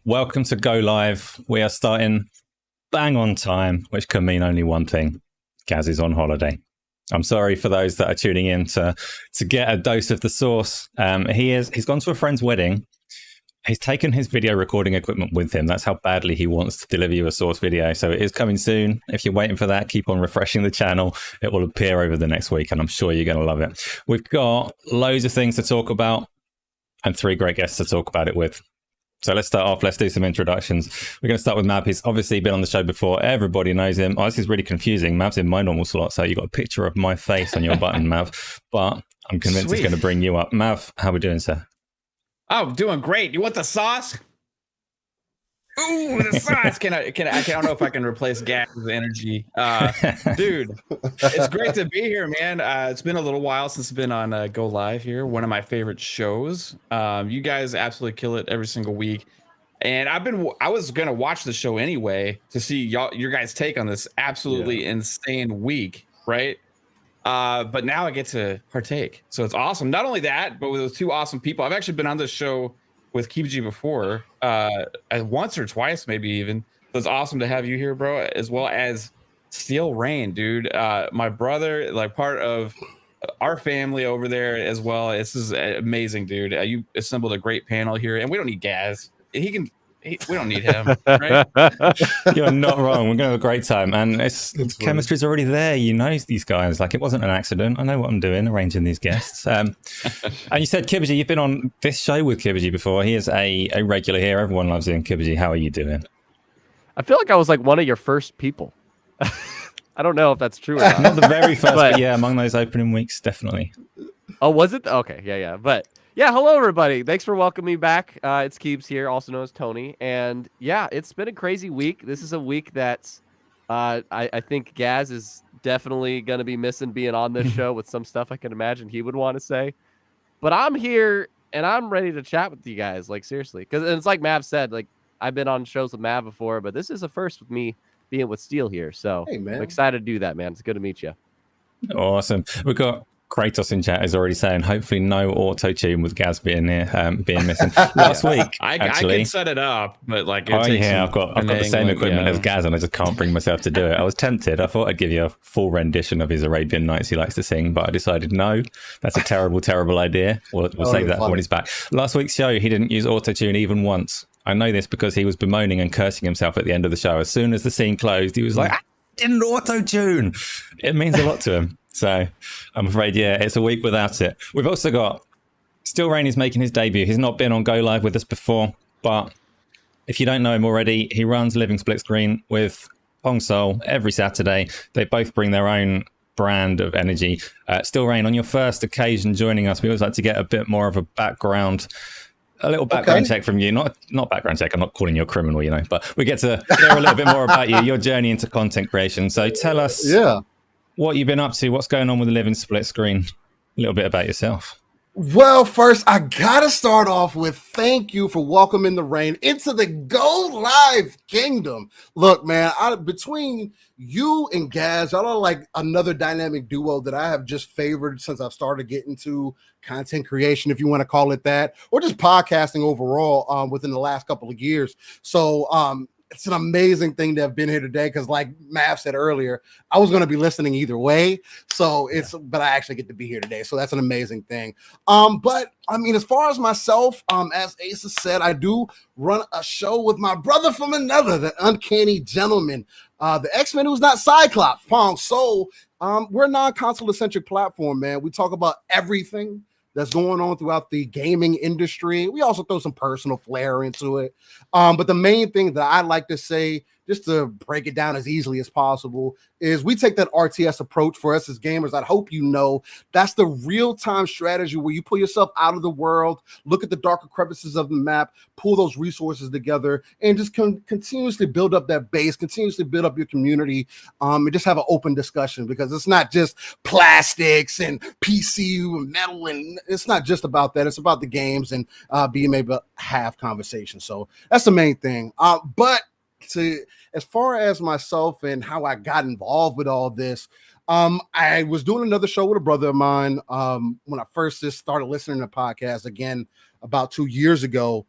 Welcome to Go Live. We are starting bang on time, which can mean only one thing. Gaz is on holiday. I'm sorry for those that are tuning in to get a dose of the sauce. He's gone to a friend's wedding. He's taken his video recording equipment with him. That's how badly he wants to deliver you a source video. So it is coming soon. If you're waiting for that, keep on refreshing the channel. It will appear over the next week, and I'm sure you're going to love it. We've got loads of things to talk about and 3 great guests to talk about it with. So let's start off. Let's do some introductions. We're going to start with Mav. He's obviously been on the show before. Everybody knows him. Oh, this is really confusing. Mav's in my normal slot, so you've got a picture of my face on your button, Mav. But I'm convinced it's going to bring you up. Mav, how are we doing, sir? Oh, doing great. You want the sauce? Ooh, the sauce. I don't know if I can replace Gaz's energy. Dude, it's great to be here, man. It's been a little while since I've been on Go Live here. One of my favorite shows. You guys absolutely kill it every single week. And I was going to watch the show anyway to see your guys' take on this absolutely insane week, right? But now I get to partake. So it's awesome. Not only that, but with those 2 awesome people. I've actually been on this show with Kibji before, once or twice, maybe even. So it's awesome to have you here, bro, as well as Steel Rain, dude. My brother, like part of our family over there as well. This is amazing, dude. You assembled a great panel here, and we don't need Gaz. We don't need him, right? You're not wrong. We're going to have a great time, and chemistry's already there. You know these guys. Like, it wasn't an accident. I know what I'm doing, arranging these guests. And you said Kibji, you've been on this show with Kibji before. He is a regular here. Everyone loves him. Kibji, how are you doing? I feel like I was like one of your first people. I don't know if that's true or not. Not the very first, but yeah, among those opening weeks, definitely. Oh, was it? Okay, yeah. But yeah, hello everybody. Thanks for welcoming me back. It's Keebs here, also known as Tony. And yeah, it's been a crazy week. This is a week that's I think Gaz is definitely going to be missing being on this show with some stuff I can imagine he would want to say. But I'm here and I'm ready to chat with you guys, like seriously. Because it's like Mav said, like I've been on shows with Mav before, but this is a first with me being with Steel here. So hey, I'm excited to do that, man. It's good to meet you. Awesome. We've got Kratos in chat is already saying, hopefully no auto-tune with Gaz being here, being missing. Last week, I can set it up, but like, I've got the same equipment as Gaz, and I just can't bring myself to do it. I was tempted. I thought I'd give you a full rendition of his Arabian Nights he likes to sing, but I decided no, that's a terrible idea. We'll save that for when he's back. Last week's show, he didn't use auto-tune even once. I know this because he was bemoaning and cursing himself at the end of the show. As soon as the scene closed, he was like, I didn't auto-tune. It means a lot to him. So I'm afraid, yeah, it's a week without it. We've also got Steel Rain is making his debut. He's not been on Go Live with us before, but if you don't know him already, he runs Living Split Screen with Pong Soul every Saturday. They both bring their own brand of energy. Steel Rain, on your first occasion joining us, we always like to get a bit more of a little background check from you. Not background check. I'm not calling you a criminal, you know, but we get to hear a little bit more about you, your journey into content creation. So tell us what you've been up to, what's going on with the Living Split Screen, a little bit about yourself. Well, first, I got to start off with thank you for welcoming the rain into the Go Live kingdom. Look, man, between you and Gaz, y'all are like another dynamic duo that I have just favored since I've started getting to content creation, if you want to call it that, or just podcasting overall within the last couple of years. So it's an amazing thing to have been here today because, like Mav said earlier, I was going to be listening either way. So but I actually get to be here today. So that's an amazing thing. But I mean, as far as myself, as Asa said, I do run a show with my brother from another, the Uncanny Gentleman, the X-Men who's not Cyclops, Pong Soul. We're a non-console centric platform, man. We talk about everything that's going on throughout the gaming industry. We also throw some personal flair into it. But the main thing that I like to say just to break it down as easily as possible, is we take that RTS approach for us as gamers. I hope you know that's the real-time strategy where you pull yourself out of the world, look at the darker crevices of the map, pull those resources together, and just continuously build up that base, continuously build up your community, and just have an open discussion, because it's not just plastics and PC and metal, and it's not just about that. It's about the games and being able to have conversations. So that's the main thing. But as far as myself and how I got involved with all this, I was doing another show with a brother of mine when I first just started listening to podcasts again about 2 years ago.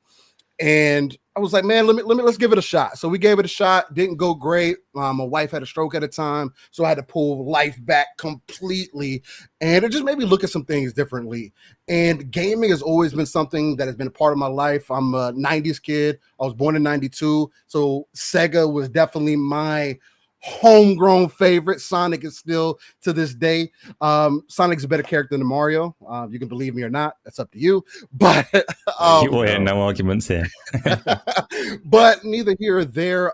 And I was like, man, let's give it a shot. So we gave it a shot. Didn't go great. My wife had a stroke at a time, so I had to pull life back completely. And it just made me look at some things differently. And gaming has always been something that has been a part of my life. I'm a 90s kid. I was born in 92. So Sega was definitely my homegrown favorite. Sonic is still to this day. Sonic's a better character than Mario. You can believe me or not, that's up to you. But no arguments here. But neither here or there.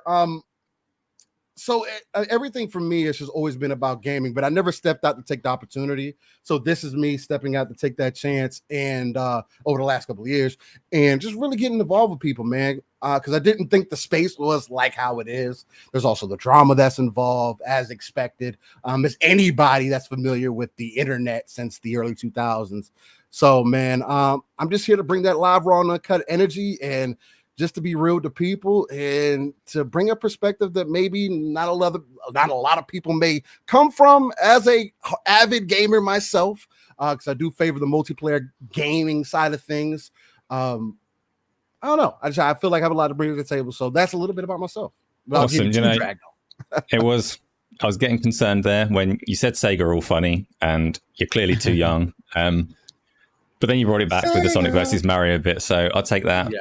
So everything for me has just always been about gaming, but I never stepped out to take the opportunity. So this is me stepping out to take that chance, and over the last couple of years, and just really getting involved with people, man. Because I didn't think the space was like how it is. There's also the drama that's involved, as expected. As anybody that's familiar with the internet since the early 2000s. So, man, I'm just here to bring that live, raw, uncut energy, and just to be real to people, and to bring a perspective that maybe not a lot of people may come from, as a avid gamer myself, because I do favor the multiplayer gaming side of things. I don't know. I feel like I have a lot to bring to the table. So that's a little bit about myself. Awesome. I was getting concerned there when you said Sega are all funny, and you're clearly too young. But then you brought it back with the Sonic versus Mario bit. So I'll take that. Yeah.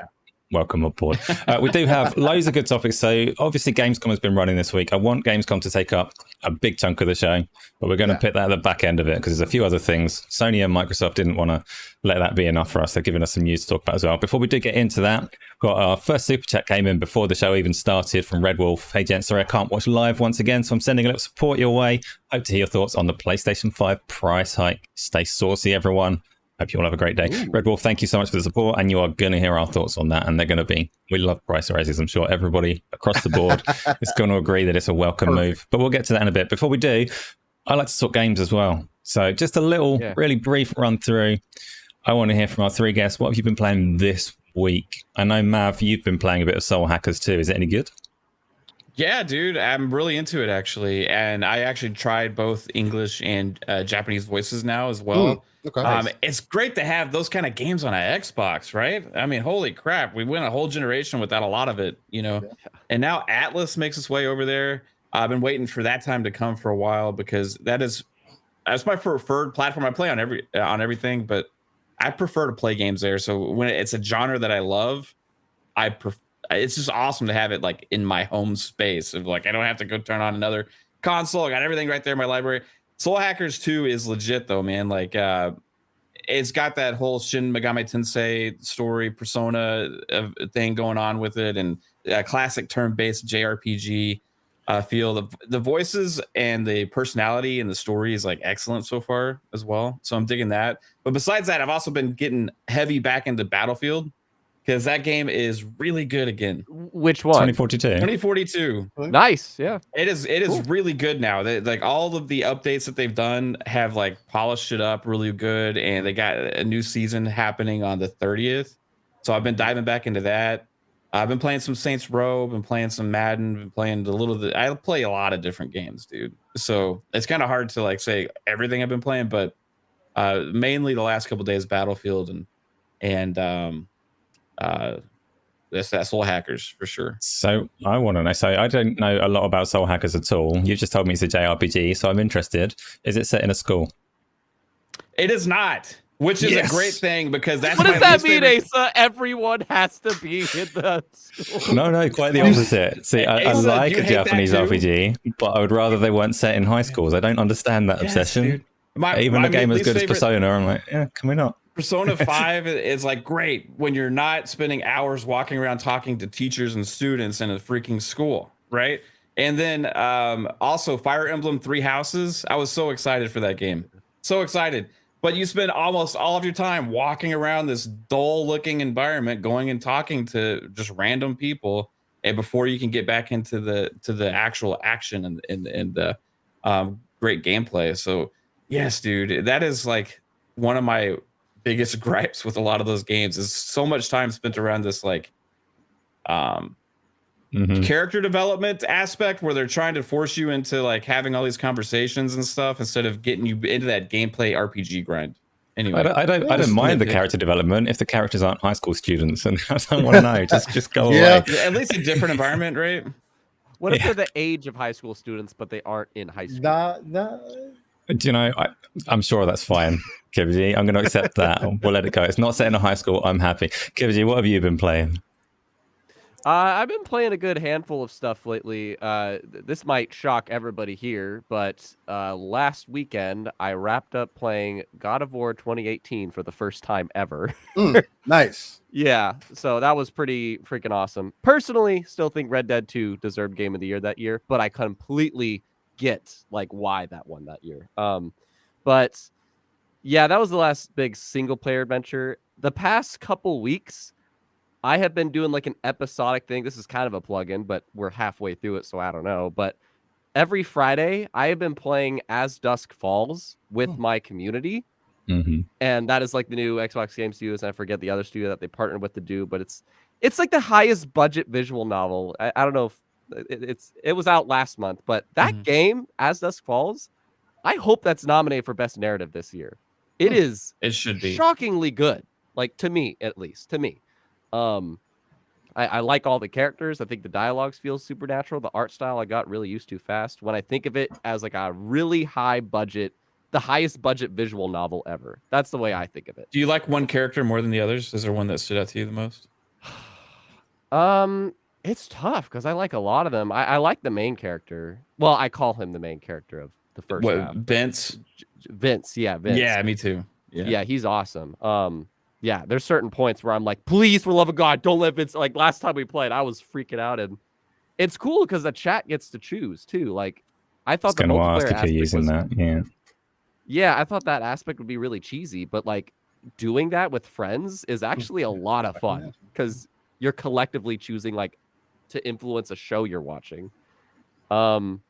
Welcome aboard. We do have loads of good topics. So obviously Gamescom has been running this week. I want Gamescom to take up a big chunk of the show, but we're going to put that at the back end of it because there's a few other things. Sony and Microsoft didn't want to let that be enough for us. They're giving us some news to talk about as well. Before we do get into that, got our first super chat came in before the show even started from Red Wolf. Hey gents, sorry I can't watch live once again, so I'm sending a little support your way. Hope to hear your thoughts on the PlayStation 5 price hike. Stay saucy, everyone. Hope you all have a great day. Ooh. Red Wolf, thank you so much for the support, and you are going to hear our thoughts on that, and they're going to be, we love price raises. I'm sure everybody across the board is going to agree that it's a welcome move, but we'll get to that in a bit. Before we do, I like to talk games as well. So just a little, really brief run through. I want to hear from our three guests. What have you been playing this week? I know, Mav, you've been playing a bit of Soul Hackers too. Is it any good? Yeah, dude, I'm really into it actually, and I actually tried both English and Japanese voices now as well. Okay. Nice. It's great to have those kind of games on an Xbox, right? I mean, holy crap, we went a whole generation without a lot of it, you know. Yeah. And now Atlas makes its way over there. I've been waiting for that time to come for a while because that's my preferred platform. I play on everything, but I prefer to play games there. So when it's a genre that I love, it's just awesome to have it like in my home space of like I don't have to go turn on another console. I got everything right there in my library. Soul Hackers 2 is legit though, man. Like it's got that whole Shin Megami Tensei story persona thing going on with it, and a classic turn-based JRPG feel. The voices and the personality and the story is like excellent so far as well. So I'm digging that. But besides that, I've also been getting heavy back into Battlefield, because that game is really good again. Which one? 2042. 2042. Nice, yeah. It is cool. Really good now. Like all of the updates that they've done have like polished it up really good, and they got a new season happening on the 30th. So I've been diving back into that. I've been playing some Saints Row, been playing some Madden, been playing I play a lot of different games, dude. So it's kind of hard to like say everything I've been playing, but mainly the last couple of days Battlefield and that's Soul Hackers for sure. So I want to know. So I don't know a lot about Soul Hackers at all. You've just told me it's a JRPG, so I'm interested. Is it set in a school? It is not, which is a great thing because that's what does that mean, Asa? Everyone has to be in the school. No, quite the opposite. See, I like a Japanese RPG, but I would rather they weren't set in high schools. I don't understand that obsession. Even a game as good as Persona, I'm like, yeah, can we not? Persona 5 is like great when you're not spending hours walking around talking to teachers and students in a freaking school. right? And then also Fire Emblem Three Houses. I was so excited for that game. So excited. But you spend almost all of your time walking around this dull-looking environment, going and talking to just random people, and before you can get back into the actual action and the great gameplay. So yes, dude, that is like one of my biggest gripes with a lot of those games is so much time spent around this like character development aspect where they're trying to force you into like having all these conversations and stuff instead of getting you into that gameplay RPG grind. Anyway, I don't mind the character development if the characters aren't high school students, and I don't want to know. Just go away. At least a different environment, right? What if they're the age of high school students, but they aren't in high school? Nah. Do you know, I'm sure that's fine, Kibji. I'm going to accept that. We'll let it go. It's not set in a high school. I'm happy. Kibji, what have you been playing? I've been playing a good handful of stuff lately. This might shock everybody here, but last weekend I wrapped up playing God of War 2018 for the first time ever. Nice. Yeah, so that was pretty freaking awesome. Personally, still think Red Dead 2 deserved Game of the Year that year, but I completely get like why that won that year. But yeah, that was the last big single player adventure. The past couple weeks, I have been doing like an episodic thing. This is kind of a plug-in, but we're halfway through it, so I don't know. But every Friday, I have been playing As Dusk Falls with my community. And that is like the new Xbox Game Studios, and I forget the other studio that they partnered with to do, but it's like the highest budget visual novel. I don't know if it was out last month, but that game, As Dusk Falls, I hope that's nominated for Best Narrative this year. It should be shockingly good, like to me, at least to me. I like all the characters. I think the dialogues feel supernatural. The art style I got really used to fast. When I think of it as like a really high budget, the highest budget visual novel ever. That's the way I think of it. Do you like one character more than the others? Is there one that stood out to you the most? It's tough because I like a lot of them. I like the main character. Well, I call him the main character of the first half. Vince? Vince, yeah, Vince. Yeah, me too. Yeah, he's awesome. Yeah, there's certain points where I'm like, please, for the love of God, don't let Vince. Like last time we played, I was freaking out, and it's cool because the chat gets to choose too. Like, I thought the multiplayer aspect using that. Yeah, I thought that aspect would be really cheesy, but like doing that with friends is actually a lot of fun because you're collectively choosing like to influence a show you're watching. I'm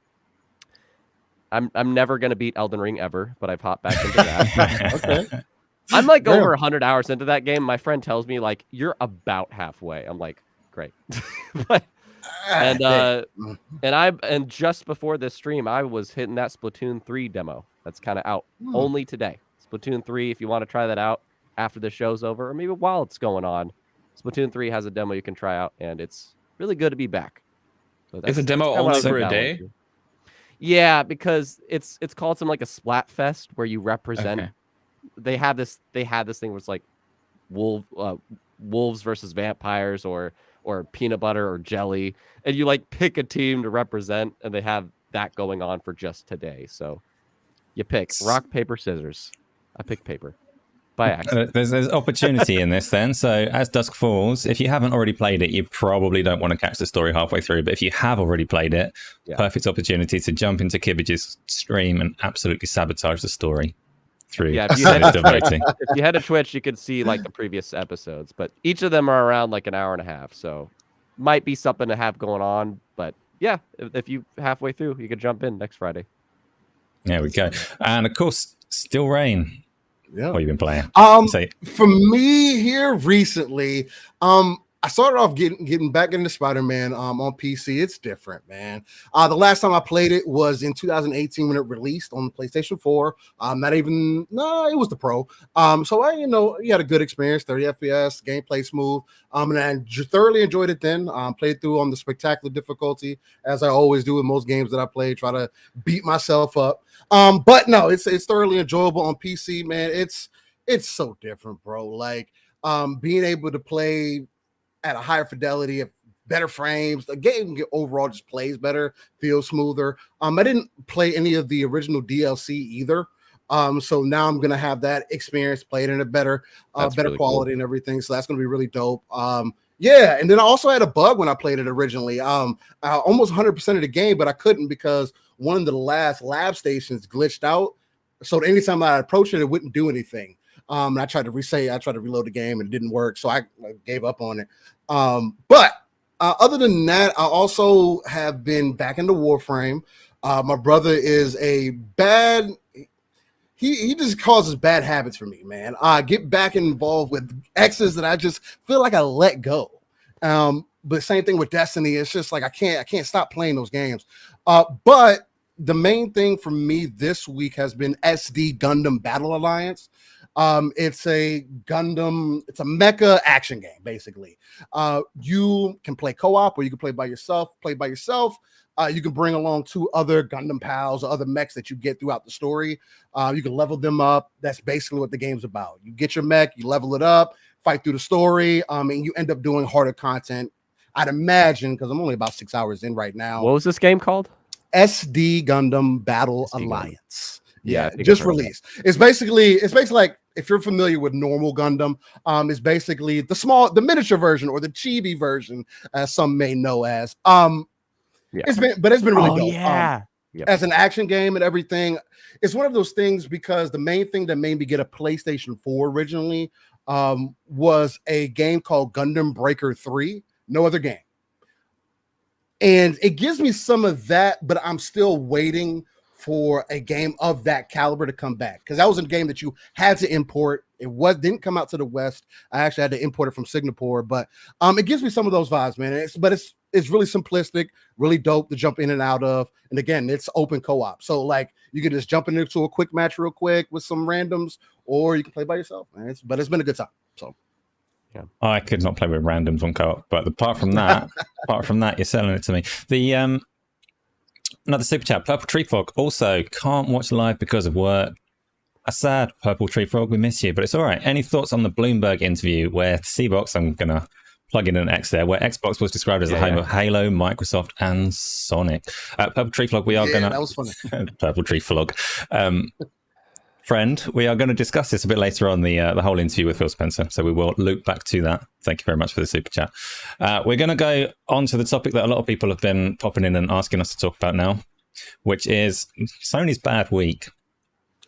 never gonna beat Elden Ring ever, but I've hopped back into that. Okay. I'm like over 100 hours into that game. My friend tells me like you're about halfway. I'm like, great. and just before this stream, I was hitting that Splatoon 3 demo. That's kind of out only today. Splatoon 3, if you want to try that out after the show's over, or maybe while it's going on, Splatoon 3 has a demo you can try out, and it's really good to be back. So it's a demo only for a day? Yeah, because it's called something like a Splatfest where you represent. Okay. They had this thing where it's like wolves versus vampires or peanut butter or jelly, and you like pick a team to represent, and they have that going on for just today. So you pick rock, paper, scissors. I pick paper by accident. There's opportunity in this then. So As Dusk Falls, if you haven't already played it, you probably don't want to catch the story halfway through. But if you have already played it, perfect opportunity to jump into Kibbage's stream and absolutely sabotage the story. If you head to Twitch, you could see like the previous episodes, but each of them are around like an hour and a half, so might be something to have going on. But yeah, if you halfway through, you could jump in next Friday. There we go. And of course, Still Rain. Yeah. What have you been playing? For me here recently, I started off getting back into Spider-Man on PC. It's different, man. The last time I played it was in 2018 when it released on the PlayStation 4. It was the Pro. So you had a good experience, 30 FPS, gameplay smooth. And I thoroughly enjoyed it then. Played through on the spectacular difficulty, as I always do with most games that I play, try to beat myself up. But no, it's thoroughly enjoyable on PC, man. It's so different, bro. Like being able to play at a higher fidelity, of better frames. The game overall just plays better, feels smoother. I didn't play any of the original DLC either. So now I'm gonna have that experience played in a better really quality cool. and everything. So that's gonna be really dope. Yeah, and then I also had a bug when I played it originally. I almost 100% of the game, but I couldn't because one of the last lab stations glitched out. So anytime I approached it, it wouldn't do anything. And I tried to reload the game and it didn't work. So I gave up on it. But other than that, I also have been back into Warframe. My brother is a bad... He just causes bad habits for me, man. I get back involved with exes that I just feel like I let go. But same thing with Destiny. It's just like I can't stop playing those games. But the main thing for me this week has been SD Gundam Battle Alliance. It's a mecha action game, basically. You can play co-op or you can play by yourself. You can bring along 2 other Gundam pals or other mechs that you get throughout the story. You can level them up. That's basically what the game's about. You get your mech, you level it up, fight through the story, and you end up doing harder content. I'd imagine, because I'm only about 6 hours in right now. What was this game called? SD Gundam Battle SD Alliance. Gundam. Yeah, just released. It's basically like, if you're familiar with normal Gundam, it's basically the miniature version or the chibi version, as some may know as. Yeah. It's been really dope. Yeah. As an action game and everything, it's one of those things because the main thing that made me get a PlayStation 4 originally was a game called Gundam Breaker 3. No other game. And it gives me some of that, but I'm still waiting for a game of that caliber to come back, because that was a game that you had to import. It didn't come out to the West. I actually had to import it from Singapore, but it gives me some of those vibes, man. It's really simplistic, really dope to jump in and out of. And again, it's open co-op. So like you can just jump into a quick match real quick with some randoms, or you can play by yourself, man. But it's been a good time. So yeah. I could not play with randoms on co-op, but apart from that, you're selling it to me. The another super chat, Purple Tree Frog, also can't watch live because of work. A sad Purple Tree Frog, we miss you, but it's all right. Any thoughts on the Bloomberg interview where C-Box, I'm going to plug in an X there, where Xbox was described as the home of Halo, Microsoft, and Sonic. Purple Tree Frog, we are going to... that was funny. Purple Tree Frog. Friend, we are going to discuss this a bit later on, the whole interview with Phil Spencer, so we will loop back to that. Thank you very much for the super chat. We're going to go on to the topic that a lot of people have been popping in and asking us to talk about now, which is Sony's bad week.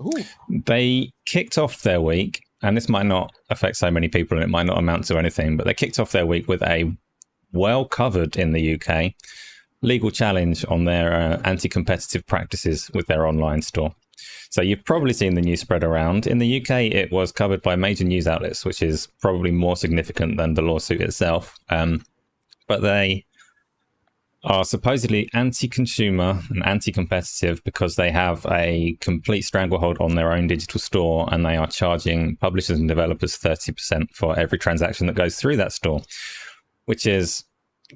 Ooh. They kicked off their week, and this might not affect so many people and it might not amount to anything, but they kicked off their week with a well-covered in the UK legal challenge on their anti-competitive practices with their online store. So you've probably seen the news spread around. In the UK, it was covered by major news outlets, which is probably more significant than the lawsuit itself. But they are supposedly anti-consumer and anti-competitive because they have a complete stranglehold on their own digital store, and they are charging publishers and developers 30% for every transaction that goes through that store, which is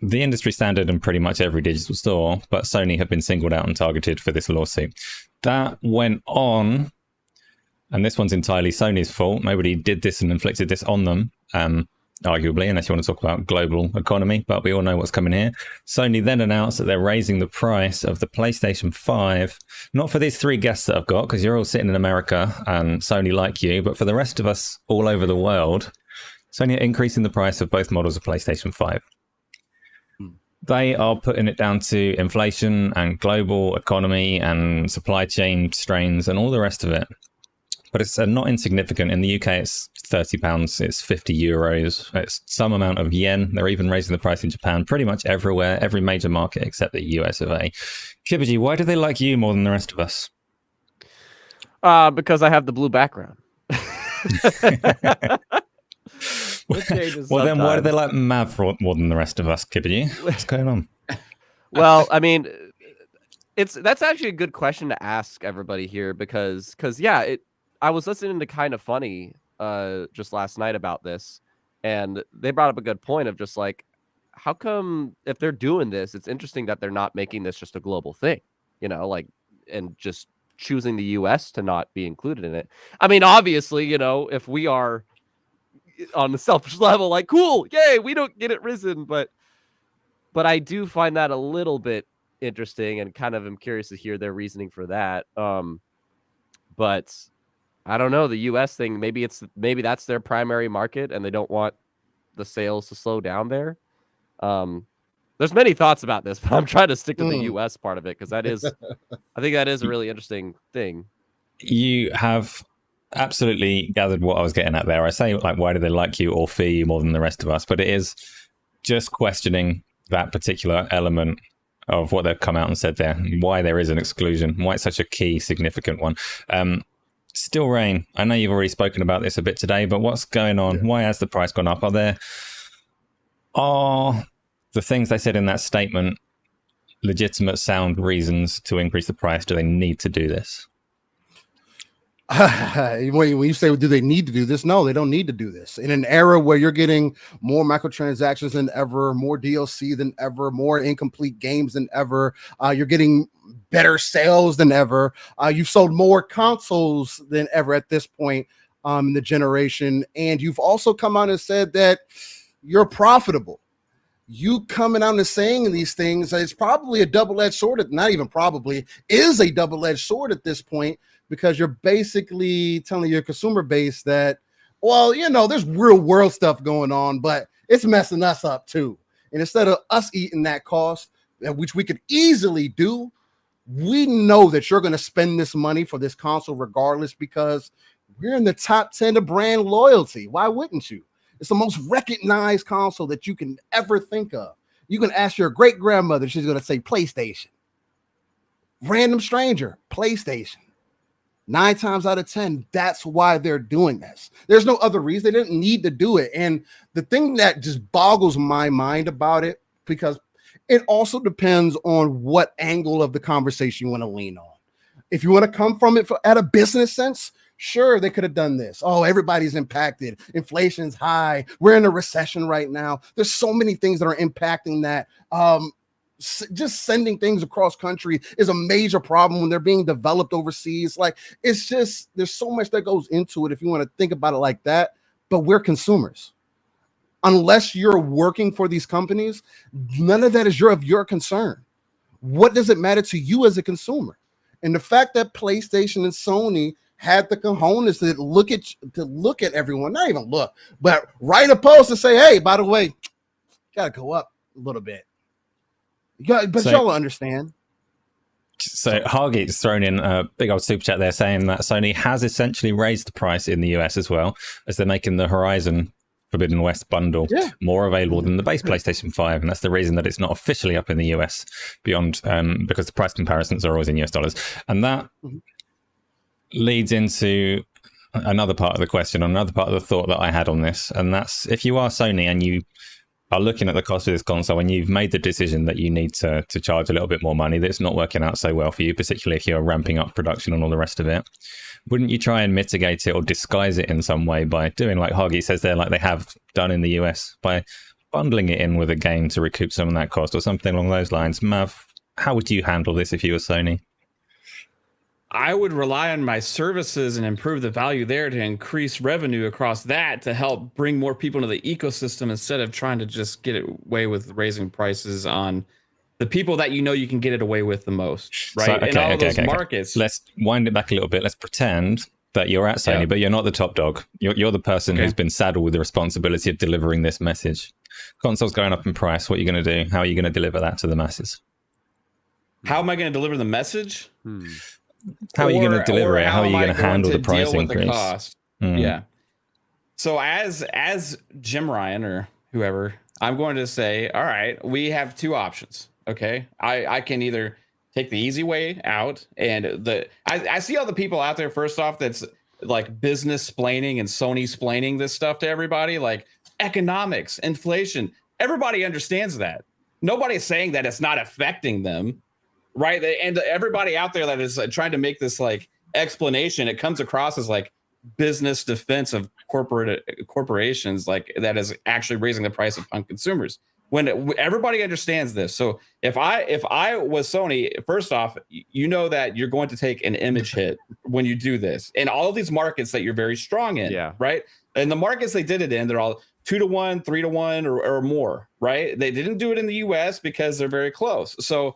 the industry standard in pretty much every digital store, but Sony have been singled out and targeted for this lawsuit. That went on, and this one's entirely Sony's fault. Nobody did this and inflicted this on them, arguably, unless you want to talk about global economy, but we all know what's coming here. Sony then announced that they're raising the price of the PlayStation 5, not for these 3 guests that I've got, because you're all sitting in America and Sony like you, but for the rest of us all over the world, Sony are increasing the price of both models of PlayStation 5. They are putting it down to inflation and global economy and supply chain strains and all the rest of it. But it's not insignificant. In the UK, it's £30, it's €50, it's some amount of yen. They're even raising the price in Japan, pretty much everywhere, every major market except the US of A. Kibaji, why do they like you more than the rest of us? Because I have the blue background. Well, then why do they like Mav more than the rest of us, Kibaji? What's going on? Well, I mean, that's actually a good question to ask everybody here because yeah, I was listening to Kind of Funny just last night about this, and they brought up a good point of just like, how come if they're doing this, it's interesting that they're not making this just a global thing, like, and just choosing the US to not be included in it. I mean, obviously, if we are on the selfish level, like, cool, yay, we don't get it risen, but I do find that a little bit interesting and kind of am curious to hear their reasoning for that. But I don't know, the US thing, maybe that's their primary market and they don't want the sales to slow down there. There's many thoughts about this, but I'm trying to stick to the US part of it because I think that is a really interesting thing. You have absolutely gathered what I was getting at there. I say, like, why do they like you or fear you more than the rest of us? But it is just questioning that particular element of what they've come out and said there, why there is an exclusion, why it's such a key, significant one. Still Rain, I know you've already spoken about this a bit today, but what's going on? Why has the price gone up? Are the things they said in that statement legitimate, sound reasons to increase the price? Do they need to do this? When you say, do they need to do this? No, they don't need to do this. In an era where you're getting more microtransactions than ever, more DLC than ever, more incomplete games than ever, you're getting better sales than ever. You've sold more consoles than ever at this point in the generation. And you've also come out and said that you're profitable. You coming out and saying these things, it's probably a double-edged sword. Not even probably, is a double-edged sword at this point, because you're basically telling your consumer base that, well, there's real world stuff going on, but it's messing us up too. And instead of us eating that cost, which we could easily do, we know that you're going to spend this money for this console regardless, because we're in the top 10 of brand loyalty. Why wouldn't you? It's the most recognized console that you can ever think of. You can ask your great grandmother, she's going to say PlayStation. Random stranger, PlayStation. 9 times out of 10, that's why they're doing this. There's no other reason. They didn't need to do it. And the thing that just boggles my mind about it, because it also depends on what angle of the conversation you want to lean on. If you want to come from it at a business sense, sure, they could have done this. Oh, everybody's impacted. Inflation's high. We're in a recession right now. There's so many things that are impacting that. Just sending things across country is a major problem when they're being developed overseas. Like, it's just, there's so much that goes into it if you want to think about it like that. But we're consumers. Unless you're working for these companies, none of that is of your concern. What does it matter to you as a consumer? And the fact that PlayStation and Sony had the cojones to look at everyone, not even look, but write a post and say, hey, by the way, gotta go up a little bit. But y'all understand. So Hargeet's thrown in a big old super chat there saying that Sony has essentially raised the price in the US as well, as they're making the Horizon Forbidden West bundle more available than the base PlayStation 5. And that's the reason that it's not officially up in the US beyond, because the price comparisons are always in US dollars. And that leads into another part of the question, another part of the thought that I had on this. And that's, if you are Sony and you are looking at the cost of this console and you've made the decision that you need to charge a little bit more money, that it's not working out so well for you, particularly if you're ramping up production and all the rest of it, wouldn't you try and mitigate it or disguise it in some way by doing like Hargeet says there, like they have done in the US, by bundling it in with a game to recoup some of that cost or something along those lines? Mav, how would you handle this if you were Sony? I would rely on my services and improve the value there to increase revenue across that to help bring more people into the ecosystem, instead of trying to just get away with raising prices on the people that you can get it away with the most, right? In all those markets. Let's wind it back a little bit. Let's pretend that you're at Sony, but you're not the top dog. You're the person who's been saddled with the responsibility of delivering this message. Console's going up in price. What are you going to do? How are you going to deliver that to the masses? How am I going to deliver the message? How are you going to deliver it? How are you going to handle the price increase? Yeah. So as Jim Ryan or whoever, I'm going to say, all right, we have two options. Okay. I can either take the easy way out, and I see all the people out there, first off, that's like business splaining and Sony splaining this stuff to everybody, like economics, inflation. Everybody understands that. Nobody's saying that it's not affecting them. Right. And everybody out there that is trying to make this like explanation, it comes across as like business defense of corporations, like that is actually raising the price upon consumers, when everybody understands this. So if I was Sony, first off, that you're going to take an image hit when you do this in all of these markets that you're very strong in. Yeah. Right. And the markets they did it in, they're all 2-to-1, 3-to-1 or more. Right. They didn't do it in the US because they're very close. So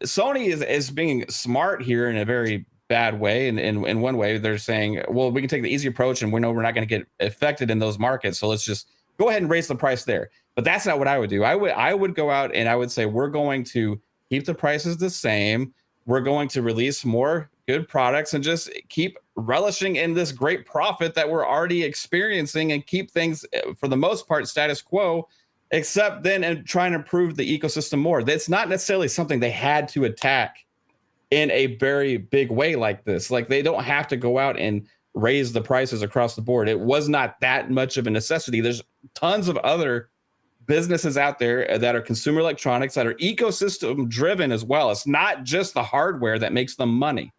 Sony is being smart here in a very bad way. And in one way, they're saying, well, we can take the easy approach and we know we're not going to get affected in those markets. So let's just go ahead and raise the price there. But that's not what I would do. I would go out and I would say, we're going to keep the prices the same. We're going to release more good products and just keep relishing in this great profit that we're already experiencing and keep things, for the most part, status quo, except then and trying to improve the ecosystem more. That's not necessarily something they had to attack in a very big way like this. Like, they don't have to go out and raise the prices across the board. It was not that much of a necessity. There's tons of other businesses out there that are consumer electronics that are ecosystem driven as well. It's not just the hardware that makes them money.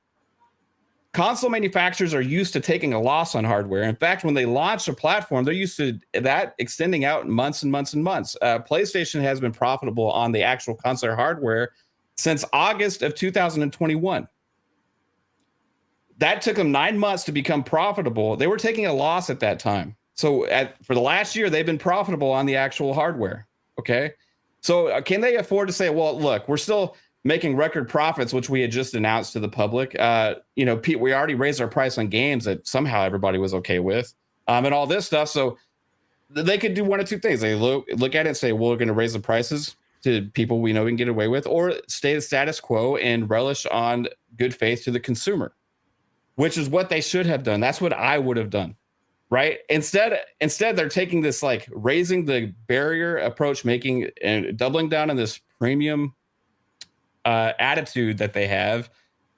Console manufacturers are used to taking a loss on hardware. In fact, when they launch a platform, they're used to that extending out months and months and months. PlayStation has been profitable on the actual console hardware since August of 2021. That took them 9 months to become profitable. They were taking a loss at that time. So for the last year, they've been profitable on the actual hardware. Okay. So can they afford to say, well, look, we're still making record profits, which we had just announced to the public. Pete, we already raised our price on games that somehow everybody was okay with, and all this stuff. So they could do one of two things. They look at it and say, well, we're going to raise the prices to people we know we can get away with, or stay the status quo and relish on good faith to the consumer, which is what they should have done. That's what I would have done. Right. Instead, they're taking this like raising the barrier approach, making and doubling down on this premium attitude that they have,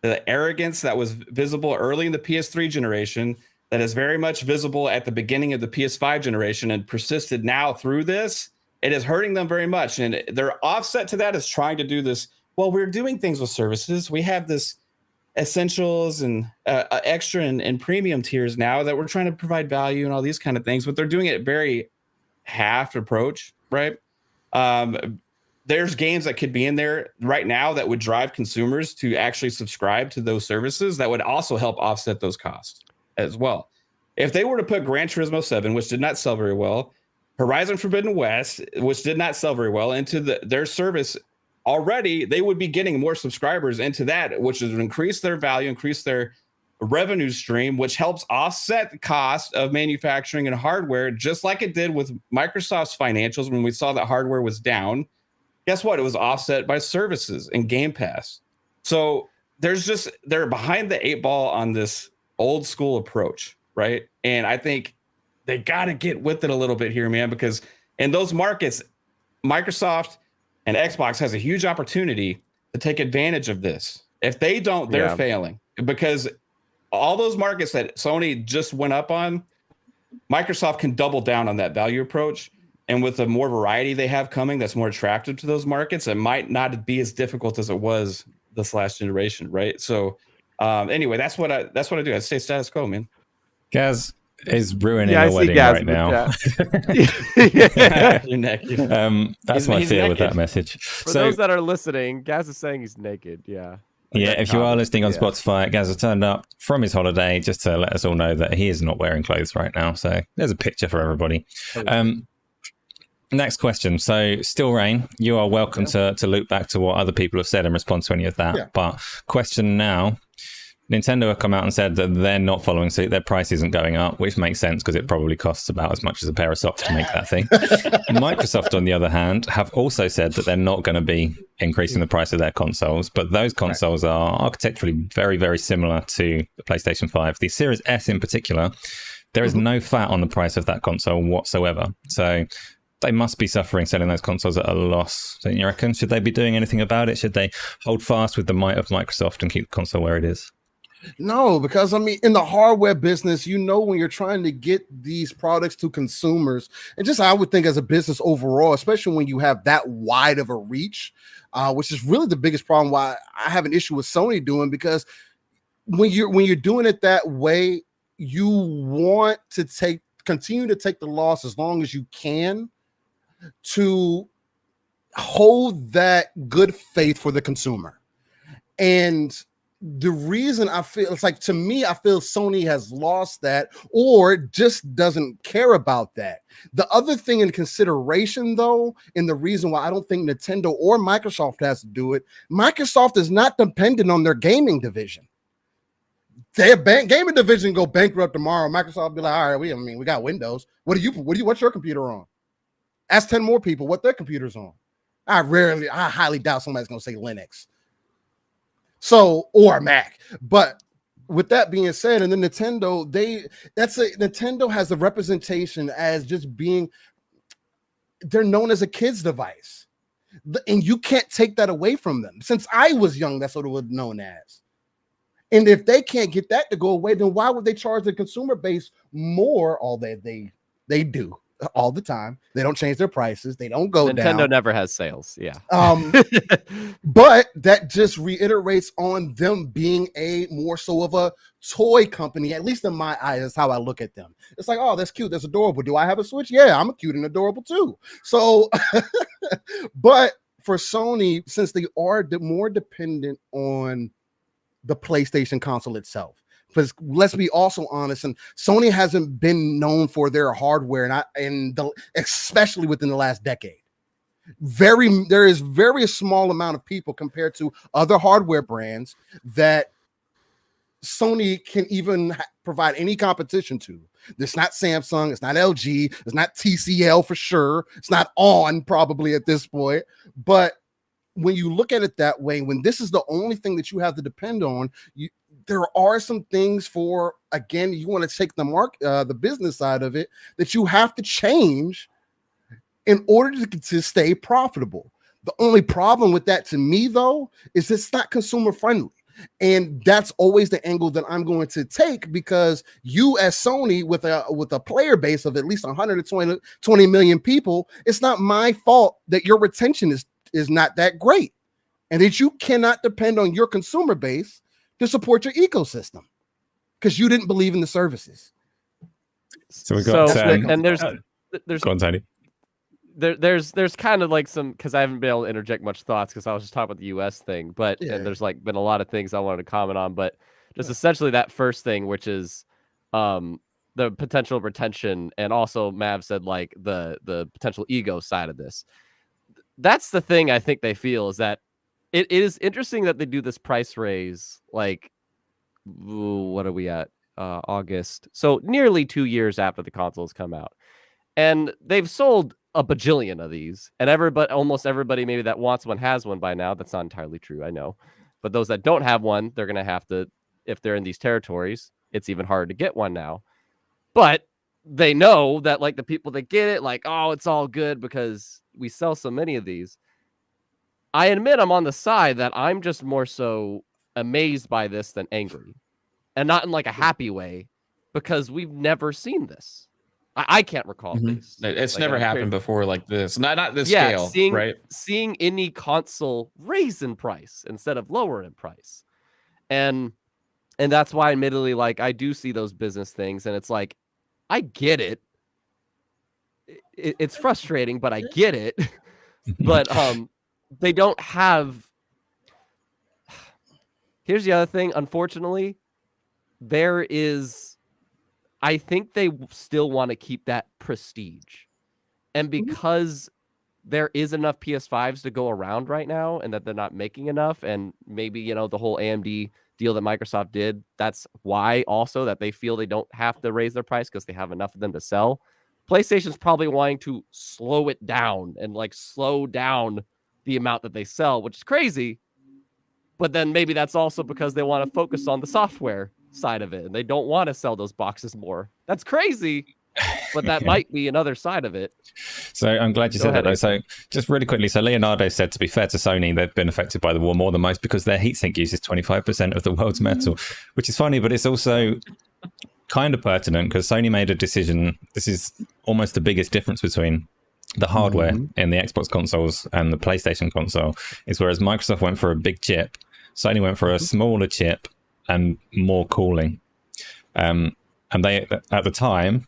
the arrogance that was visible early in the PS3 generation, that is very much visible at the beginning of the PS5 generation and persisted now through this. It is hurting them very much. And their offset to that is trying to do this. Well, we're doing things with services. We have this essentials and extra and premium tiers now that we're trying to provide value and all these kind of things, but they're doing it very half approach, right? There's games that could be in there right now that would drive consumers to actually subscribe to those services that would also help offset those costs as well. If they were to put Gran Turismo 7, which did not sell very well, Horizon Forbidden West, which did not sell very well, into their service, already they would be getting more subscribers into that, which would increase their value, increase their revenue stream, which helps offset the cost of manufacturing and hardware, just like it did with Microsoft's financials when we saw that hardware was down. Guess what? It was offset by services and Game Pass. So they're behind the 8 ball on this old school approach, right? And I think they got to get with it a little bit here, man, because in those markets, Microsoft and Xbox has a huge opportunity to take advantage of this. If they don't, they're failing, because all those markets that Sony just went up on, Microsoft can double down on that value approach. And with the more variety they have coming, that's more attractive to those markets, it might not be as difficult as it was this last generation, right? So anyway, that's what I do. I stay status quo, man. Gaz is ruining a wedding right now. You're naked. That's my fear with that message. For those that are listening, Gaz is saying he's naked. Yeah. Yeah, if you are listening on Spotify, Gaz has turned up from his holiday just to let us all know that he is not wearing clothes right now. So there's a picture for everybody. Next question. So, Still Rain, you are welcome to loop back to what other people have said in response to any of that. Yeah. But question now, Nintendo have come out and said that they're not following suit. Their price isn't going up, which makes sense because it probably costs about as much as a pair of socks to make that thing. Microsoft, on the other hand, have also said that they're not going to be increasing the price of their consoles, but those consoles are architecturally very, very similar to the PlayStation 5. The Series S in particular, there is no fat on the price of that console whatsoever. So they must be suffering selling those consoles at a loss, don't you reckon? Should they be doing anything about it? Should they hold fast with the might of Microsoft and keep the console where it is? No, because I mean, in the hardware business, when you're trying to get these products to consumers, and just I would think as a business overall, especially when you have that wide of a reach, which is really the biggest problem why I have an issue with Sony doing, because when you're doing it that way, you want to continue to take the loss as long as you can to hold that good faith for the consumer. And the reason I feel it's like, to me, I feel Sony has lost that or just doesn't care about that. The other thing in consideration, though, and the reason why I don't think Nintendo or Microsoft has to do it, Microsoft is not dependent on their gaming division. their gaming division go bankrupt tomorrow, Microsoft be like, all right, we got Windows. What's your computer on? Ask 10 more people what their computer's on. I highly doubt somebody's gonna say Linux. So, or Mac. But with that being said, and then Nintendo, Nintendo has a representation as just being, they're known as a kid's device. And you can't take that away from them. Since I was young, that's what it was known as. And if they can't get that to go away, then why would they charge the consumer base more? All that they do all the time. They don't change their prices. They don't go down. Nintendo never has sales. Yeah. But that just reiterates on them being a more so of a toy company, at least in my eyes. That's how I look at them. It's like, oh, that's cute. That's adorable. Do I have a Switch? Yeah, I'm cute and adorable too. So, but for Sony, since they are more dependent on the PlayStation console itself, because let's be also honest, and Sony hasn't been known for their hardware, especially within the last decade. There is very small amount of people compared to other hardware brands that Sony can even provide any competition to. It's not Samsung, it's not LG, it's not TCL for sure, it's not ON probably at this point. But when you look at it that way, when this is the only thing that you have to depend on, there are some things for, again, you want to take the business side of it, that you have to change in order to stay profitable. The only problem with that to me, though, is it's not consumer friendly. And that's always the angle that I'm going to take, because you as Sony with a player base of at least 120 million people, it's not my fault that your retention is not that great, and that you cannot depend on your consumer base to support your ecosystem because you didn't believe in the services. So we got and there's go on, Tony. There's kind of like some, because I haven't been able to interject much thoughts because I was just talking about the US thing, but and there's like been a lot of things I wanted to comment on, but just essentially that first thing, which is the potential retention, and also Mav said like the potential ego side of this. That's the thing I think they feel, is that it is interesting that they do this price raise, like, what are we at? August. So nearly 2 years after the consoles come out. And they've sold a bajillion of these. And almost everybody maybe that wants one has one by now. That's not entirely true, I know. But those that don't have one, they're going to have to, if they're in these territories, it's even harder to get one now. But they know that, like, the people that get it, like, oh, it's all good because we sell so many of these. I admit I'm on the side that I'm just more so amazed by this than angry, and not in like a happy way, because we've never seen this. I can't recall this. It's like, never happened before like this. Not this scale, right? Seeing any console raise in price instead of lower in price. And that's why, admittedly, like, I do see those business things, and it's like, I get it. It's frustrating, but I get it. But they don't have. Here's the other thing. Unfortunately, there is. I think they still want to keep that prestige, and because there is enough PS5s to go around right now, and that they're not making enough, and maybe the whole AMD deal that Microsoft did, that's why also that they feel they don't have to raise their price because they have enough of them to sell. PlayStation's probably wanting to slow it down and like slow down the amount that they sell, which is crazy. But then maybe that's also because they want to focus on the software side of it, and they don't want to sell those boxes more. That's crazy, but that might be another side of it. So I'm glad you said that, though. So just really quickly, so Leonardo said, to be fair to Sony, they've been affected by the war more than most because their heatsink uses 25% of the world's metal, which is funny, but it's also kind of pertinent because Sony made a decision. This is almost the biggest difference between the hardware in the Xbox consoles and the PlayStation console, is whereas Microsoft went for a big chip, Sony went for a smaller chip and more cooling. And they, at the time,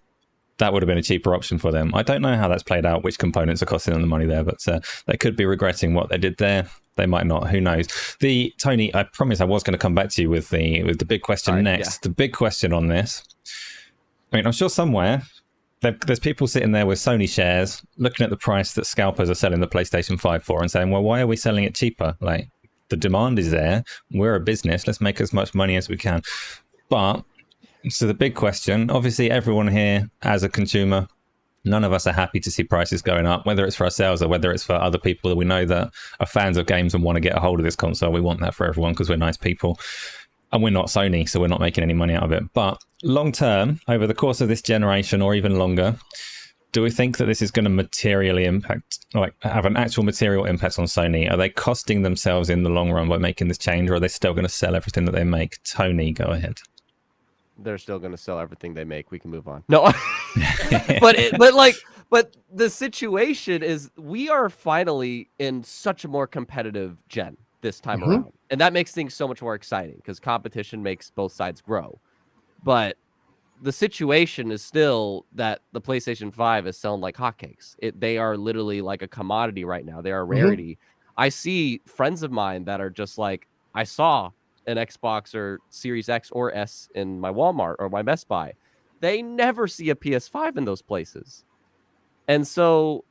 that would have been a cheaper option for them. I don't know how that's played out, which components are costing them the money there, but they could be regretting what they did there. They might not. Who knows? Tony, I promise I was going to come back to you with the big question next. Yeah. The big question on this. I mean, I'm sure somewhere there's people sitting there with Sony shares, looking at the price that scalpers are selling the PlayStation 5 for, and saying, "Well, why are we selling it cheaper? Like, the demand is there. We're a business. Let's make as much money as we can." But so the big question, obviously everyone here as a consumer, none of us are happy to see prices going up, whether it's for ourselves or whether it's for other people that we know that are fans of games and want to get a hold of this console. We want that for everyone because we're nice people. And we're not Sony, so we're not making any money out of it. But long term, over the course of this generation or even longer, do we think that this is going to materially impact, like have an actual material impact on Sony? Are they costing themselves in the long run by making this change, or are they still going to sell everything that they make? Tony, go ahead. They're still going to sell everything they make. We can move on. No, but the situation is we are finally in such a more competitive gen this time around, and that makes things so much more exciting because competition makes both sides grow. But the situation is still that the PlayStation 5 is selling like hotcakes. They are literally like a commodity right now. They are a rarity. I see friends of mine that are just like, I saw an Xbox or Series X or S in my Walmart or my Best Buy. They never see a PS5 in those places. And so,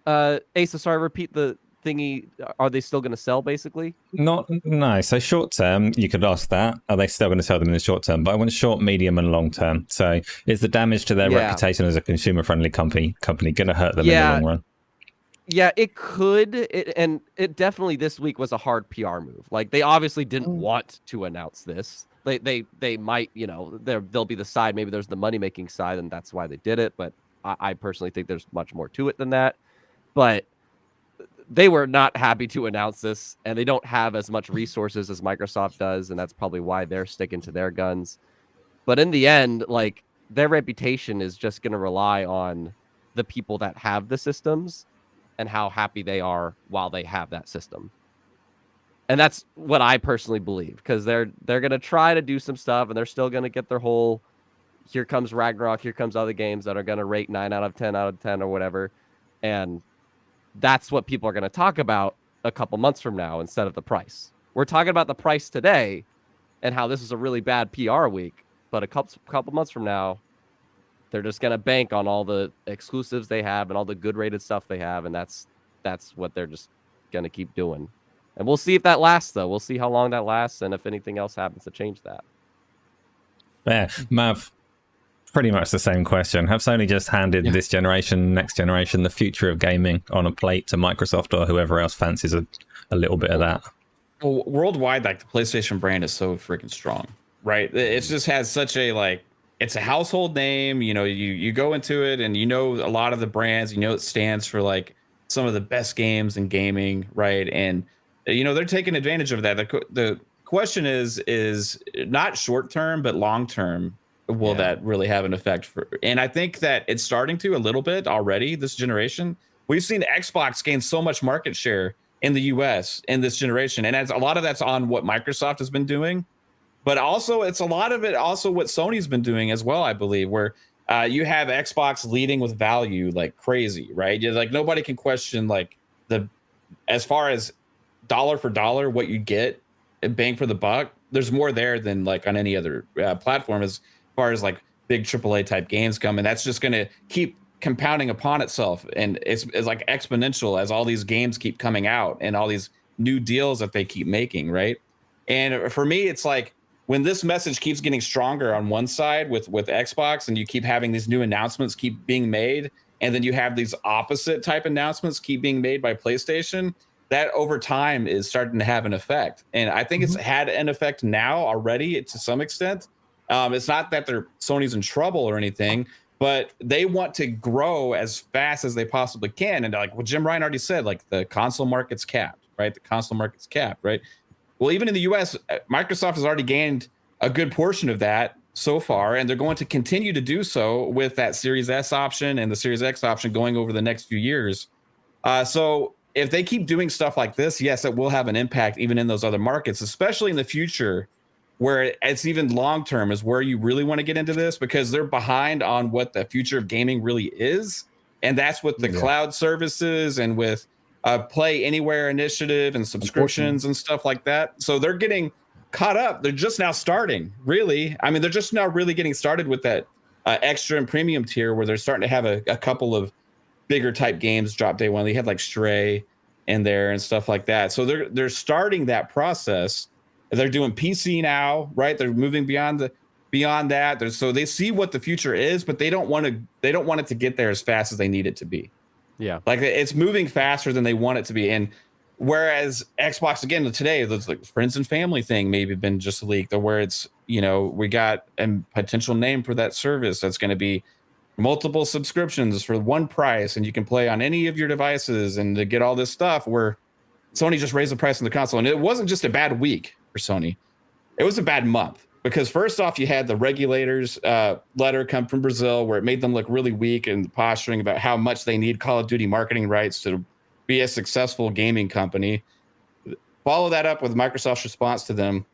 Asa, sorry, repeat the thingy. Are they still going to sell, basically? No. So short term, you could ask that. Are they still going to sell them in the short term? But I want short, medium, and long term. So is the damage to their reputation as a consumer-friendly company going to hurt them in the long run? Yeah, it could. It definitely this week was a hard PR move. Like they obviously didn't want to announce this. They might, there'll be the side. Maybe there's the money-making side, and that's why they did it. But I personally think there's much more to it than that. But they were not happy to announce this, and they don't have as much resources as Microsoft does, and that's probably why they're sticking to their guns. But in the end, like their reputation is just going to rely on the people that have the systems and how happy they are while they have that system. And that's what I personally believe, because they're going to try to do some stuff, and they're still going to get their whole, here comes Ragnarok, here comes other games that are going to rate 9 out of 10 out of 10 or whatever. And that's what people are going to talk about a couple months from now instead of the price. We're talking about the price today and how this is a really bad PR week, but a couple months from now, they're just going to bank on all the exclusives they have and all the good rated stuff they have. And that's what they're just going to keep doing. And we'll see if that lasts, though. We'll see how long that lasts and if anything else happens to change that. Yeah, Mav, pretty much the same question. Have Sony just handed this generation, next generation, the future of gaming on a plate to Microsoft or whoever else fancies a little bit of that? Well, worldwide, like the PlayStation brand is so freaking strong, right? It just has such a it's a household name. You go into it and a lot of the brands. It stands for like some of the best games in gaming, right? And they're taking advantage of that. The question is not short term, but long term. Will that really have an effect and I think that it's starting to a little bit already this generation. We've seen Xbox gain so much market share in the US in this generation. And a lot of that's on what Microsoft has been doing, but also it's a lot of it also what Sony's been doing as well, I believe, where you have Xbox leading with value like crazy, right? Like nobody can question like as far as dollar for dollar, what you get bang for the buck, there's more there than like on any other platform as far as like big AAA type games come, and that's just going to keep compounding upon itself, and it's like exponential as all these games keep coming out and all these new deals that they keep making, right? And for me, it's like when this message keeps getting stronger on one side with Xbox, and you keep having these new announcements keep being made, and then you have these opposite type announcements keep being made by PlayStation, that over time is starting to have an effect. And I think it's had an effect now already to some extent. It's not that Sony's in trouble or anything, but they want to grow as fast as they possibly can. And like what Jim Ryan already said, like the console market's capped, right? The console market's capped, right? Well, even in the US, Microsoft has already gained a good portion of that so far, and they're going to continue to do so with that Series S option and the Series X option going over the next few years. So if they keep doing stuff like this, yes, it will have an impact even in those other markets, especially in the future, where it's even long term is where you really want to get into this, because they're behind on what the future of gaming really is. And that's with the cloud services and with Play Anywhere initiative and subscriptions and stuff like that. So they're getting caught up. They're just now starting, really. I mean, they're just now really getting started with that extra and premium tier where they're starting to have a couple of bigger type games drop day one. They had like Stray in there and stuff like that. So they're starting that process. They're doing PC now, right? They're moving beyond beyond that. So they see what the future is, but they don't want it to get there as fast as they need it to be. Yeah. Like it's moving faster than they want it to be. And whereas Xbox, again, today, there's like friends and family thing maybe been just leaked, or where it's, we got a potential name for that service that's going to be multiple subscriptions for one price, and you can play on any of your devices and to get all this stuff, where Sony just raised the price on the console. And it wasn't just a bad week for Sony. It was a bad month, because first off, you had the regulators letter come from Brazil, where it made them look really weak and posturing about how much they need Call of Duty marketing rights to be a successful gaming company. Follow that up with Microsoft's response to them.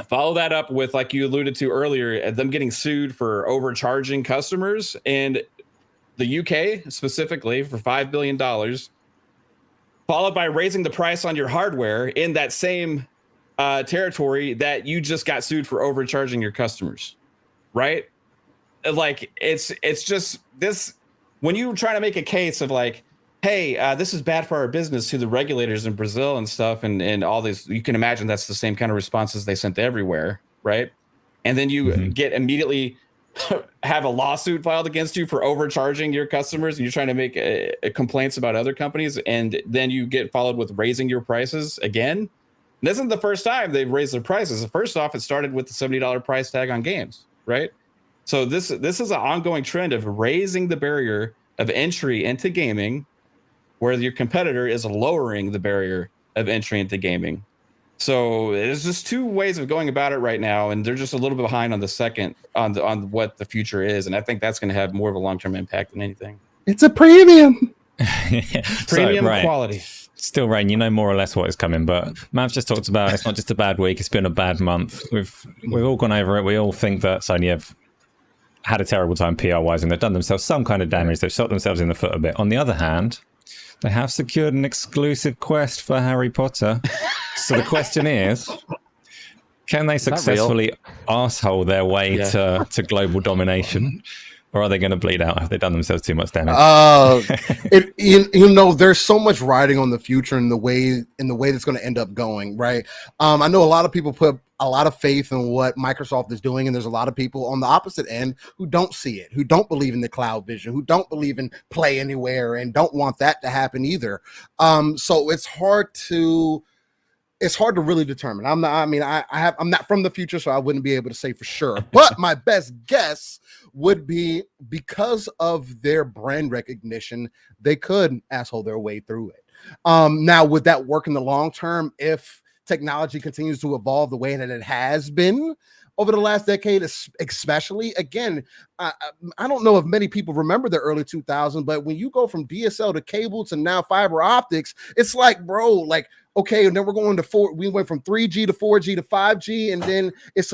Follow that up with, like you alluded to earlier, them getting sued for overcharging customers in the UK specifically for $5 billion, followed by raising the price on your hardware in that same territory that you just got sued for overcharging your customers, right? Like it's just this, when you're trying to make a case of like, hey, this is bad for our business to the regulators in Brazil and stuff, and all this, you can imagine that's the same kind of responses they sent everywhere, right? And then you get immediately have a lawsuit filed against you for overcharging your customers, and you're trying to make complaints about other companies, and then you get followed with raising your prices again. And this isn't the first time they've raised their prices. First off, it started with the $70 price tag on games, right? So this is an ongoing trend of raising the barrier of entry into gaming, where your competitor is lowering the barrier of entry into gaming. So there's just two ways of going about it right now, and they're just a little bit behind on the second on what the future is, and I think that's going to have more of a long-term impact than anything. It's a premium. Premium quality. Still, Rain, you know more or less what is coming, but Mav's just talked about it's not just a bad week, it's been a bad month. We've all gone over it. We all think that Sony have had a terrible time PR-wise, and they've done themselves some kind of damage. They've shot themselves in the foot a bit. On the other hand, they have secured an exclusive quest for Harry Potter. So the question is, can they successfully arsehole their way to global domination? Or are they going to bleed out? Have they done themselves too much damage? There's so much riding on the future and the way that's going to end up going, right? I know a lot of people put a lot of faith in what Microsoft is doing, and there's a lot of people on the opposite end who don't see it, who don't believe in the cloud vision, who don't believe in play anywhere, and don't want that to happen either. So it's hard to really determine. I'm not from the future, so I wouldn't be able to say for sure. But my best guess would be, because of their brand recognition, they could asshole their way through it. Now, would that work in the long term if technology continues to evolve the way that it has been over the last decade, especially? Again, I don't know if many people remember the early 2000s, but when you go from DSL to cable to now fiber optics, it's like, bro, like, okay, and then we're going to we went from 3G to 4G to 5G, and then it's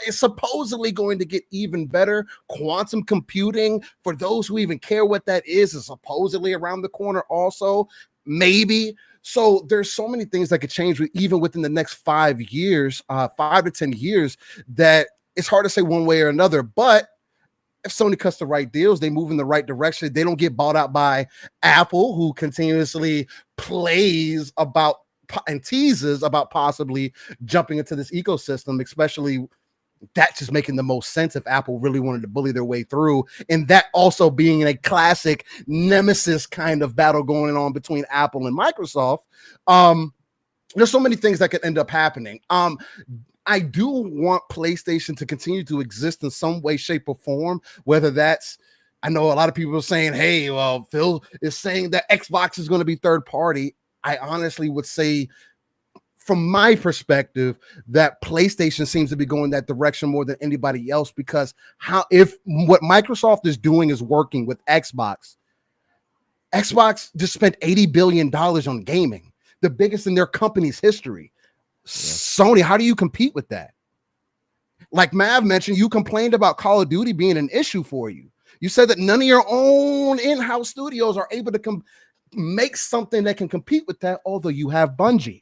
supposedly going to get even better. Quantum computing, for those who even care what that is supposedly around the corner also, maybe. So there's so many things that could change even within the next 5 years, 5 to 10 years, that it's hard to say one way or another. But if Sony cuts the right deals, they move in the right direction, they don't get bought out by Apple, who continuously plays about and teases about possibly jumping into this ecosystem, especially that's just making the most sense if Apple really wanted to bully their way through. And that also being a classic nemesis kind of battle going on between Apple and Microsoft. There's so many things that could end up happening. I do want PlayStation to continue to exist in some way, shape, or form, whether that's, I know a lot of people are saying, hey, well, Phil is saying that Xbox is going to be third party. I honestly would say, from my perspective, that PlayStation seems to be going that direction more than anybody else, because if what Microsoft is doing is working with Xbox just spent $80 billion on gaming, the biggest in their company's history. Yeah. Sony, how do you compete with that? Like Mav mentioned, you complained about Call of Duty being an issue for you. You said that none of your own in-house studios are able to make something that can compete with that, although you have Bungie.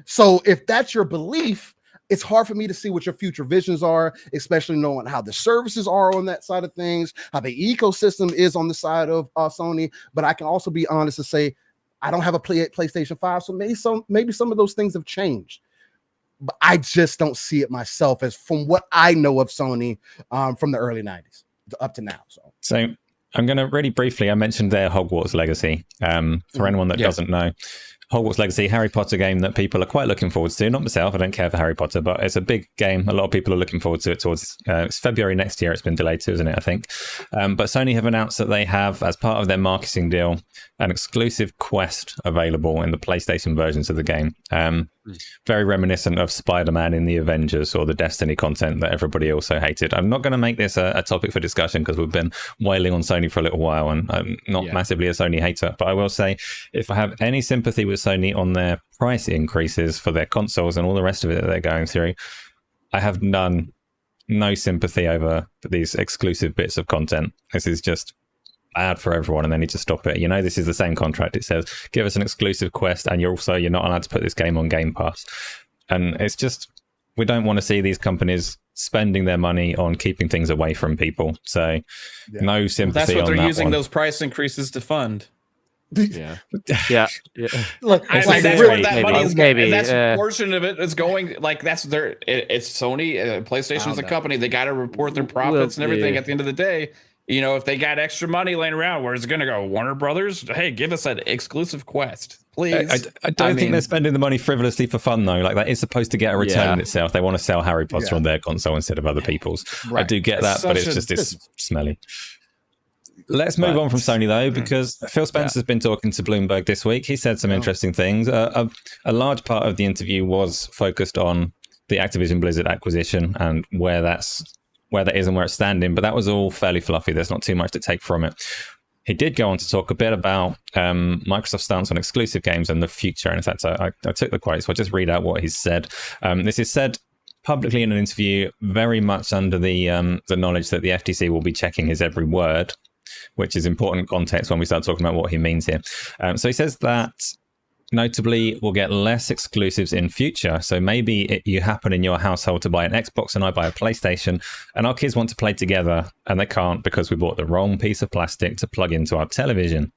So if that's your belief, it's hard for me to see what your future visions are, especially knowing how the services are on that side of things, how the ecosystem is on the side of Sony. But I can also be honest and say, I don't have a PlayStation 5, so maybe some of those things have changed. but I just don't see it myself as from what I know of Sony from the early 90s up to now. So I'm going to really briefly, I mentioned their Hogwarts Legacy. For anyone that doesn't know, Hogwarts Legacy, Harry Potter game that people are quite looking forward to. Not myself, I don't care for Harry Potter, but it's a big game. A lot of people are looking forward to it towards it's February next year. It's been delayed to, isn't it, I think? But Sony have announced that they have, as part of their marketing deal, an exclusive quest available in the PlayStation versions of the game. Very reminiscent of Spider-Man in the Avengers or the Destiny content that everybody also hated. I'm not going to make this a topic for discussion because we've been wailing on Sony for a little while, and I'm not massively a Sony hater, but I will say, if I have any sympathy with Sony on their price increases for their consoles and all the rest of it that they're going through, I have no sympathy over these exclusive bits of content. This is just bad for everyone, and they need to stop it. This is the same contract. It says, give us an exclusive quest, and you're not allowed to put this game on Game Pass. And it's just, we don't want to see these companies spending their money on keeping things away from people. So no sympathy. That's what on they're that using one. those price increases to fund. Yeah. Look, that's where that money is going. Maybe, That's portion of it is going. Like that's their. It's Sony. PlayStation is a company. They got to report their profits and everything. At the end of the day, if they got extra money laying around, where's it going to go? Warner Brothers? Hey, give us an exclusive quest, please. I don't think they're spending the money frivolously for fun, though. Like, that is supposed to get a return in itself. They want to sell Harry Potter on their console instead of other people's. Right. I do get that, but it's smelly. Let's move on from Sony, though, because Phil Spencer's been talking to Bloomberg this week. He said some interesting things. A large part of the interview was focused on the Activision Blizzard acquisition and where that is and where it's standing, but that was all fairly fluffy. There's not too much to take from it. He did go on to talk a bit about Microsoft's stance on exclusive games and the future. And in fact, I took the quote, so I'll just read out what he said. This is said publicly in an interview, very much under the knowledge that the FTC will be checking his every word, which is important context when we start talking about what he means here. So he says that notably we'll get less exclusives in future. So maybe you happen in your household to buy an Xbox and I buy a PlayStation, and our kids want to play together and they can't because we bought the wrong piece of plastic to plug into our television.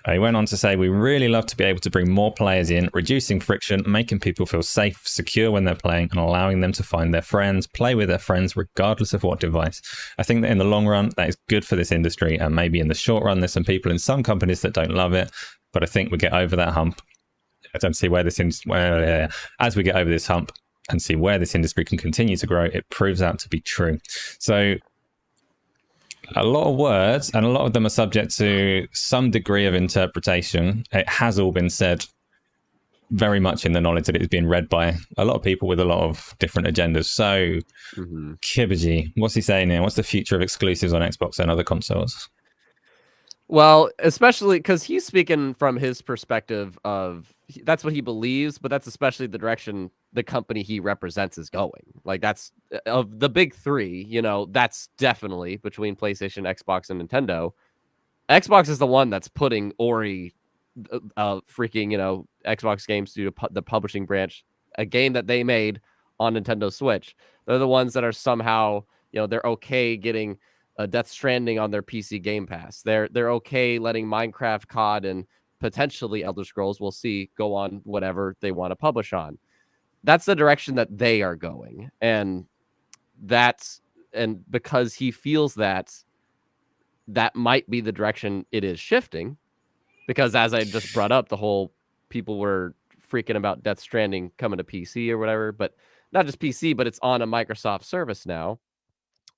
He went on to say, we really love to be able to bring more players in, reducing friction, making people feel safe, secure when they're playing, and allowing them to find their friends, play with their friends, regardless of what device. I think that in the long run, that is good for this industry. And maybe in the short run, there's some people in some companies that don't love it, but I think we get over that hump. I don't see where this as we get over this hump and see where this industry can continue to grow, it proves out to be true. So a lot of words, and a lot of them are subject to some degree of interpretation. It has all been said very much in the knowledge that it is being read by a lot of people with a lot of different agendas. So, Kibaji, what's he saying here? What's the future of exclusives on Xbox and other consoles? Well, especially because he's speaking from his perspective of that's what he believes, but that's especially the direction the company he represents is going. Like, that's of the big three, that's definitely between PlayStation, Xbox, and Nintendo. Xbox is the one that's putting Ori, freaking, Xbox Game Studio, the publishing branch, a game that they made on Nintendo Switch. They're the ones that are somehow, they're okay getting Death Stranding on their PC Game Pass. They're okay letting Minecraft, COD, and potentially Elder Scrolls, we'll see, go on whatever they want to publish on. That's the direction that they are going. And because he feels that might be the direction it is shifting, because as I just brought up, the whole people were freaking about Death Stranding coming to PC or whatever, but not just PC, but it's on a Microsoft service now.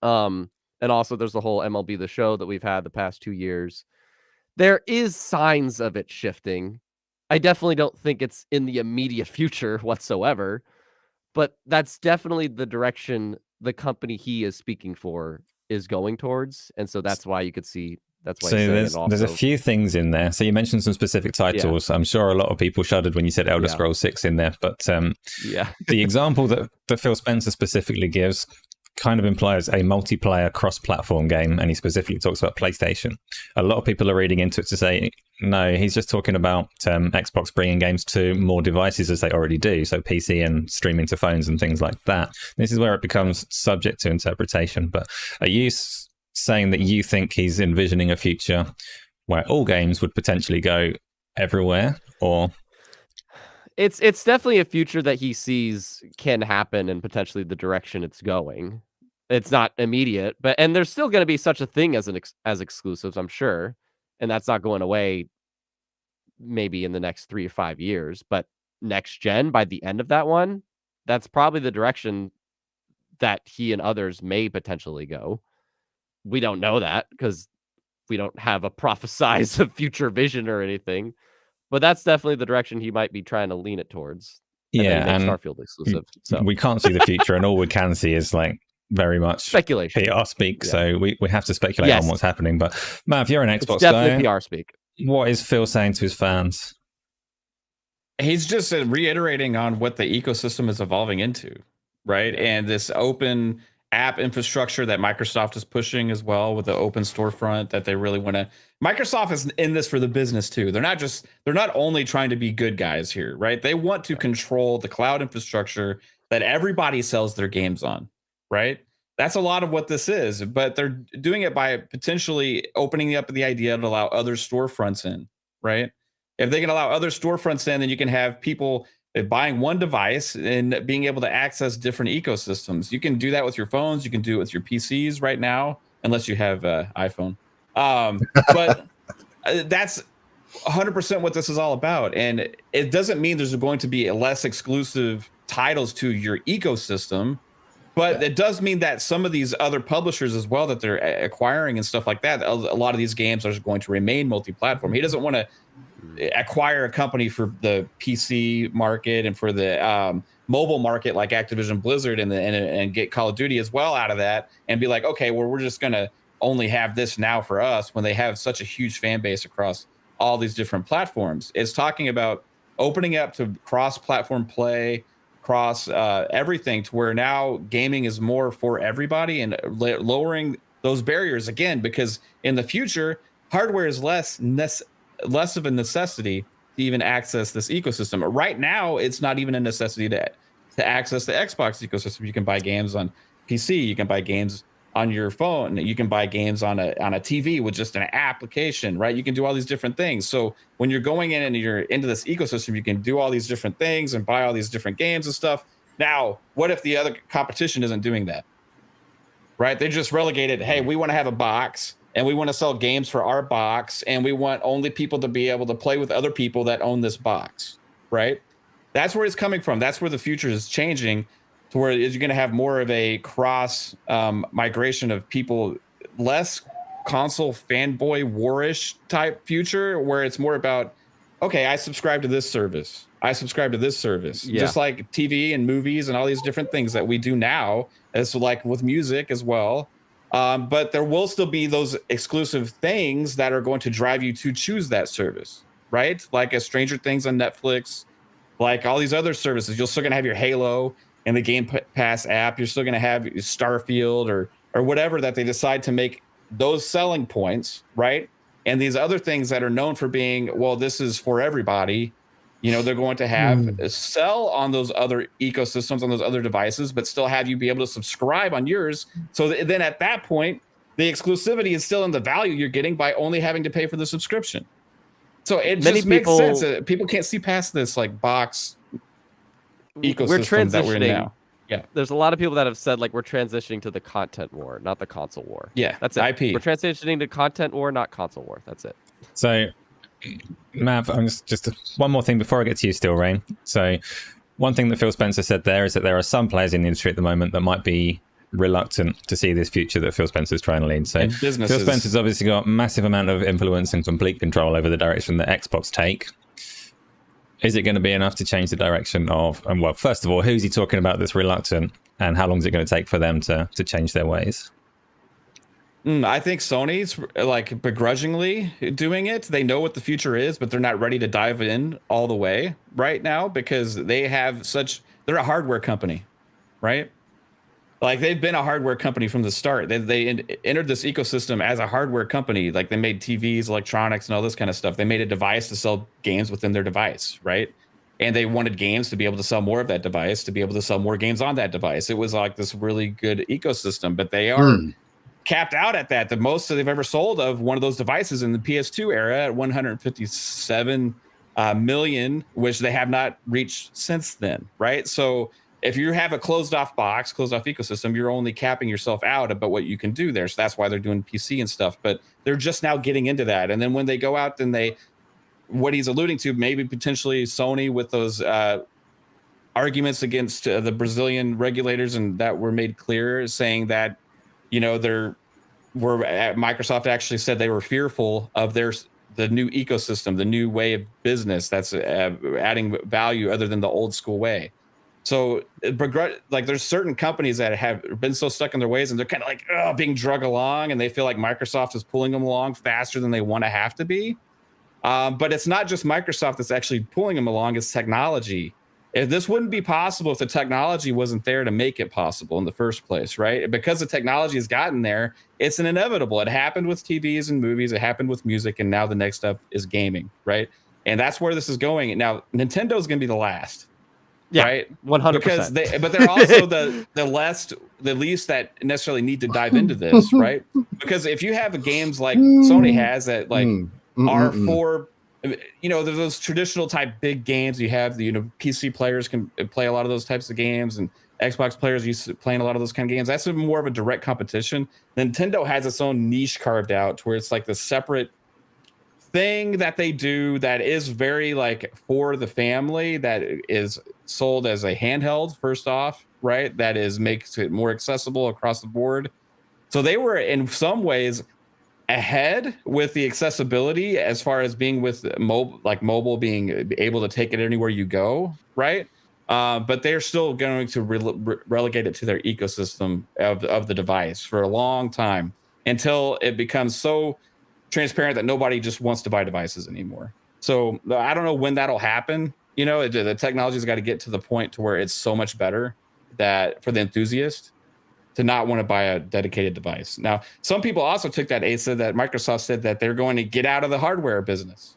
And also there's the whole MLB The Show that we've had the past 2 years. There is signs of it shifting. I definitely don't think it's in the immediate future whatsoever, but that's definitely the direction the company he is speaking for is going towards. And so that's why you could see, that's why there's a few things in there. So you mentioned some specific titles. I'm sure a lot of people shuddered when you said Elder Scrolls 6 in there, but the example that Phil Spencer specifically gives kind of implies a multiplayer cross-platform game, and he specifically talks about PlayStation. A lot of people are reading into it to say, no, he's just talking about Xbox bringing games to more devices as they already do, so PC and streaming to phones and things like that. This is where it becomes subject to interpretation. But are you saying that you think he's envisioning a future where all games would potentially go everywhere, or... it's definitely a future that he sees can happen and potentially the direction it's going. It's not immediate, and there's still going to be such a thing as as exclusives, I'm sure, and that's not going away maybe in the next 3 or 5 years, but next gen by the end of that one, that's probably the direction that he and others may potentially go. We don't know that because we don't have a prophesize of future vision or anything, but that's definitely the direction he might be trying to lean it towards. And Starfield exclusive. So we can't see the future, and all we can see is like very much speculation, PR speak. Yeah. So we have to speculate on what's happening. But Matt, if you're an Xbox definitely PR speak. What is Phil saying to his fans? He's just reiterating on what the ecosystem is evolving into, right? And this open app infrastructure that Microsoft is pushing as well with the open storefront that they really want to. Microsoft is in this for the business too. They're not only trying to be good guys here, right? They want to control the cloud infrastructure that everybody sells their games on, right? That's a lot of what this is, but they're doing it by potentially opening up the idea to allow other storefronts in, right? If they can allow other storefronts in, then you can have people buying one device and being able to access different ecosystems. You can do that with your phones. You can do it with your PCs right now, unless you have an iPhone. But that's 100% what this is all about. And it doesn't mean there's going to be less exclusive titles to your ecosystem, but it does mean that some of these other publishers as well that they're acquiring and stuff like that, a lot of these games are going to remain multi-platform. He doesn't want to acquire a company for the PC market and for the mobile market like Activision Blizzard and get Call of Duty as well out of that and be like, okay, well, we're just going to only have this now for us when they have such a huge fan base across all these different platforms. It's talking about opening up to cross-platform play, cross everything to where now gaming is more for everybody and lowering those barriers again, because in the future, hardware is less of a necessity to even access this ecosystem. Right now, it's not even a necessity to access the Xbox ecosystem. You can buy games on PC, you can buy games on your phone, you can buy games on a TV with just an application, right? You can do all these different things. So when you're going in and you're into this ecosystem, you can do all these different things and buy all these different games and stuff. Now, what if the other competition isn't doing that? Right? They just relegated, hey, we want to have a box and we want to sell games for our box, and we want only people to be able to play with other people that own this box, right? That's where it's coming from. That's where the future is changing to where you're going to have more of a cross migration of people, less console fanboy warish type future, where it's more about, okay, I subscribe to this service. I subscribe to this service. Yeah. Just like TV and movies and all these different things that we do now, as like with music as well. But there will still be those exclusive things that are going to drive you to choose that service, right? Like a Stranger Things on Netflix, like all these other services. You're still going to have your Halo and the Game Pass app. You're still going to have Starfield or whatever that they decide to make those selling points, right? And these other things that are known for being, well, this is for everybody. You know, they're going to have sell on those other ecosystems, on those other devices, but still have you be able to subscribe on yours. So then at that point, the exclusivity is still in the value you're getting by only having to pay for the subscription. So it just makes sense. People can't see past this like box ecosystem that we're in now. Yeah, there's a lot of people that have said like we're transitioning to the content war, not the console war. Yeah, that's it. IP. We're transitioning to content war, not console war. That's it. So, Mav, I'm just one more thing before I get to you, Still Rain. So, one thing that Phil Spencer said there is that there are some players in the industry at the moment that might be reluctant to see this future that Phil Spencer's trying to lead. So, Phil Spencer's obviously got a massive amount of influence and complete control over the direction that Xbox take. Is it going to be enough to change the direction of, and well, first of all, who's he talking about that's reluctant, and how long is it going to take for them to change their ways? I think Sony's like begrudgingly doing it. They know what the future is, but they're not ready to dive in all the way right now because they're a hardware company, right? Like they've been a hardware company from the start. They entered this ecosystem as a hardware company. Like they made TVs, electronics, and all this kind of stuff. They made a device to sell games within their device, right? And they wanted games to be able to sell more of that device, to be able to sell more games on that device. It was like this really good ecosystem, but they are capped out at that. The most that they've ever sold of one of those devices in the PS2 era at 157 million, which they have not reached since then, right? So if you have a closed off ecosystem, you're only capping yourself out about what you can do there. So that's why they're doing PC and stuff. But they're just now getting into that. And then when they go out, then what he's alluding to, maybe potentially Sony with those arguments against the Brazilian regulators, and that were made clear, saying that, Microsoft actually said they were fearful of the new ecosystem, the new way of business that's adding value other than the old school way. So like there's certain companies that have been so stuck in their ways, and they're kind of like being drug along, and they feel like Microsoft is pulling them along faster than they want to have to be. But it's not just Microsoft that's actually pulling them along, it's technology. If this wouldn't be possible if the technology wasn't there to make it possible in the first place, right? Because the technology has gotten there, it's an inevitable. It happened with TVs and movies, it happened with music, and now the next step is gaming, right? And that's where this is going. Now, Nintendo's going to be the last. Yeah, right, 100%. But they're also the least that necessarily need to dive into this, right? Because if you have games like Sony has that are for, those traditional type big games, you have PC players can play a lot of those types of games, and Xbox players used to playing a lot of those kind of games. That's more of a direct competition. Nintendo has its own niche carved out to where it's like the separate thing that they do that is very like for the family, that is sold as a handheld first off, right? That makes it more accessible across the board. So they were in some ways ahead with the accessibility as far as being with mobile being able to take it anywhere you go, right? But they're still going to relegate it to their ecosystem of the device for a long time, until it becomes so transparent that nobody just wants to buy devices anymore. So I don't know when that'll happen. The technology's got to get to the point to where it's so much better that for the enthusiast to not want to buy a dedicated device. Now, some people also took that said that Microsoft said that they're going to get out of the hardware business,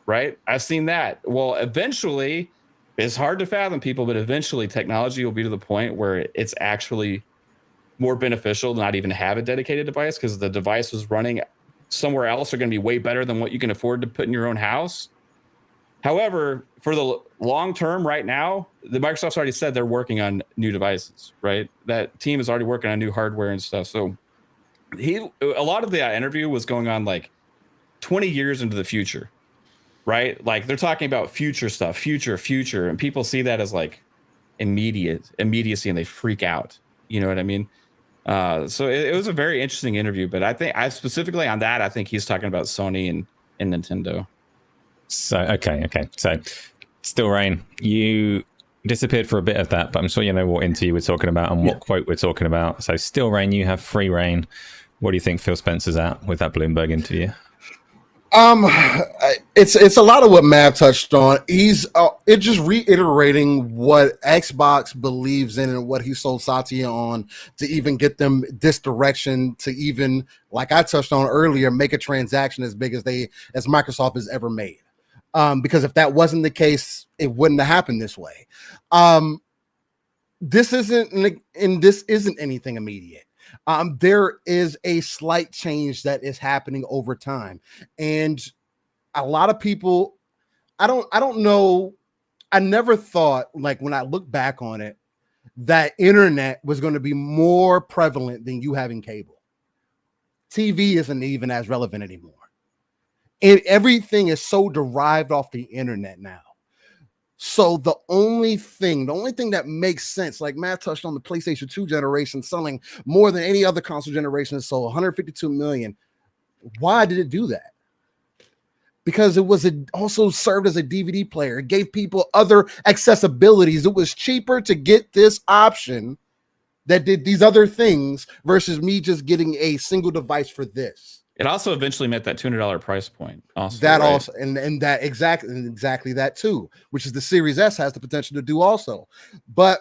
right? I've seen that. Well, eventually, it's hard to fathom, people, but eventually technology will be to the point where it's actually more beneficial to not even have a dedicated device, because the device was running somewhere else are going to be way better than what you can afford to put in your own house. However, for the long term right now, the Microsoft's already said they're working on new devices, right? That team is already working on new hardware and stuff. So a lot of the interview was going on like 20 years into the future, right? Like they're talking about future stuff, future, and people see that as like immediacy, and they freak out. You know what I mean? So it was a very interesting interview, but I think specifically on that, I think he's talking about Sony and Nintendo. So, okay. So Still Rain, you disappeared for a bit of that, but I'm sure you know what interview we're talking about and what quote we're talking about. So Still Rain, you have free reign. What do you think Phil Spencer's at with that Bloomberg interview? It's a lot of what Matt touched on. He's it just reiterating what Xbox believes in and what he sold Satya on to even get them this direction, to even, like I touched on earlier, make a transaction as big as Microsoft has ever made. Because if that wasn't the case, it wouldn't have happened this way. This isn't anything immediate. There is a slight change that is happening over time, and a lot of people, I don't know. I never thought, like when I look back on it, that internet was going to be more prevalent than you having cable. TV isn't even as relevant anymore, and everything is so derived off the internet now. So the only thing that makes sense, like Matt touched on, the PlayStation 2 generation selling more than any other console generation, so 152 million. Why did it do that? Because it also served as a DVD player. It gave people other accessibilities. It was cheaper to get this option that did these other things versus me just getting a single device for this. It also eventually met that $200 price point. Also, that right? also, and that exactly that too, which is the Series S has the potential to do also. But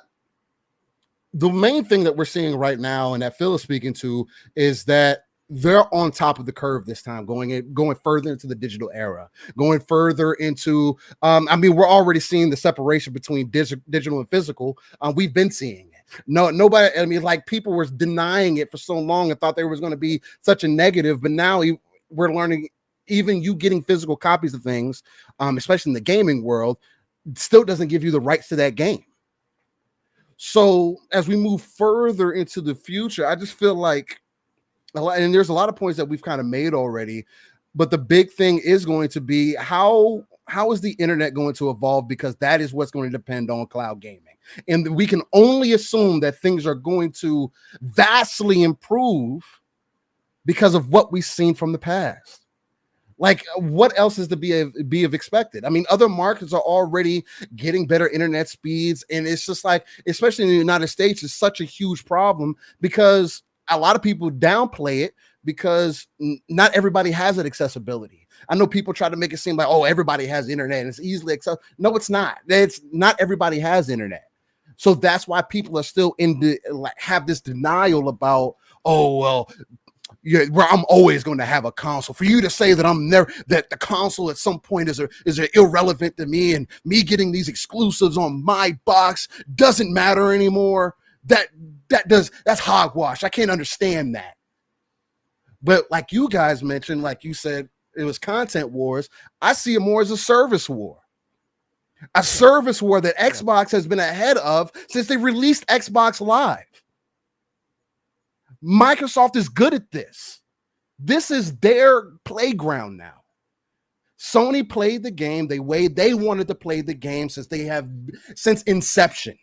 the main thing that we're seeing right now, and that Phil is speaking to, is that they're on top of the curve this time, going further into the digital era, going further into. We're already seeing the separation between digital and physical. We've been seeing it. Nobody. Like people were denying it for so long and thought there was going to be such a negative, but now we're learning even you getting physical copies of things, especially in the gaming world, still doesn't give you the rights to that game. So as we move further into the future, I just feel like and there's a lot of points that we've kind of made already, but the big thing is going to be how is the internet going to evolve, because that is what's going to depend on cloud gaming. And we can only assume that things are going to vastly improve because of what we've seen from the past. Like, what else is to be of expected? I mean, other markets are already getting better internet speeds, and it's just like, especially in the United States, it's such a huge problem because a lot of people downplay it because not everybody has that accessibility. I know people try to make it seem like, oh, everybody has internet and it's easily accessible. No, it's not. It's not everybody has internet. So that's why people are still have this denial about, oh, well, yeah, where I'm always going to have a console. For you to say that that the console at some point is irrelevant to me, and me getting these exclusives on my box doesn't matter anymore. That's hogwash. I can't understand that. But like you guys mentioned, like you said, it was content wars. I see it more as a service war. A service war that Xbox has been ahead of since they released Xbox Live. Microsoft is good at this. This is their playground now. Sony played the game they wanted to play the game since inception.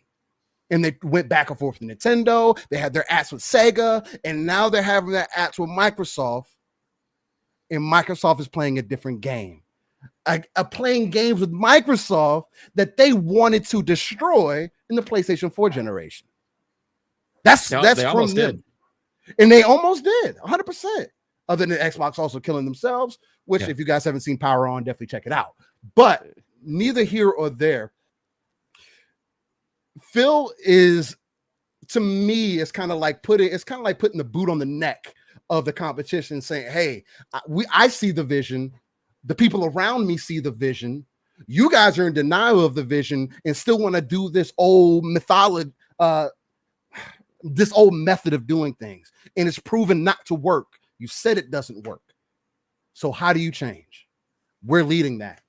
And they went back and forth with Nintendo. They had their acts with Sega, and now they're having their acts with Microsoft. And Microsoft is playing a different game, playing games with Microsoft that they wanted to destroy in the PlayStation 4 generation. That's from them. And they almost did, 100%. Other than Xbox also killing themselves, which if you guys haven't seen Power On, definitely check it out. But neither here or there. Phil is, to me, it's kind of like putting the boot on the neck of the competition, saying, hey, I see the vision. The people around me see the vision. You guys are in denial of the vision and still want to do this old mythology, this old method of doing things. And it's proven not to work. You said it doesn't work. So how do you change? We're leading that.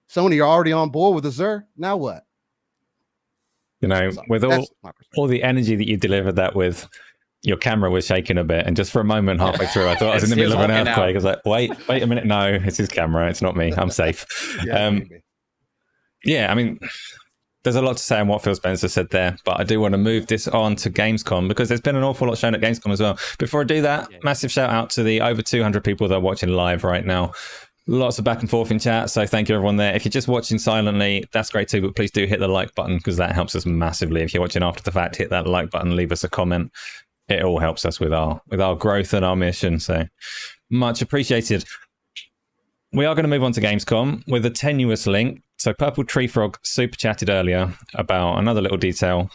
Sony, you're already on board with Azure. Now what? You know, with all the energy that you delivered that with, your camera was shaking a bit, and just for a moment halfway through, I thought I was in the middle of an earthquake. I was like, wait a minute, no, it's his camera, it's not me, I'm safe. I mean, there's a lot to say on what Phil Spencer said there, but I do want to move this on to Gamescom, because there's been an awful lot shown at Gamescom as well. Before I do that, massive shout out to the over 200 people that are watching live right now. Lots of back and forth in chat, so thank you everyone there. If you're just watching silently, that's great too, but please do hit the like button, because that helps us massively. If you're watching after the fact, hit that like button, leave us a comment. It all helps us with our growth and our mission, so much appreciated. We are going to move on to Gamescom with a tenuous link. So Purple Tree Frog super chatted earlier about another little detail,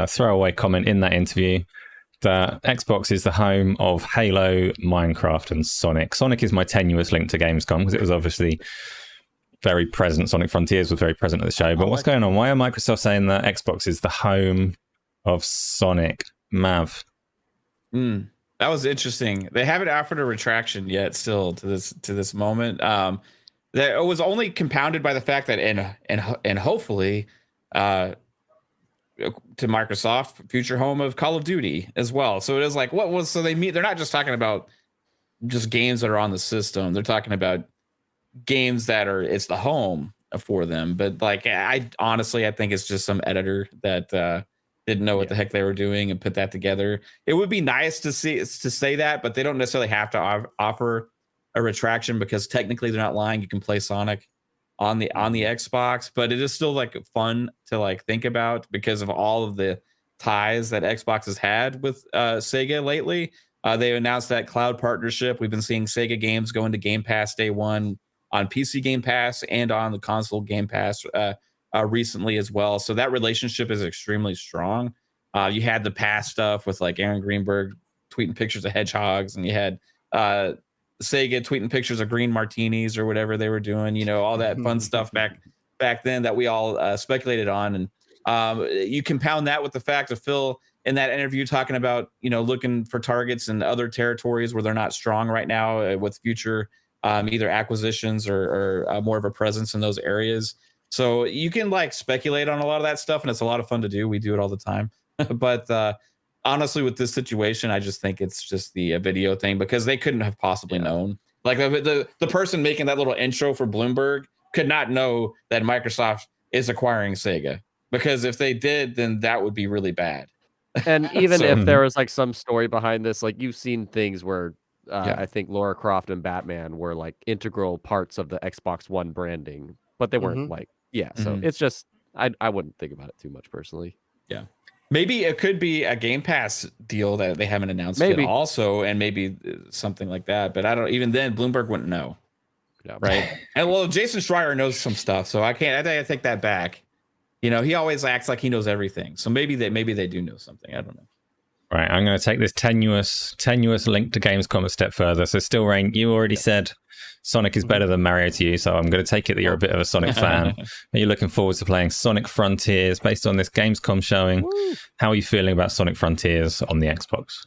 throwaway comment in that interview, that Xbox is the home of Halo, Minecraft, and Sonic. Sonic is my tenuous link to Gamescom, because it was obviously very present. Sonic Frontiers was very present at the show. But what's going on? Why are Microsoft saying that Xbox is the home of Sonic? Mav? That was interesting. They haven't offered a retraction yet still to this moment. That it was only compounded by the fact that and hopefully to Microsoft, future home of Call of Duty as well. So it is like, what was, so they're not just talking about just games that are on the system. They're talking about games that it's the home for them. But like, I think it's just some editor that didn't know what the heck they were doing and put that together. It would be nice to say that, but they don't necessarily have to offer a retraction, because technically they're not lying. You can play Sonic on the Xbox, but it is still like fun to like think about because of all of the ties that Xbox has had with Sega lately. They announced that cloud partnership. We've been seeing Sega games go into Game Pass day one on PC Game Pass and on the console Game Pass recently as well. So that relationship is extremely strong. You had the past stuff with like Aaron Greenberg tweeting pictures of hedgehogs, and you had Sega tweeting pictures of green martinis or whatever they were doing, you know, all that fun stuff back then that we all speculated on. And you compound that with the fact of Phil in that interview talking about, you know, looking for targets in other territories where they're not strong right now with future either acquisitions or more of a presence in those areas. So you can like speculate on a lot of that stuff, and it's a lot of fun to do. We do it all the time. But honestly, with this situation, I just think it's just the video thing, because they couldn't have possibly known. Like the person making that little intro for Bloomberg could not know that Microsoft is acquiring Sega, because if they did, then that would be really bad. And even if there was like some story behind this, like you've seen things where I think Lara Croft and Batman were like integral parts of the Xbox One branding, but they weren't like, so it's just, I wouldn't think about it too much personally. Yeah. Maybe it could be a Game Pass deal that they haven't announced yet also, and maybe something like that. But I don't, even then, Bloomberg wouldn't know. Yeah. Right. And well, Jason Schreier knows some stuff, so I take that back. You know, he always acts like he knows everything. So maybe they do know something. I don't know. Right, I'm going to take this tenuous link to Gamescom a step further. So, Still Rain, you already said Sonic is better than Mario to you, so I'm going to take it that you're a bit of a Sonic fan. Are you looking forward to playing Sonic Frontiers based on this Gamescom showing? Woo. How are you feeling about Sonic Frontiers on the Xbox?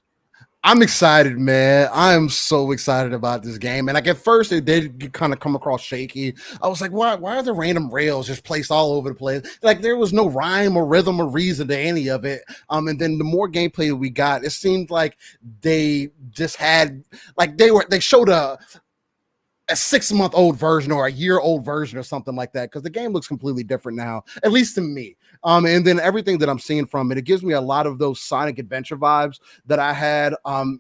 I'm excited, man. I am so excited about this game. And like at first, it did kind of come across shaky. I was like, why are there random rails just placed all over the place? Like there was no rhyme or rhythm or reason to any of it. And then the more gameplay we got, it seemed like they just had, like they showed a 6-month-old version or a year-old version or something like that, because the game looks completely different now, at least to me. And then everything that I'm seeing from it, it gives me a lot of those Sonic Adventure vibes that I had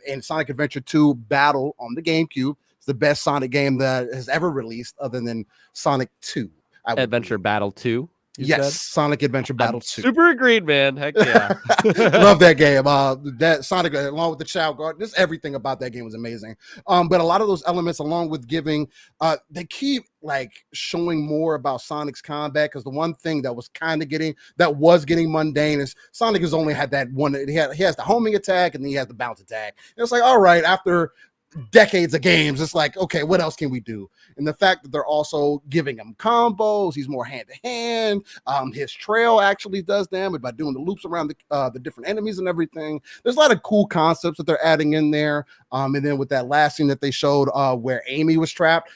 in Sonic Adventure 2 Battle on the GameCube. It's the best Sonic game that has ever released, other than Sonic 2. Adventure Battle 2? Yes, Sonic Adventure Battle 2. Super agreed, man. Heck yeah. Love that game. That Sonic, along with the Child Guard, just everything about that game was amazing. But a lot of those elements, along with giving, they keep like showing more about Sonic's combat, because the one thing that was getting mundane is Sonic has only had that one. He has the homing attack, and then he has the bounce attack. And it's like, all right, after decades of games, it's like, okay, what else can we do? And the fact that they're also giving him combos, he's more hand-to-hand. His trail actually does damage by doing the loops around the different enemies and everything. There's a lot of cool concepts that they're adding in there. And then with that last scene that they showed where Amy was trapped,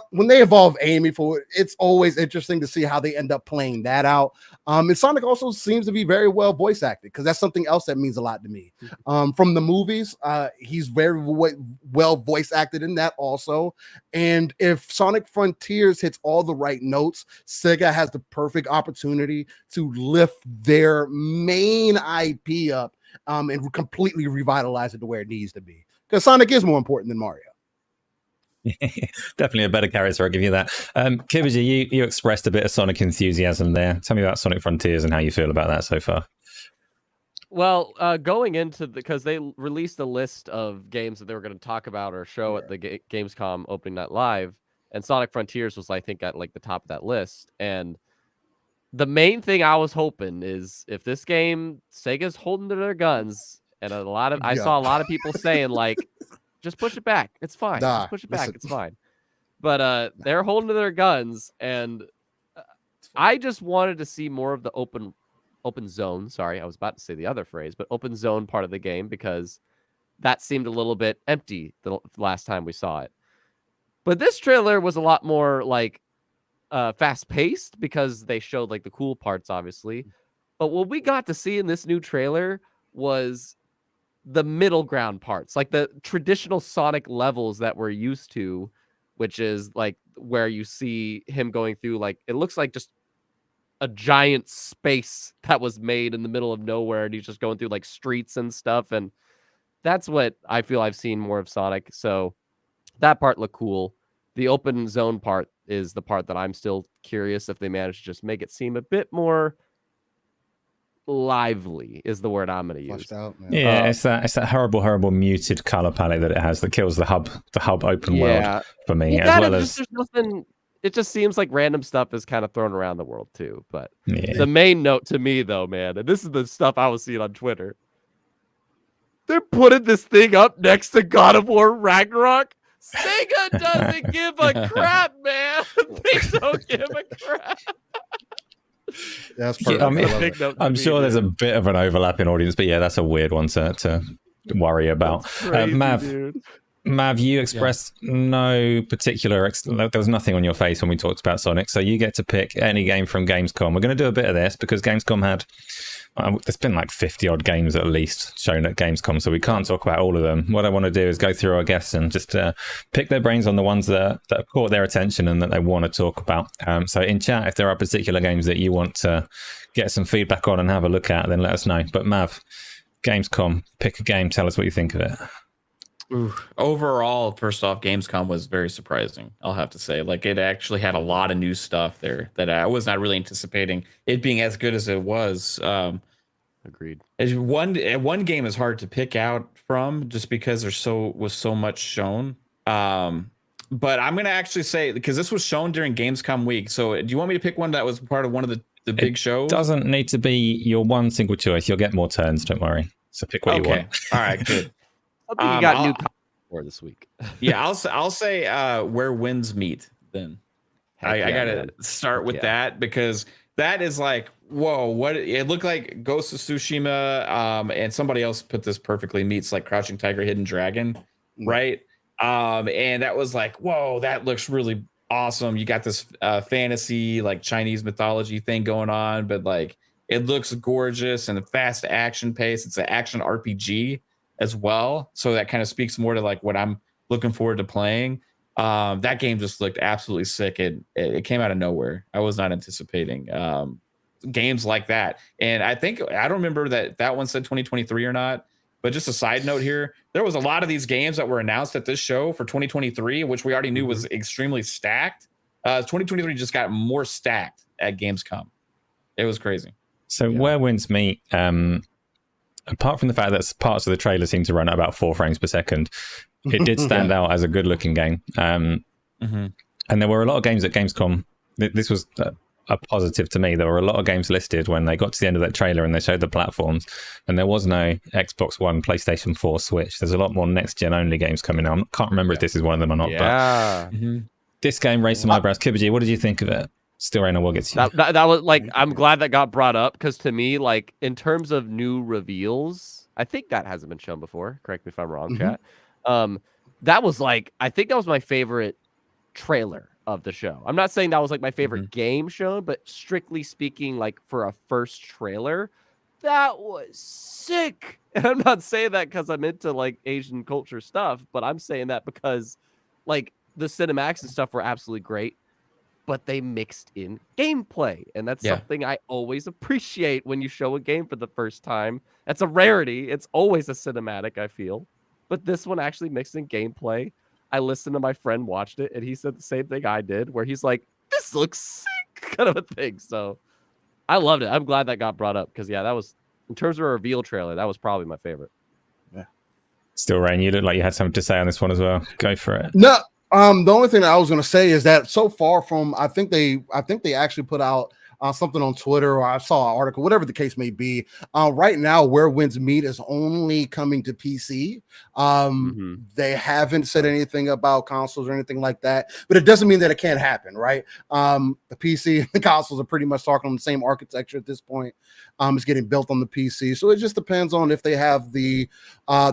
when they evolve Amy for it, it's always interesting to see how they end up playing that out. And Sonic also seems to be very well voice acted, because that's something else that means a lot to me. From the movies, he's very well voice acted in that also. And if Sonic Frontiers hits all the right notes, Sega has the perfect opportunity to lift their main IP up and completely revitalize it to where it needs to be. Because Sonic is more important than Mario. Definitely a better character, I'll give you that. Kibaji, you expressed a bit of Sonic enthusiasm there. Tell me about Sonic Frontiers and how you feel about that so far. Well, going into because they released a list of games that they were going to talk about or show at the Gamescom opening night live, and Sonic Frontiers was, I think, at like the top of that list. And the main thing I was hoping is, if this game, Sega's holding to their guns, and I saw a lot of people saying like, just push it back, it's fine. Just push it back, it's fine. But they're holding to their guns, and I just wanted to see more of the open zone. Sorry, I was about to say the other phrase, but open zone part of the game, because that seemed a little bit empty the last time we saw it. But this trailer was a lot more like fast paced, because they showed like the cool parts, obviously. But what we got to see in this new trailer was the middle ground parts, like the traditional Sonic levels that we're used to, which is like where you see him going through, like, it looks like just a giant space that was made in the middle of nowhere, and he's just going through like streets and stuff. And that's what I feel I've seen more of Sonic. So that part looked cool. The open zone part is the part that I'm still curious if they manage to just make it seem a bit more lively, is the word I'm going to use. Out, yeah, it's that horrible muted color palette that it has that kills the hub open world for me, as well as there's nothing. It just seems like random stuff is kind of thrown around the world too. But the main note to me, though, man, and this is the stuff I was seeing on Twitter, they're putting this thing up next to God of War Ragnarok. Sega doesn't give a crap, man. They don't give a crap. That's perfect. I'm sure there's a bit of an overlapping audience, but yeah, that's a weird one to worry about. Crazy, Mav, dude. Mav, you expressed no particular. There was nothing on your face when we talked about Sonic, so you get to pick any game from Gamescom. We're going to do a bit of this because Gamescom had. There's been like 50 odd games at least shown at Gamescom, so we can't talk about all of them. What I want to do is go through our guests and just pick their brains on the ones that have caught their attention and that they want to talk about. So in chat, if there are particular games that you want to get some feedback on and have a look at, then let us know. But Mav, Gamescom, pick a game, tell us what you think of it. Ooh, overall, first off, Gamescom was very surprising. I'll have to say, like, it actually had a lot of new stuff there that I was not really anticipating it being as good as it was. Agreed. One game is hard to pick out from just because there's so much shown. But I'm gonna actually say, because this was shown during Gamescom week. So do you want me to pick one that was part of one of the big shows? It doesn't need to be your one single choice. You'll get more turns. Don't worry. So pick what you want. All right, good. I think you got new for this week. Yeah, I'll say Where Winds Meet. Then I gotta start with that, because that is like, whoa, what it looked like. Ghost of Tsushima, and somebody else put this perfectly, meets like Crouching Tiger, Hidden Dragon, right? And that was like, whoa, that looks really awesome. You got this fantasy, like Chinese mythology thing going on, but like it looks gorgeous and a fast action pace. It's an action RPG as well, so that kind of speaks more to like what I'm looking forward to playing. That game just looked absolutely sick. It came out of nowhere. I was not anticipating games like that, and I don't remember that one said 2023 or not. But just a side note here, there was a lot of these games that were announced at this show for 2023, which we already knew was extremely stacked. 2023 just got more stacked at Gamescom. It was crazy. So Where Winds Meet, apart from the fact that parts of the trailer seem to run at about 4 frames per second, it did stand out as a good-looking game. And there were a lot of games at Gamescom. This was a positive to me. There were a lot of games listed when they got to the end of that trailer and they showed the platforms, and there was no Xbox One, PlayStation 4, Switch. There's a lot more next-gen only games coming out. I can't remember if this is one of them or not. But this game raised some eyebrows. Kibaji, what did you think of it? Still, Rainer, we'll get to you. That was like, I'm glad that got brought up, because to me, like, in terms of new reveals, I think that hasn't been shown before. Correct me if I'm wrong, chat. That was like, I think that was my favorite trailer of the show. I'm not saying that was like my favorite game shown, but strictly speaking, like for a first trailer, that was sick. And I'm not saying that because I'm into like Asian culture stuff, but I'm saying that because like the cinematics and stuff were absolutely great, but they mixed in gameplay. And that's something I always appreciate when you show a game for the first time. That's a rarity. It's always a cinematic, I feel. But this one actually mixed in gameplay. I listened to my friend, watched it, and he said the same thing I did, where he's like, this looks sick, kind of a thing. So I loved it. I'm glad that got brought up, because, yeah, that was, in terms of a reveal trailer, that was probably my favorite. Yeah. Still, Rain, you look like you had something to say on this one as well. Go for it. No, the only thing that I was going to say is that so far from, I think they actually put out something on Twitter, or I saw an article, whatever the case may be. Right now, Where Winds Meet is only coming to PC. They haven't said anything about consoles or anything like that, but it doesn't mean that it can't happen, right? The PC and the consoles are pretty much talking on the same architecture at this point. It's getting built on the PC, so it just depends on if they have the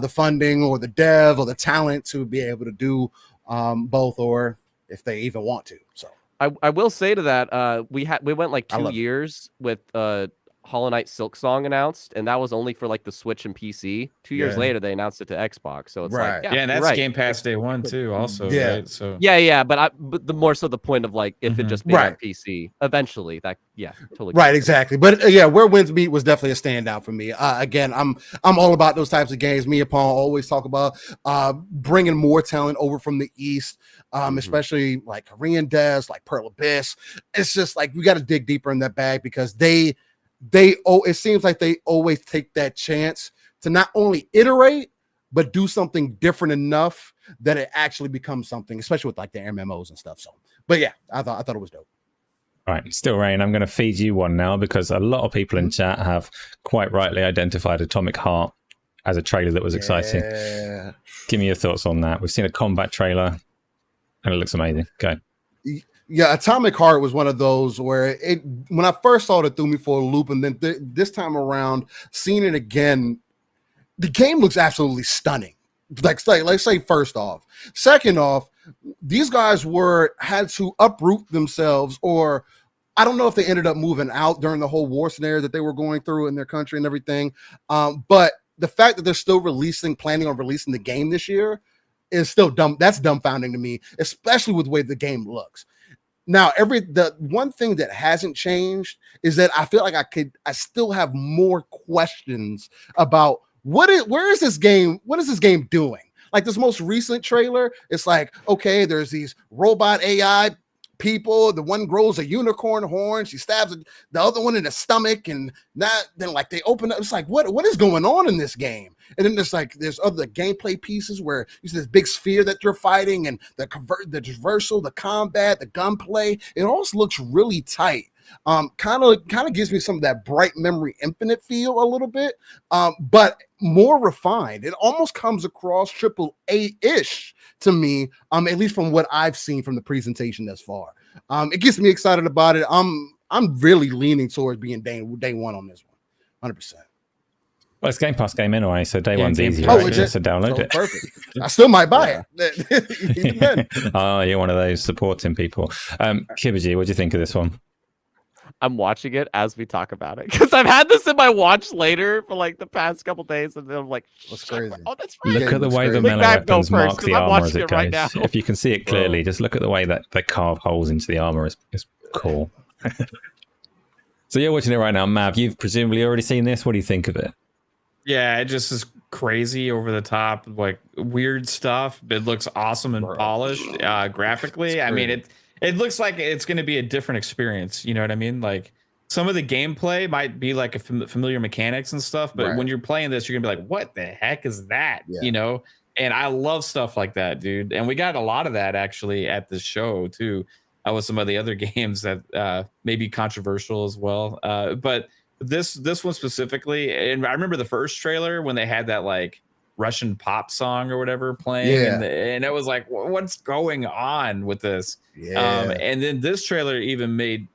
funding or the dev or the talent to be able to do both, or if they even want to. So I will say to that, we went like 2 years with Hollow Knight Silksong announced, and that was only for like the Switch and PC. 2 years later, they announced it to Xbox. So it's like, and that's Game Pass day one too, also. Right? So but the more so the point of like, if it just being on PC eventually, that totally right, exactly. But Where Winds Meet was definitely a standout for me. Again, I'm all about those types of games. Me and Paul always talk about bringing more talent over from the East, especially like Korean devs, like Pearl Abyss. It's just like we got to dig deeper in that bag, because it seems like they always take that chance to not only iterate, but do something different enough that it actually becomes something, especially with like the MMOs and stuff. So, but yeah, I thought it was dope. All right, still, Rain, I'm going to feed you one now, because a lot of people in chat have quite rightly identified Atomic Heart as a trailer that was exciting. Give me your thoughts on that. We've seen a combat trailer, and it looks amazing. Go. Yeah, Atomic Heart was one of those where when I first saw it, threw me for a loop, and then this time around, seeing it again, the game looks absolutely stunning. let's say first off. Second off, these guys had to uproot themselves, or I don't know if they ended up moving out during the whole war scenario that they were going through in their country and everything. But the fact that they're still planning on releasing the game this year is still dumb. That's dumbfounding to me, especially with the way the game looks. Now, the one thing that hasn't changed is that I feel like I still have more questions about what is this game doing? Like this most recent trailer, it's like, okay, there's these robot AI people. The one grows a unicorn horn. She stabs the other one in the stomach, and then like they open up. It's like, what is going on in this game? And then there's other gameplay pieces where you see this big sphere that you're fighting, and the traversal, the combat, the gunplay. It also looks really tight. Kind of gives me some of that Bright Memory Infinite feel a little bit, but more refined. It almost comes across AAA-ish to me, at least from what I've seen from the presentation thus far. It gets me excited about it. I'm really leaning towards being day one on this one, 100%. Well, it's Game Pass game anyway, so day one's easier. Right? So download it. Perfect. I still might buy it. Oh, you're one of those supporting people. Kibaji, what do you think of this one? I'm watching it as we talk about it because I've had this in my watch later for like the past couple days, and then I'm like, that's crazy. Oh, that's right. Look at the way the melee weapons mark the armor as it goes. Right now. If you can see it clearly, just look at the way that they carve holes into the armor. It's cool. So you're watching it right now, Mav. You've presumably already seen this. What do you think of it? Yeah, it just is crazy, over the top, like weird stuff. It looks awesome and polished graphically. I mean, it looks like it's going to be a different experience. You know what I mean? Like some of the gameplay might be like a familiar mechanics and stuff, but when you're playing this, you're gonna be like, what the heck is that? Yeah. You know? And I love stuff like that, dude. And we got a lot of that actually at the show too, with some of the other games that may be controversial as well. But this one specifically, and I remember the first trailer when they had that like Russian pop song or whatever playing, and it was like, what's going on with this? And then this trailer even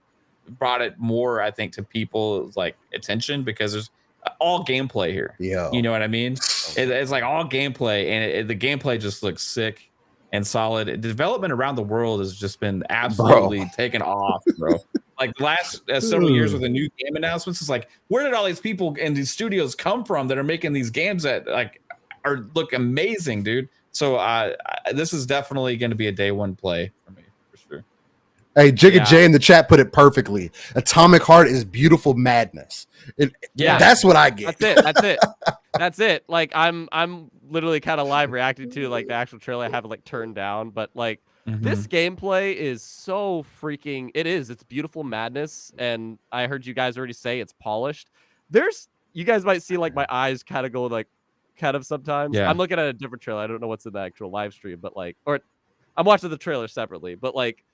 brought it more, I think, to people's like attention, because there's all gameplay here. You know what I mean? It's like all gameplay, and the gameplay just looks sick and solid. The development around the world has just been absolutely taken off, bro. Like the last several years with the new game announcements, it's like, where did all these people in these studios come from that are making these games that like look amazing, dude? So this is definitely going to be a day one play for me, for sure. Hey, Jigga J in the chat put it perfectly. Atomic Heart is beautiful madness. That's what I get. That's it. Like I'm literally kind of live reacting to like the actual trailer. I have it like turned down, but like this gameplay is so freaking. It's beautiful madness, and I heard you guys already say it's polished. You guys might see like my eyes kind of go like kind of sometimes. I'm looking at a different trailer. I don't know what's in the actual live stream, but like, or I'm watching the trailer separately, but like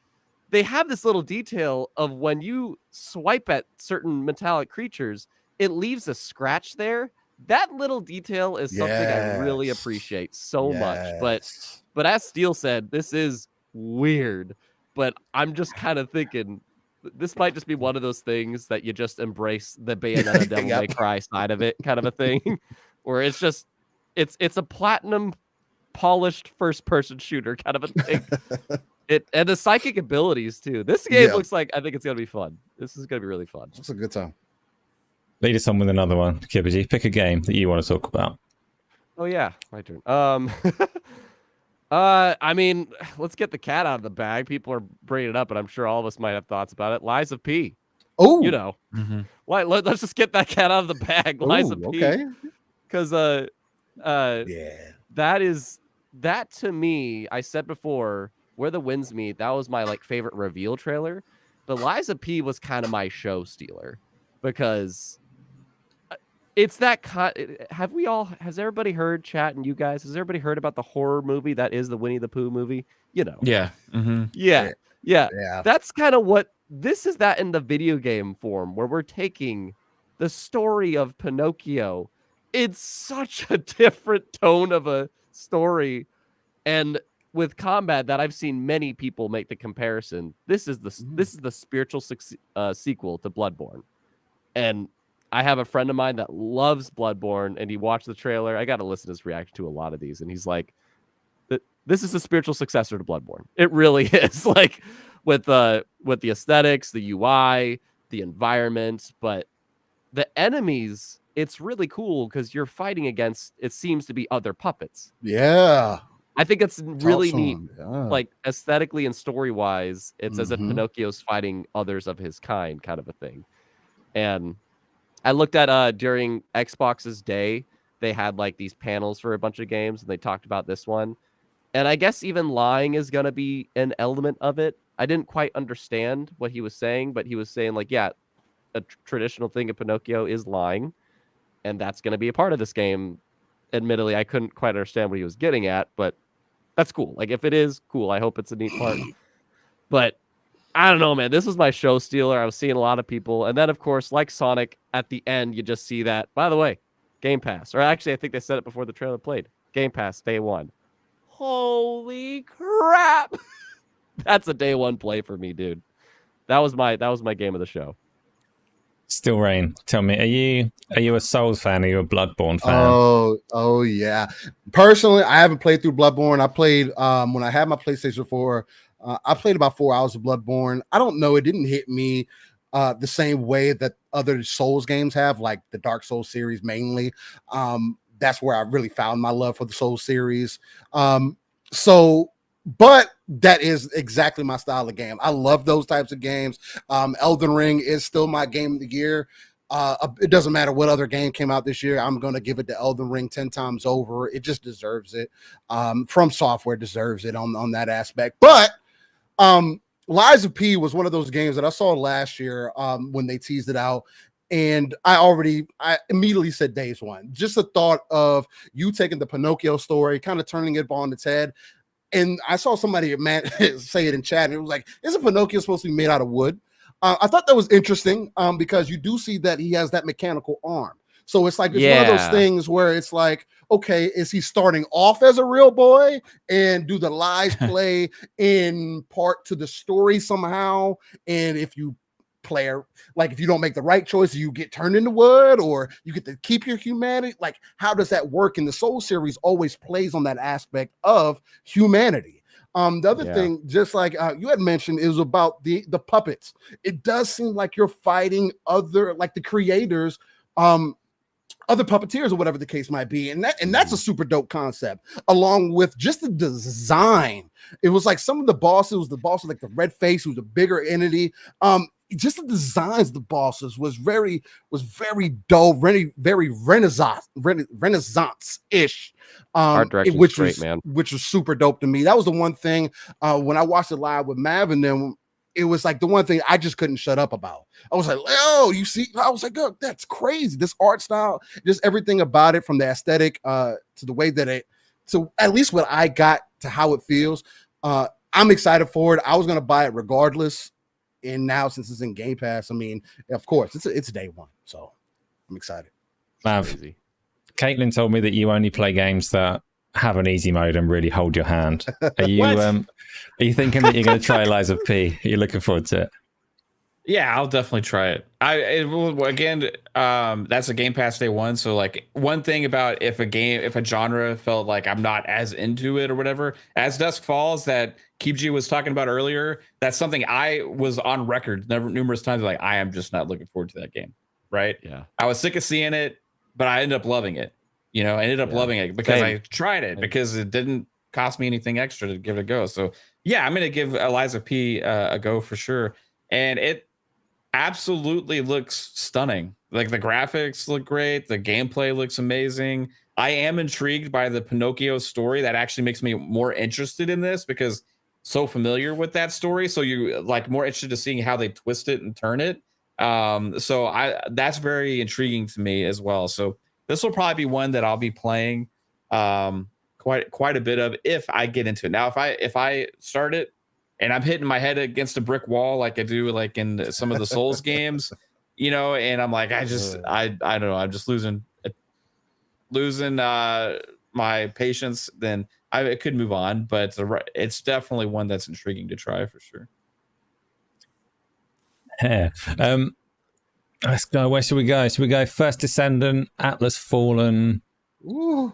they have this little detail of when you swipe at certain metallic creatures, it leaves a scratch there. That little detail is something I really appreciate so much. But as Steele said, this is weird, but I'm just kind of thinking this might just be one of those things that you just embrace the Bayonetta Devil May Cry side of it kind of a thing, where it's just it's a platinum polished first person shooter kind of a thing. And the psychic abilities too. This game looks like, I think it's gonna be fun. This is gonna be really fun. It's a good time. Lead us on with another one, Kibaji. Pick a game that you want to talk about. Oh yeah, my turn. I mean, let's get the cat out of the bag. People are bringing it up, and I'm sure all of us might have thoughts about it. Lies of P. Oh, you know, let's just get that cat out of the bag. Lies of P. Okay. Because that to me, I said before, Where the Winds Meet, that was my like favorite reveal trailer. But Lies of P was kind of my show stealer, because it's that has everybody heard, chat and you guys, has everybody heard about the horror movie that is the Winnie the Pooh movie? You know. Yeah. Yeah. That's kind of what this is, that in the video game form, where we're taking the story of Pinocchio. It's such a different tone of a story, and with combat that I've seen many people make the comparison. This is the spiritual sequel to Bloodborne, and I have a friend of mine that loves Bloodborne, and he watched the trailer. I got to listen to his reaction to a lot of these, and he's like, "This is the spiritual successor to Bloodborne. It really is." Like with the aesthetics, the UI, the environment, but the enemies. It's really cool because you're fighting against. It seems to be other puppets. Yeah, I think it's really neat. Yeah. Like aesthetically and story wise, it's as if Pinocchio's fighting others of his kind, kind of a thing. And I looked at during Xbox's day, they had like these panels for a bunch of games, and they talked about this one. And I guess even lying is gonna be an element of it. I didn't quite understand what he was saying, but he was saying like, yeah, a traditional thing of Pinocchio is lying, and that's gonna be a part of this game. Admittedly, I couldn't quite understand what he was getting at, but that's cool. Like if it is cool, I hope it's a neat part. But I don't know, man. This was my show stealer. I was seeing a lot of people. And then, of course, like Sonic, at the end, you just see that, by the way, Game Pass. Or actually, I think they said it before the trailer played. Game Pass, day one. Holy crap. That's a day one play for me, dude. That was my game of the show. Still Rain, tell me, are you a Souls fan? Are you a Bloodborne fan? Oh yeah. Personally, I haven't played through Bloodborne. I played when I had my PlayStation 4. I played about 4 hours of Bloodborne. I don't know. It didn't hit me the same way that other Souls games have, like the Dark Souls series mainly. That's where I really found my love for the Souls series. But that is exactly my style of game. I love those types of games. Elden Ring is still my game of the year. It doesn't matter what other game came out this year. I'm going to give it to Elden Ring 10 times over. It just deserves it. From Software deserves it on that aspect. But Lies of P was one of those games that I saw last year when they teased it out. And I immediately said days one. Just the thought of you taking the Pinocchio story, kind of turning it on its head. And I saw somebody say it in chat, and it was like, isn't Pinocchio supposed to be made out of wood? I thought that was interesting because you do see that he has that mechanical arm. So it's like, it's one of those things where it's like, okay, is he starting off as a real boy? And do the lies play in part to the story somehow? And if you if you don't make the right choice, you get turned into wood, or you get to keep your humanity. Like, how does that work? And the Soul series always plays on that aspect of humanity. The other thing, just like you had mentioned, is about the puppets. It does seem like you're fighting the creators, other puppeteers or whatever the case might be. And that's a super dope concept, along with just the design. It was like some of the bosses, the boss with like the red face, who was a bigger entity. Just the designs of the bosses was very dull, very Renaissance-ish. Art direction is great, man. Which was super dope to me. That was the one thing when I watched it live with Mav and them. It was like the one thing I just couldn't shut up about. I was like, oh, you see, I was like, oh, that's crazy. This art style, just everything about it, from the aesthetic to the way that to at least what I got to how it feels. I'm excited for it. I was going to buy it regardless. And now, since it's in Game Pass, I mean, of course, it's day one. So I'm excited. Mav, Caitlin told me that you only play games that have an easy mode and really hold your hand. Are you are you thinking that you're going to try Lies of P? Are you looking forward to it? Yeah, I'll definitely try it. That's a Game Pass day one. So like, one thing about if a genre felt like I'm not as into it or whatever, as Dusk Falls that Keebji was talking about earlier, that's something I was on record numerous times. Like, I am just not looking forward to that game. Right. Yeah. I was sick of seeing it, but I ended up loving it. I ended up loving it because I tried it, because it didn't cost me anything extra to give it a go. So yeah, I'm going to give Eliza P a go for sure. And it absolutely looks stunning. Like, the graphics look great. The gameplay looks amazing. I am intrigued by the Pinocchio story. That actually makes me more interested in this, because so familiar with that story. So you like more interested to seeing how they twist it and turn it. So that's very intriguing to me as well. So this will probably be one that I'll be playing quite a bit of if I get into it. Now, if I start it and I'm hitting my head against a brick wall like I do like in some of the Souls games, and I'm like, I don't know, I'm just losing my patience, then I could move on. But it's definitely one that's intriguing to try for sure. Yeah. Let's go. Where should we go? Should we go First Descendant, Atlas Fallen? Ooh.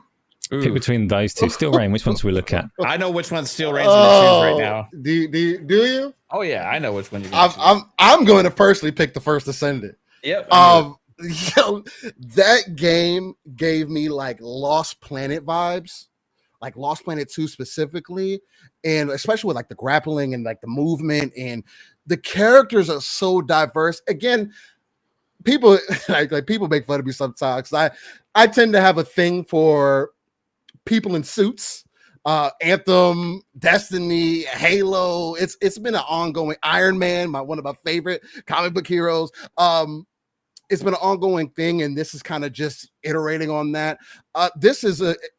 Pick between those two. Steel Rain, which one should we look at? I know which one's Steel Rain's gonna choose right now. Do you? Oh yeah, I know which one you're gonna choose. I'm going to personally pick the First Descendant. Yep. That game gave me like Lost Planet vibes, like Lost Planet 2 specifically, and especially with like the grappling and like the movement, and the characters are so diverse. Again, people like people make fun of me sometimes. I tend to have a thing for people in suits. Anthem, Destiny, Halo. It's been an ongoing. Iron Man, one of my favorite comic book heroes. It's been an ongoing thing, and this is kind of just iterating on that.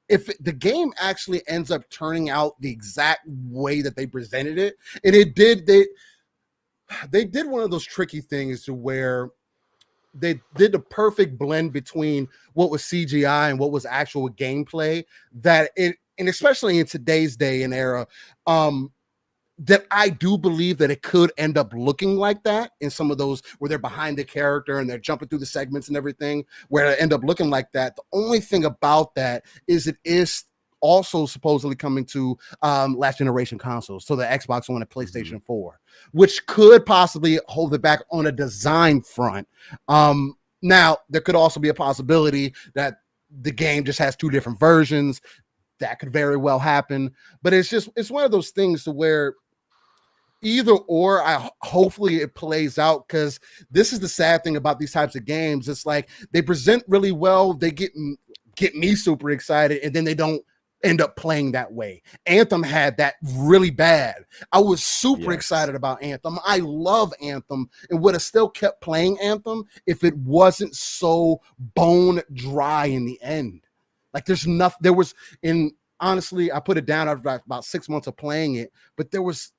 If the game actually ends up turning out the exact way that they presented it, and it did, they did one of those tricky things to where they did the perfect blend between what was CGI and what was actual gameplay, and especially in today's day and era, that I do believe that it could end up looking like that in some of those where they're behind the character and they're jumping through the segments and everything, where it end up looking like that. The only thing about that is it is also supposedly coming to last generation consoles, so the Xbox One and PlayStation 4, which could possibly hold it back on a design front. Now, there could also be a possibility that the game just has two different versions. That could very well happen, but it's one of those things to where either or, hopefully it plays out, because this is the sad thing about these types of games. It's like they present really well, they get me super excited, and then they don't end up playing that way. Anthem had that really bad. I was super excited about Anthem. I love Anthem, and would have still kept playing Anthem if it wasn't so bone dry in the end. Like honestly, I put it down after about 6 months of playing it, but there was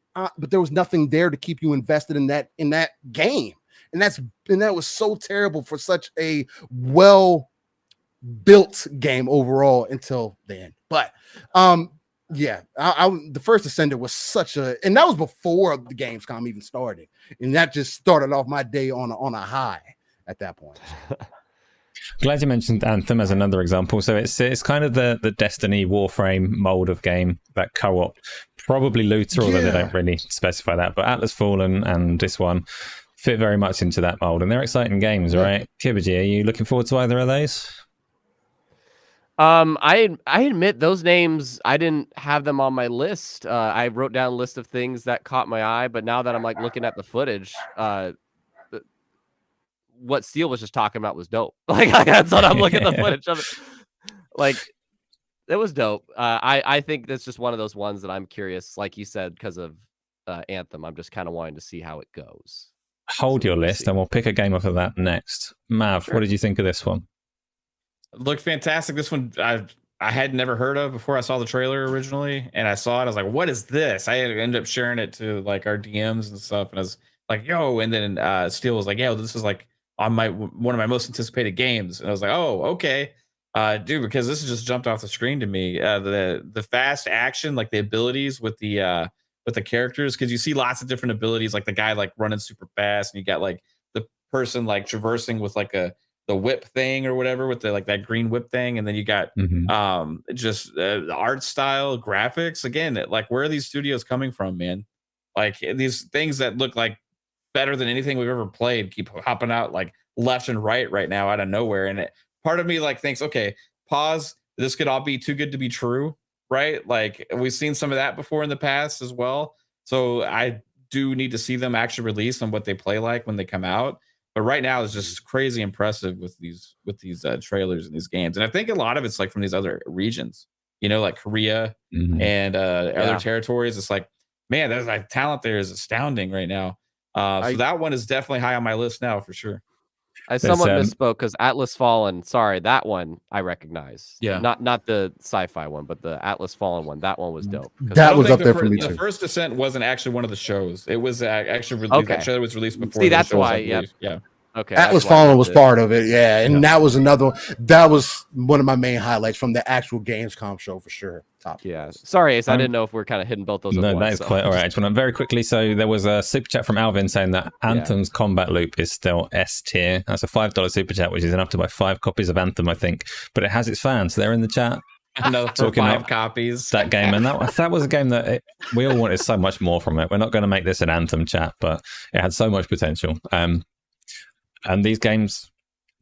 nothing there to keep you invested in that game. And that was so terrible for such a well built game overall until then. But the First Descendant was and that was before the Gamescom even started, and that just started off my day on a high at that point. Glad you mentioned Anthem as another example. So it's kind of the Destiny Warframe mold of game, that co-op, probably looter, although they don't really specify that. But Atlas Fallen and this one fit very much into that mold, and they're exciting games, right? Kibaji, are you looking forward to either of those? I admit those names, I didn't have them on my list. I wrote down a list of things that caught my eye, but now that I'm like looking at the footage, what Steele was just talking about was dope. Like that's what I'm looking at the footage of it. Like it was dope. I think that's just one of those ones that I'm curious, like you said, because of Anthem. I'm just kind of wanting to see how it goes. Hold your list, and we'll pick a game off of that next. Mav, What did you think of this one? It looked fantastic. This one I had never heard of before I saw the trailer originally, and I saw it. I was like, "What is this?" I ended up sharing it to like our DMs and stuff, and I was like, "Yo!" And then Steele was like, "Yeah, this is like on one of my most anticipated games," and I was like, "Oh, okay, dude," because this has just jumped off the screen to me. The fast action, like the abilities with the characters, because you see lots of different abilities, like the guy like running super fast, and you got like the person like traversing with like the whip thing or whatever with the like that green whip thing, and then you got just the art style, graphics. Again, like where are these studios coming from, man? Like these things that look like better than anything we've ever played keep hopping out like left and right now out of nowhere. And part of me like thinks, okay, pause, this could all be too good to be true, right? Like we've seen some of that before in the past as well, so I do need to see them actually release on what they play like when they come out. But right now it's just crazy impressive with these trailers and these games, and I think a lot of it's like from these other regions, like Korea and other territories. It's like, man, there's like talent there is astounding right now. So that one is definitely high on my list now for sure. I somewhat misspoke, because Atlas Fallen, sorry, that one I recognize. Yeah. Not the sci-fi one, but the Atlas Fallen one. That one was dope. That was up there for me too. The First Descent wasn't actually one of the shows. It was actually released. That trailer was released before. See, that's why. Yeah. Okay, Atlas Fallen was part of it, yeah, and that was another one. That was one of my main highlights from the actual Gamescom show for sure. Top. Yeah, sorry, Ace, I didn't know if we're kind of hitting both those. No, at once, that is quite all right. I just want to very quickly. So there was a super chat from Alvin saying that Anthem's combat loop is still S tier. That's a $5 super chat, which is enough to buy 5 copies of Anthem, I think. But it has its fans. They're in the chat. Another for 5 copies. That game, and that was a game that we all wanted so much more from it. We're not going to make this an Anthem chat, but it had so much potential. And these games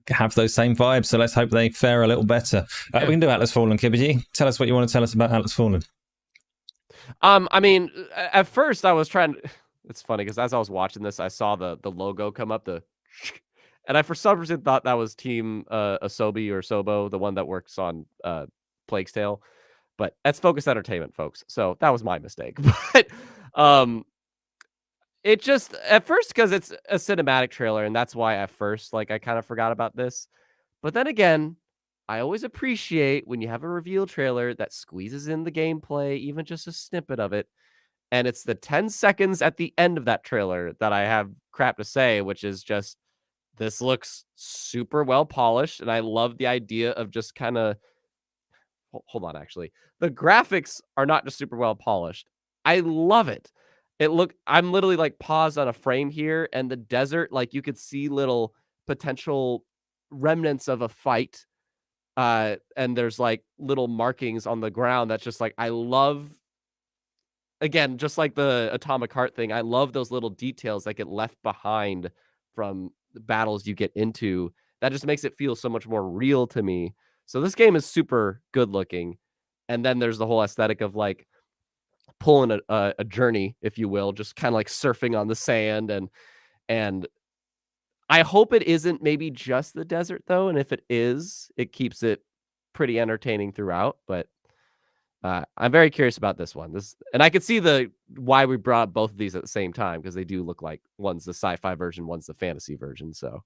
have those same vibes, so let's hope they fare a little better. We can do Atlas Fallen, Kibiji. Tell us what you want to tell us about Atlas Fallen. I mean, at first I was trying. It's funny because as I was watching this, I saw the logo come up, and I for some reason thought that was Team Asobi or Sobo, the one that works on Plague's Tale, but that's Focus Entertainment, folks. So that was my mistake. But it just at first because it's a cinematic trailer, and that's why at first I kind of forgot about this. But then again, I always appreciate when you have a reveal trailer that squeezes in the gameplay, even just a snippet of it. And it's the 10 seconds at the end of that trailer that I have crap to say, which is just, this looks super well polished. And I love the idea of just kind of, hold on, actually. The graphics are not just super well polished. I love it. I'm literally paused on a frame here, and the desert, you could see little potential remnants of a fight. And there's little markings on the ground that's just I love, again, just like the Atomic Heart thing, I love those little details that get left behind from the battles you get into. That just makes it feel so much more real to me. So this game is super good looking. And then there's the whole aesthetic of pulling a journey, if you will, just kind of surfing on the sand. And I hope it isn't maybe just the desert, though. And if it is, it keeps it pretty entertaining throughout. But I'm very curious about this one. And I could see why we brought both of these at the same time, because they do look like one's the sci-fi version, one's the fantasy version. So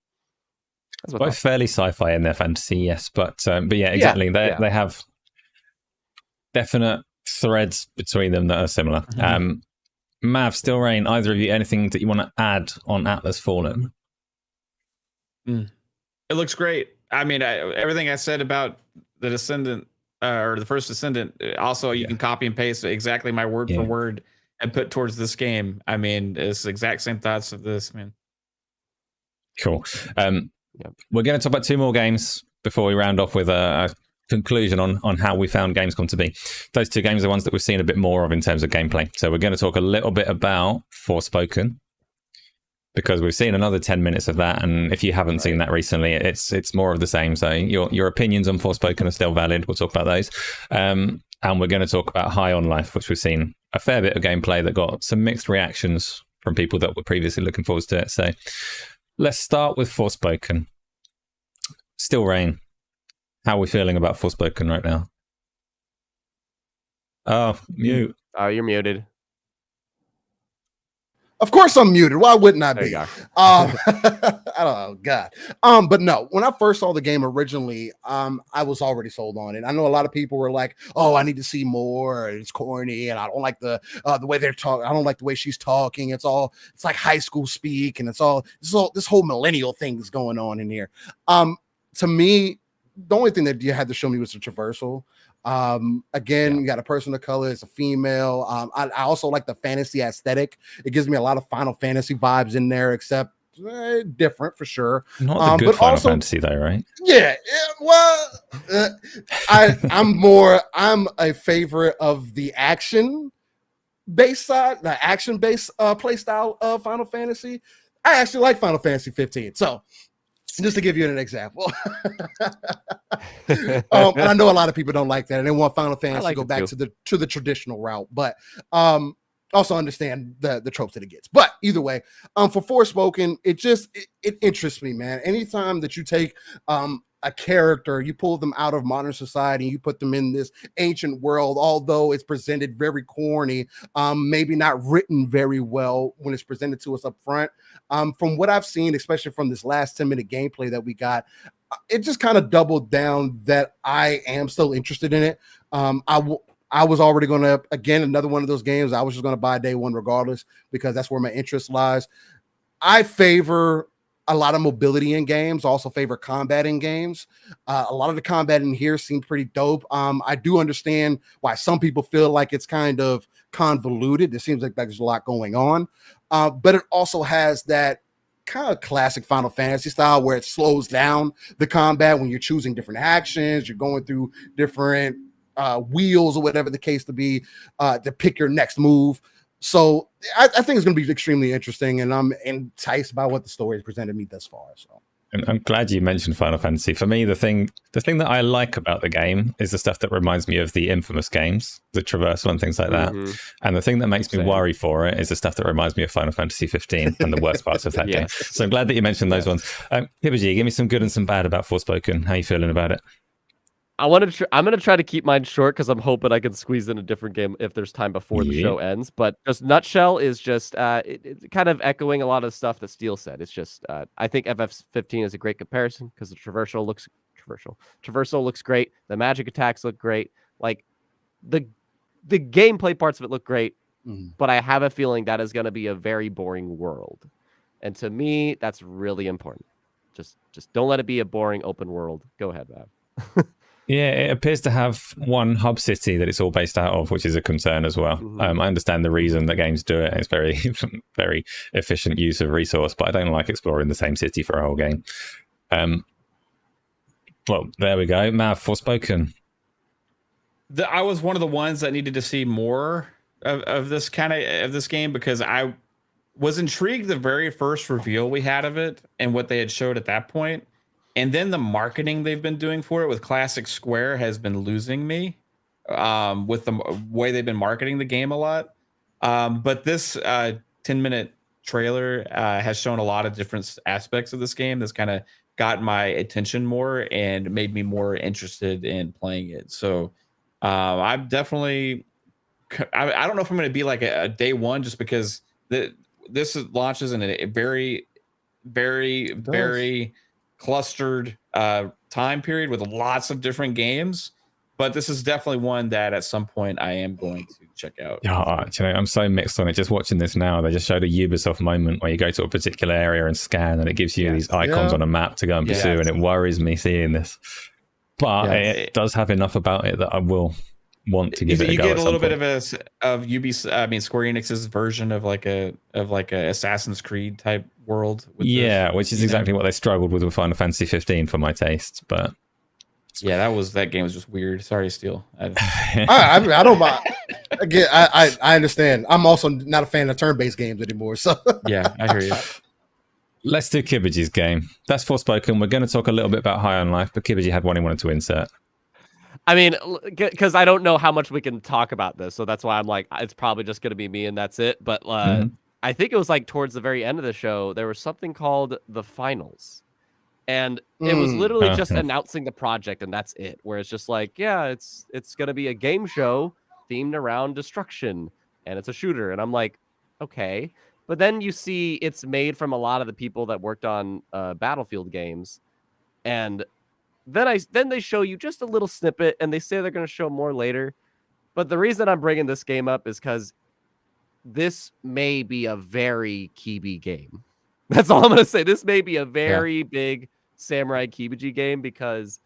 that's both fairly sci-fi in their fantasy, yes. But yeah, exactly. They have definite threads between them that are similar. Mm-hmm. Mav, Still Rain, either of you, anything that you want to add on Atlas Fallen? It looks great. I mean, everything I said about the Descendant or the first Descendant, also you can copy and paste exactly my word for word and put towards this game. I mean, it's the exact same thoughts of this, man. Cool. We're going to talk about 2 more games before we round off with a conclusion on how we found Gamescom to be. Those 2 games are ones that we've seen a bit more of in terms of gameplay. So we're going to talk a little bit about Forspoken, because we've seen another 10 minutes of that, and if you haven't seen that recently, it's more of the same. So your opinions on Forspoken are still valid. We'll talk about those. And we're going to talk about High on Life, which we've seen a fair bit of gameplay that got some mixed reactions from people that were previously looking forward to it. So let's start with Forspoken. Still Rain. How are we feeling about Forspoken right now? Oh, mute. Oh, you're muted. Of course I'm muted. Why wouldn't I be? I don't know, God. But no, when I first saw the game originally, I was already sold on it. I know a lot of people were like, "Oh, I need to see more. It's corny, and I don't like the way they're talking. I don't like the way she's talking. It's like high school speak, and this whole millennial thing is going on in here." To me, the only thing that you had to show me was the traversal. You got a person of color, it's a female. I also like the fantasy aesthetic. It gives me a lot of Final Fantasy vibes in there, except different for sure. Not the good Final Fantasy though, right? Yeah. Well, I'm a favorite of the action based side, the action based play style of Final Fantasy. I actually like Final Fantasy 15. So just to give you an example. And I know a lot of people don't like that, and they want Final Fantasy to go back to the traditional route, but also understand the tropes that it gets. But either way, for Forspoken, it interests me, man. Anytime that you take a character, you pull them out of modern society, you put them in this ancient world, although it's presented very corny, maybe not written very well when it's presented to us up front. From what I've seen, especially from this last 10-minute gameplay that we got, it just kind of doubled down that I am still interested in it. I was already going to, again, another one of those games, I was just going to buy day one regardless, because that's where my interest lies. I favor a lot of mobility in games, also favor combat in games. A lot of the combat in here seemed pretty dope. I do understand why some people feel like it's kind of convoluted. It seems like there's a lot going on, but it also has that kind of classic Final Fantasy style where it slows down the combat when you're choosing different actions, you're going through different wheels or whatever the case to be to pick your next move. So I think it's going to be extremely interesting, and I'm enticed by what the story has presented me thus far. So I'm glad you mentioned Final Fantasy. For me, the thing that I like about the game is the stuff that reminds me of the infamous games, the traversal and things like that. And the thing that makes me worry for it is the stuff that reminds me of Final Fantasy 15 and the worst parts of that game. So I'm glad that you mentioned those ones. Hibaji, give me some good and some bad about Forspoken. How are you feeling about it? I'm going to try to keep mine short because I'm hoping I can squeeze in a different game if there's time before the show ends. But just nutshell is just it's kind of echoing a lot of stuff that Steele said. It's just I think FF15 is a great comparison because the traversal looks great. The magic attacks look great. Like the gameplay parts of it look great. But I have a feeling that is going to be a very boring world. And to me, that's really important. Just don't let it be a boring open world. Go ahead, Mav. Yeah, it appears to have one hub city that it's all based out of, which is a concern as well. I understand the reason that games do it. It's very, very efficient use of resource, but I don't like exploring the same city for a whole game. Well, there we go. Mav, Forspoken. I was one of the ones that needed to see more of this game because I was intrigued the very first reveal we had of it and what they had showed at that point. And then the marketing they've been doing for it with Classic Square has been losing me with the way they've been marketing the game a lot. But this 10-minute trailer has shown a lot of different aspects of this game that's kind of got my attention more and made me more interested in playing it. So I'm definitely, I don't know if I'm going to be like a day one just because this launches in a very, very, very clustered time period with lots of different games, but this is definitely one that at some point I am going to check out. Oh, I'm so mixed on it. Just watching this now, they just showed a Ubisoft moment where you go to a particular area and scan, and it gives you these icons on a map to go and pursue, and it worries me seeing this. But it does have enough about it that I will want to give it a go. You get a little bit of Square Enix's version of like a Assassin's Creed type world. Which is exactly what they struggled with Final Fantasy 15 for my taste. But that game was just weird. Sorry, Steele. I don't mind. Again, I understand. I'm also not a fan of turn-based games anymore. So yeah, I hear you. Let's do Kibaji's game. That's Forspoken. We're going to talk a little bit about High on Life, but Kibaji had one he wanted to insert. I mean, because I don't know how much we can talk about this, so that's why I'm like, it's probably just going to be me and that's it. But I think it was like towards the very end of the show, there was something called the finals. And it was literally just announcing the project, and that's it. Where it's just like, it's going to be a game show themed around destruction, and it's a shooter. And I'm like, okay. But then you see it's made from a lot of the people that worked on Battlefield games. And then they show you just a little snippet, and they say they're going to show more later. But the reason I'm bringing this game up is because this may be a very Kibi game. That's all I'm going to say. This may be a very big Samurai Kibaji game because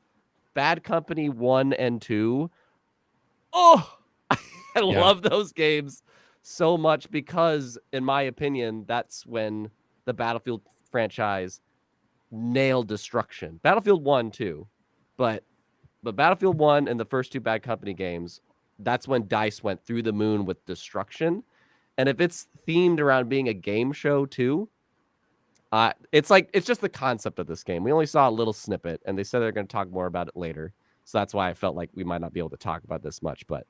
Bad Company 1 and 2. Oh, I love those games so much because, in my opinion, that's when the Battlefield franchise nailed destruction. Battlefield 1 too, but Battlefield 1 and the first two Bad Company games, that's when DICE went through the moon with destruction. And if it's themed around being a game show too, it's just the concept of this game. We only saw a little snippet, and they said they're going to talk more about it later. So that's why I felt like we might not be able to talk about this much. But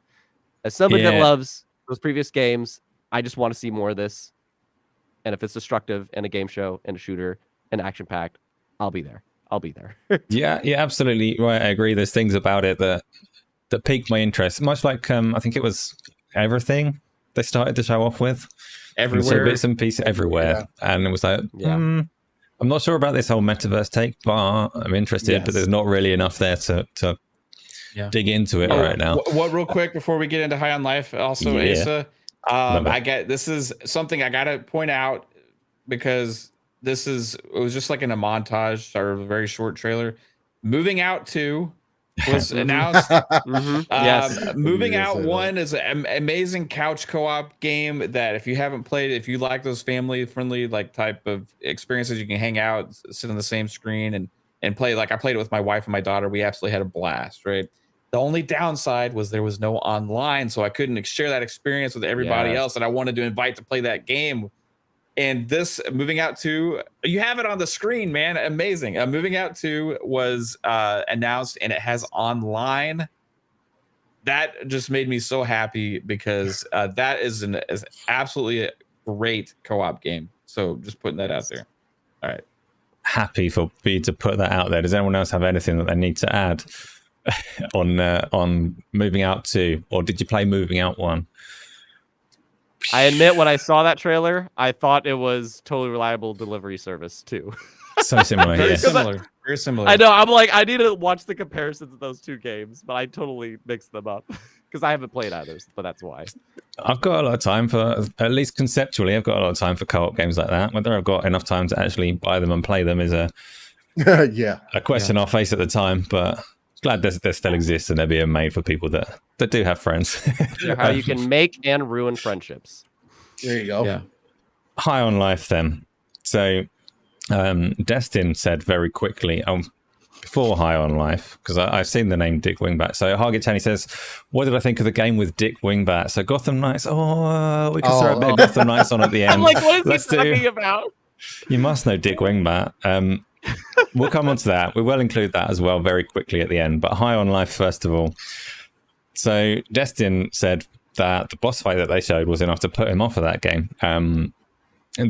as somebody that loves those previous games, I just want to see more of this. And if it's destructive and a game show and a shooter and action-packed, I'll be there. Yeah, absolutely right. I agree. There's things about it that piqued my interest. Much like I think it was Everything they started to show off with. Everywhere. Bits and pieces everywhere. Yeah. And it was like, I'm not sure about this whole metaverse take, but I'm interested. But there's not really enough there to dig into it right now. What real quick before we get into High on Life, also Asa, this is something I gotta point out because it was just like in a montage or a very short trailer. Moving Out 2 was announced. Yes. Moving Out 1 is an amazing couch co-op game that if you haven't played, if you like those family friendly like type of experiences, you can hang out, sit on the same screen and play. Like I played it with my wife and my daughter. We absolutely had a blast, right? The only downside was there was no online, so I couldn't share that experience with everybody else that I wanted to invite to play that game. And this Moving Out 2, you have it on the screen, man. Amazing. Moving Out 2 was announced and it has online. That just made me so happy because that is absolutely a great co-op game. So just putting that out there. All right. Happy for you to put that out there. Does anyone else have anything that they need to add on Moving Out 2? Or did you play Moving Out 1? I admit, when I saw that trailer, I thought it was Totally Reliable Delivery Service too. So similar. Very Yeah. similar. Very similar. I know. I'm like, I need to watch the comparisons of those two games, but I totally mixed them up because I haven't played either, but that's why. I've got a lot of time for, at least conceptually, I've got a lot of time for co-op games like that. Whether I've got enough time to actually buy them and play them is a question I'll face at the time, but glad they still exist and they're being made for people that do have friends. How you can make and ruin friendships. There you go. Yeah. High on life then. So Destin said very quickly, before High on Life, because I've seen the name Dick Wingbat. So Hargitani says, what did I think of the game with Dick Wingbat? So Gotham Knights, we can throw a bit of Gotham Knights on at the end. I'm like, what is he talking about? You must know Dick Wingbat. We'll come on to that. We will include that as well very quickly at the end. But High on Life, first of all. So Destin said that the boss fight that they showed was enough to put him off of that game. And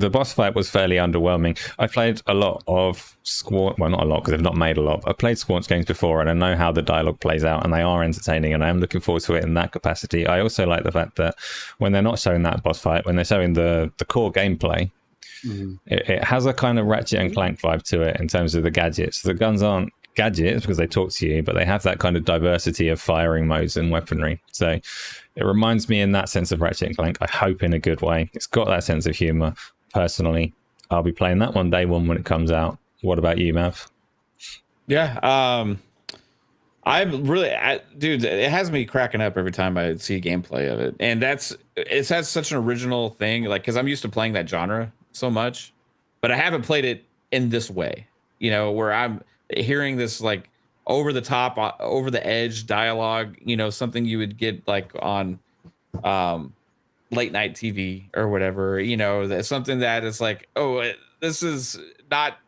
the boss fight was fairly underwhelming. I played a lot of Squanch, well, not a lot because they've not made a lot. I played Squanch games before and I know how the dialogue plays out and they are entertaining and I am looking forward to it in that capacity. I also like the fact that when they're not showing that boss fight, when they're showing the core gameplay, it has a kind of Ratchet and Clank vibe to it in terms of the gadgets. The guns aren't gadgets because they talk to you, but they have that kind of diversity of firing modes and weaponry. So it reminds me in that sense of Ratchet and Clank, I hope in a good way. It's got that sense of humor. Personally, I'll be playing that one day one when it comes out. What about you, Mav? Yeah. I'm really, dude, it has me cracking up every time I see gameplay of it. And it has such an original thing, like, because I'm used to playing that genre so much, but I haven't played it in this way, where I'm hearing this like over the top, over the edge dialogue, something you would get like on late night TV or whatever, that's something that is like, this is not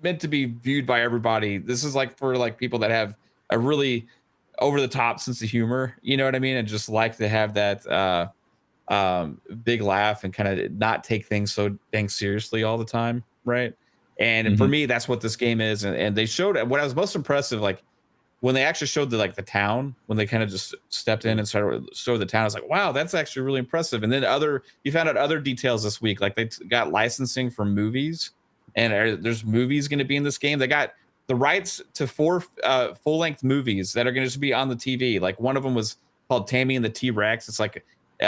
meant to be viewed by everybody. This is like for like people that have a really over the top sense of humor, you know what I mean? And just like to have that big laugh and kind of not take things so dang seriously all the time, right? And for me, that's what this game is. And they showed what I was most impressive, like when they actually showed the town, when they kind of just stepped in and started to show the town, I was like, wow, that's actually really impressive. And then you found out other details this week, like they got licensing for movies, and there's movies going to be in this game. They got the rights to 4 full-length movies that are going to just be on the TV. Like one of them was called Tammy and the T-Rex. It's like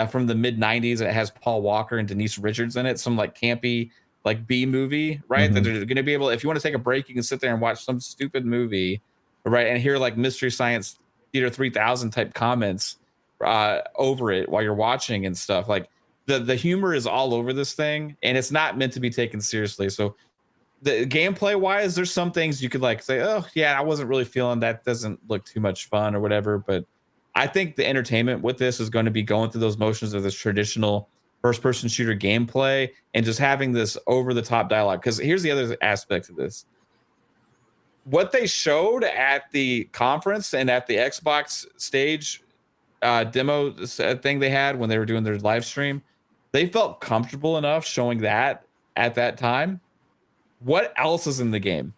from the mid 90s. It has Paul Walker and Denise Richards in it. Some like campy like B movie, right? That they're going to be able, if you want to take a break, you can sit there and watch some stupid movie, right? And hear like Mystery Science Theater 3000 type comments over it while you're watching and stuff. Like the humor is all over this thing, and it's not meant to be taken seriously. So the gameplay wise, there's some things you could like say, oh yeah, I wasn't really feeling that, doesn't look too much fun or whatever. But I think the entertainment with this is going to be going through those motions of this traditional first person shooter gameplay and just having this over the top dialogue. Because here's the other aspect of this. What they showed at the conference and at the Xbox stage demo thing they had when they were doing their live stream, they felt comfortable enough showing that at that time. What else is in the game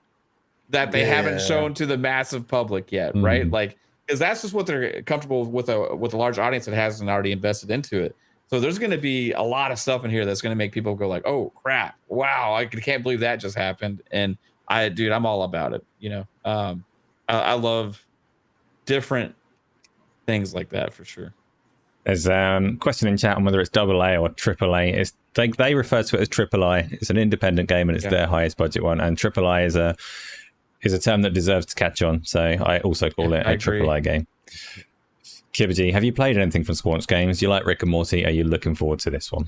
that they haven't shown to the massive public yet, right? Like, because that's just what they're comfortable with a large audience that hasn't already invested into it. So there's going to be a lot of stuff in here that's going to make people go like, oh crap, wow, I can't believe that just happened. And I'm all about it. I love different things like that for sure. There's a question in chat on whether it's AA or AAA. They refer to it as AAA. It's an independent game and it's their highest budget one. And AAA is a term that deserves to catch on. So I also call it a AAA game. Kibaji, have you played anything from Squanch Games? Do you like Rick and Morty? Are you looking forward to this one?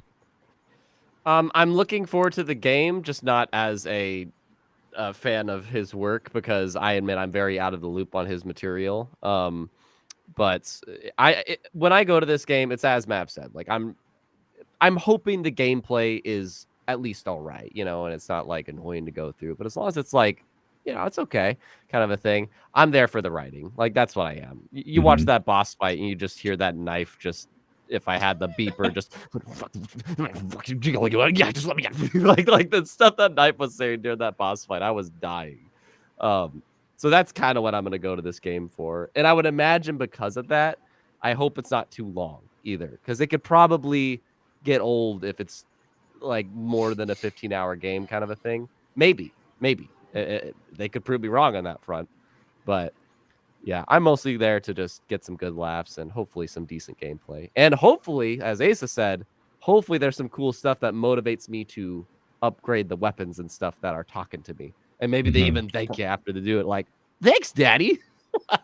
I'm looking forward to the game, just not as a fan of his work, because I admit I'm very out of the loop on his material. But when I go to this game, it's as Mav said. Like I'm hoping the gameplay is at least all right, and it's not like annoying to go through. But as long as it's like, it's okay, kind of a thing. I'm there for the writing. Like that's what I am. You watch that boss fight and you just hear that knife. Just if I had the beeper, just yeah, just let me like the stuff that knife was saying during that boss fight. I was dying. So that's kind of what I'm going to go to this game for. And I would imagine because of that, I hope it's not too long either, because it could probably get old if it's like more than a 15-hour game kind of a thing. Maybe. They could prove me wrong on that front. But yeah, I'm mostly there to just get some good laughs and hopefully some decent gameplay. And hopefully, as Asa said, hopefully there's some cool stuff that motivates me to upgrade the weapons and stuff that are talking to me. And maybe they even thank you after they do it. Like, thanks, Daddy. I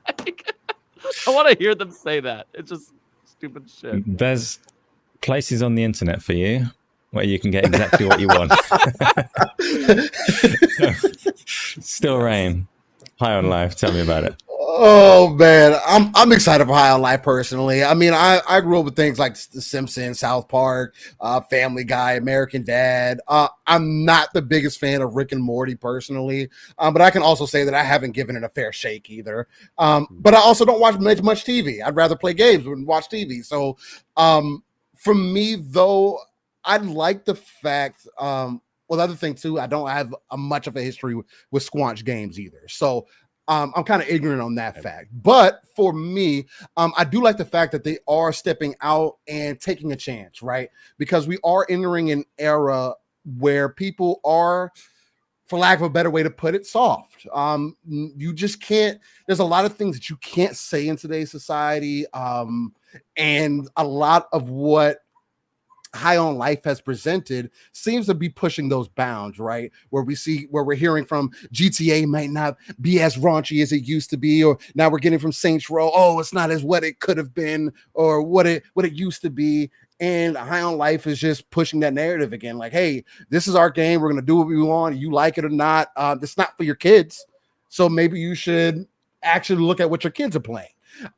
want to hear them say that. It's just stupid shit. There's places on the internet for you where you can get exactly what you want. Still Rain, High on Life. Tell me about it. Oh man, I'm excited for High on Life personally. I mean, I grew up with things like The Simpsons, South Park, Family Guy, American Dad. I'm not the biggest fan of Rick and Morty personally, but I can also say that I haven't given it a fair shake either. But I also don't watch much TV. I'd rather play games than watch TV. So for me, though, I like the fact. Well, the other thing too, I don't have much of a history with Squanch Games either. So I'm kind of ignorant on that fact. But for me, I do like the fact that they are stepping out and taking a chance, right? Because we are entering an era where people are, for lack of a better way to put it, soft. You just can't, there's a lot of things that you can't say in today's society. And a lot of what High on Life has presented seems to be pushing those bounds, right? Where we're hearing from GTA might not be as raunchy as it used to be, or now we're getting from Saints Row, oh, it's not as what it could have been or what it used to be. And High on Life is just pushing that narrative again. Like, hey, this is our game. We're going to do what we want. You like it or not. It's not for your kids. So maybe you should actually look at what your kids are playing.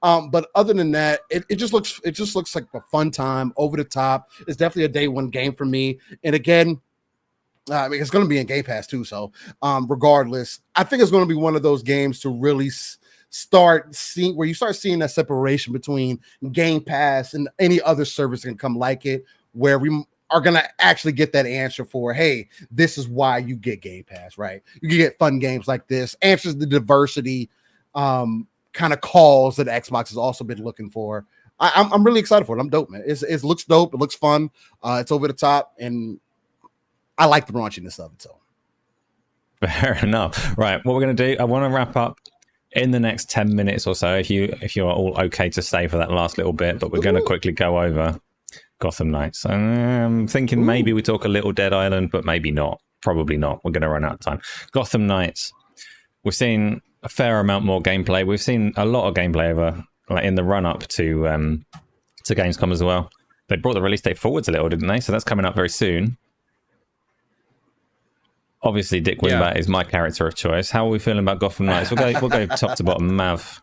But other than that, it just looks like a fun time, over the top. It's definitely a day one game for me. And again, it's going to be in Game Pass too. So regardless, I think it's going to be one of those games to really start seeing that separation between Game Pass and any other service that can come like it, where we are going to actually get that answer for, hey, this is why you get Game Pass, right? You can get fun games like this, answers the diversity kind of calls that Xbox has also been looking for. I'm really excited for it. I'm dope, man. It looks dope. It looks fun. It's over the top, and I like the raunchiness of it. So fair enough. Right, what we're going to do, I want to wrap up in the next 10 minutes or so, if you are all okay to stay for that last little bit, but we're going to quickly go over Gotham Knights. I'm thinking maybe we talk a little Dead Island, but maybe not. Probably not. We're going to run out of time. Gotham Knights. We've seen a fair amount more gameplay. We've seen a lot of gameplay over, like, in the run up to Gamescom as well. They brought the release date forwards a little, didn't they? So that's coming up very soon. Obviously, Dick Wimbat is my character of choice. How are we feeling about Gotham Knights? We'll go top to bottom. Mav.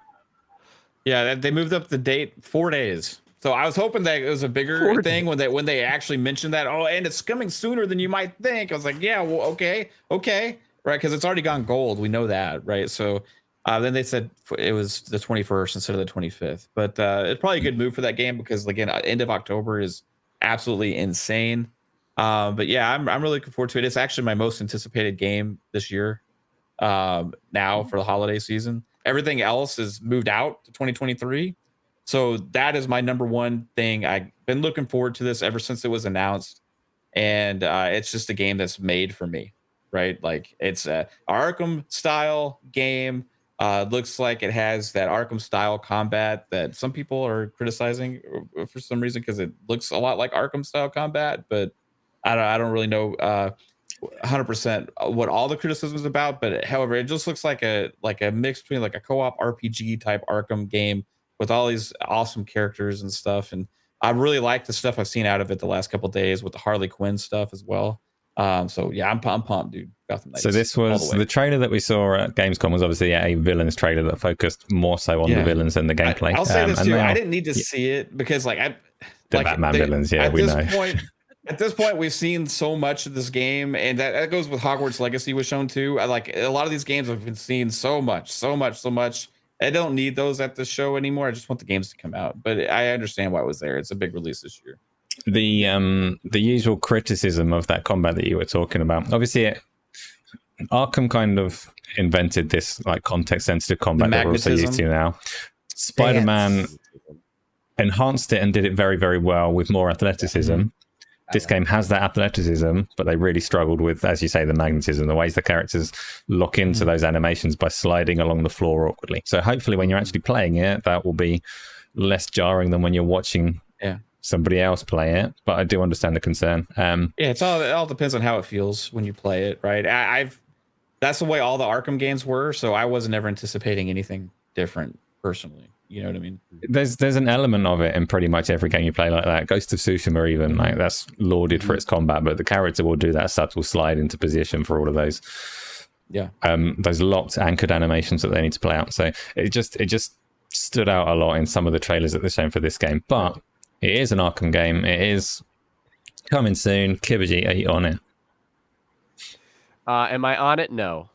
Yeah, they moved up the date 4 days. So I was hoping that it was a bigger thing when they actually mentioned that. Oh, and it's coming sooner than you might think. I was like, yeah, well, okay, right? Because it's already gone gold. We know that, right? So then they said it was the 21st instead of the 25th. But it's probably a good move for that game because, again, end of October is absolutely insane. But yeah, I'm really looking forward to it. It's actually my most anticipated game this year. Now for the holiday season, everything else is moved out to 2023. So that is my number one thing. I've been looking forward to this ever since it was announced, and it's just a game that's made for me, right? Like it's a Arkham style game. Looks like it has that Arkham style combat that some people are criticizing for some reason because it looks a lot like Arkham style combat, but I don't really know 100% what all the criticism is about. But however, it just looks like a mix between like a co-op RPG type Arkham game with all these awesome characters and stuff. And I really like the stuff I've seen out of it the last couple of days with the Harley Quinn stuff as well. So yeah, I'm pumped, dude. Gotham Knights. So this was the trailer that we saw at Gamescom was obviously a villains trailer that focused more so on the villains than the gameplay. I'll say this too. I didn't need to see it because the Batman villains. Yeah, we know. At this point, we've seen so much of this game, and that goes with Hogwarts Legacy was shown too. A lot of these games have been seen so much. I don't need those at the show anymore. I just want the games to come out. But I understand why it was there. It's a big release this year. The usual criticism of that combat that you were talking about. Obviously, Arkham kind of invented this like context-sensitive combat that we're also used to now. Spider-Man enhanced it and did it very, very well with more athleticism. This game has that athleticism, but they really struggled with, as you say, the magnetism, the ways the characters lock into those animations by sliding along the floor awkwardly. So hopefully when you're actually playing it, that will be less jarring than when you're watching somebody else play it. But I do understand the concern. It all depends on how it feels when you play it, right? That's the way all the Arkham games were, so I wasn't ever anticipating anything different personally. You know what I mean? There's an element of it in pretty much every game you play like that. Ghost of Tsushima even, like that's lauded for its combat, but the character will do that subtle slide into position for all of those. Those locked anchored animations that they need to play out. So it just stood out a lot in some of the trailers that they're showing for this game. But it is an Arkham game. It is coming soon. Kibaji, are you on it? Am I on it? No.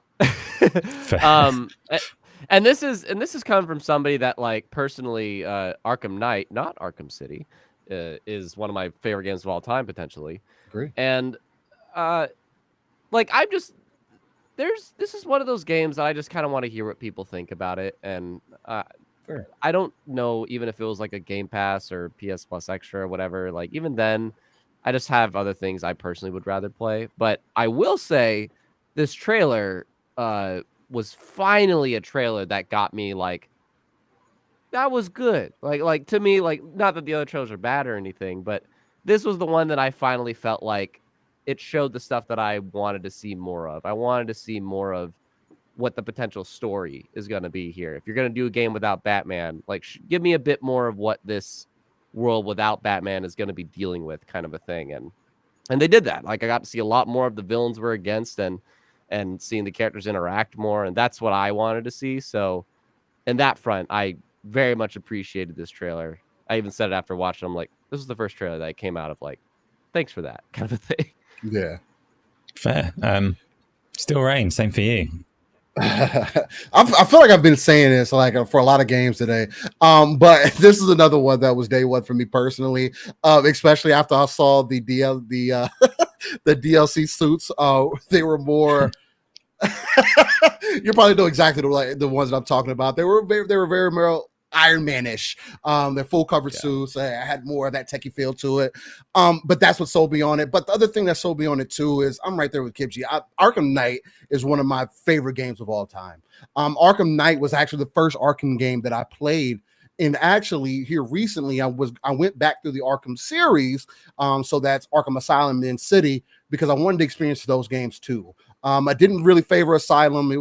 And this is coming from somebody that like personally Arkham Knight, not Arkham City, is one of my favorite games of all time potentially. Agree. And this is one of those games that I just kind of want to hear what people think about it. And I don't know even if it was like a Game Pass or PS Plus Extra or whatever. Like even then, I just have other things I personally would rather play. But I will say this trailer was finally a trailer that got me like, that was good. Like to me, like not that the other trailers are bad or anything, but this was the one that I finally felt like it showed the stuff that I wanted to see more of. I wanted to see more of what the potential story is going to be here. If you're going to do a game without Batman, like give me a bit more of what this world without Batman is going to be dealing with, kind of a thing. And they did that. Like I got to see a lot more of the villains we're against and seeing the characters interact more. And that's what I wanted to see. So in that front, I very much appreciated this trailer. I even said it after watching. I'm like, this is the first trailer that came out of like, thanks for that kind of a thing. Yeah. Fair. Still Rain, same for you. I feel like I've been saying this like for a lot of games today, but this is another one that was day one for me personally, especially after I saw the DLC suits. They were more. You probably know exactly the ones that I'm talking about. They were very more Iron Man-ish. Their full covered suits. I had more of that techie feel to it. But that's what sold me on it. But the other thing that sold me on it too is I'm right there with Kibji. Arkham Knight is one of my favorite games of all time. Arkham Knight was actually the first Arkham game that I played. And actually, here recently, I went back through the Arkham series. So that's Arkham Asylum and City, because I wanted to experience those games too. I didn't really favor Asylum. It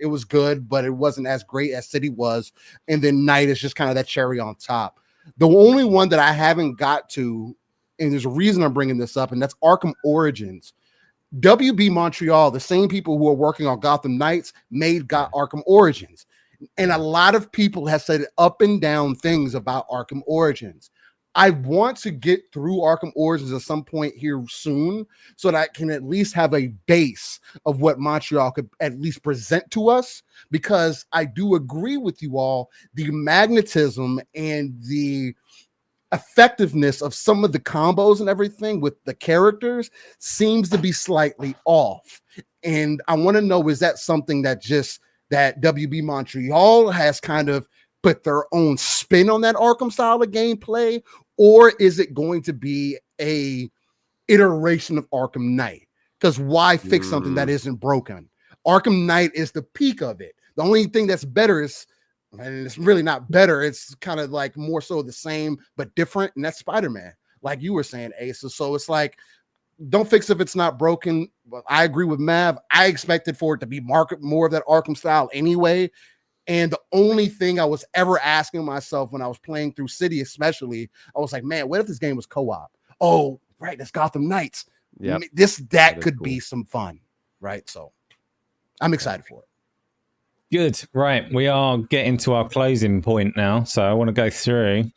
was good, but it wasn't as great as City was. And then Night is just kind of that cherry on top. The only one that I haven't got to, and there's a reason I'm bringing this up, and that's Arkham Origins. WB Montreal, the same people who are working on Gotham Knights, made Arkham Origins. And a lot of people have said up and down things about Arkham Origins. I want to get through Arkham Origins at some point here soon so that I can at least have a base of what Montreal could at least present to us, because I do agree with you all. The magnetism and the effectiveness of some of the combos and everything with the characters seems to be slightly off. And I want to know, is that something that WB Montreal has kind of put their own spin on that Arkham style of gameplay, or is it going to be a iteration of Arkham Knight? Because why fix something that isn't broken? Arkham Knight is the peak of it. The only thing that's better is, and it's really not better, it's kind of like more so the same but different, and that's Spider-Man, like you were saying, Ace. So it's like, don't fix if it's not broken. But I agree with Mav. I expected for it to be more of that Arkham style anyway. And the only thing I was ever asking myself when I was playing through City, especially, I was like, man, what if this game was co-op? Oh, right, that's Gotham Knights. Yep. That could be some fun, right? So I'm excited for it. Good. Right. We are getting to our closing point now. So I want to go through.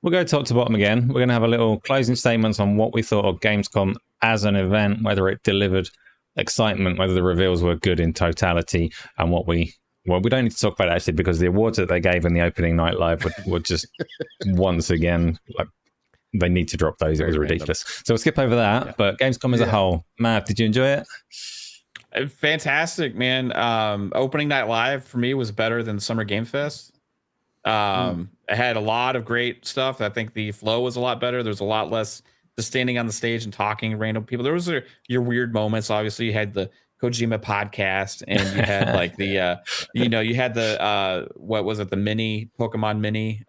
We'll go top to bottom again. We're going to have a little closing statements on what we thought of Gamescom as an event, whether it delivered excitement, whether the reveals were good in totality, and what we don't need to talk about it actually, because the awards that they gave in the opening night live were just once again, like, they need to drop those. It was ridiculous. So we'll skip over that. Yeah. But Gamescom as a whole, Matt, did you enjoy it? Fantastic, man. Opening night live for me was better than Summer Game Fest. It had a lot of great stuff. I think the flow was a lot better. There's a lot less just standing on the stage and talking to random people. There was your weird moments. Obviously, you had the Kojima podcast, and you had like the you had the what was it, the mini Pokemon mini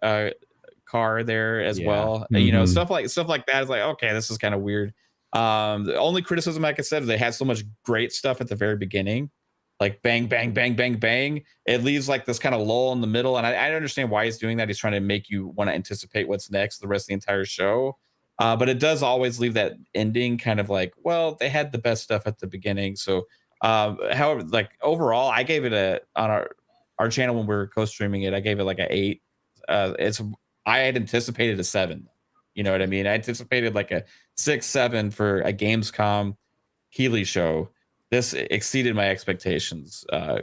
car there as well. Mm-hmm. Stuff like that is like, okay, this is kind of weird. The only criticism, like I said, they had so much great stuff at the very beginning, like bang, bang, bang, bang, bang. It leaves like this kind of lull in the middle. And I understand why he's doing that. He's trying to make you want to anticipate what's next the rest of the entire show. But it does always leave that ending kind of like, well, they had the best stuff at the beginning. So however, like overall, I gave it on our channel when we were co-streaming it, I gave it like an 8. I had anticipated a 7. You know what I mean? I anticipated like a 6-7 for a Gamescom Keighley show. This exceeded my expectations a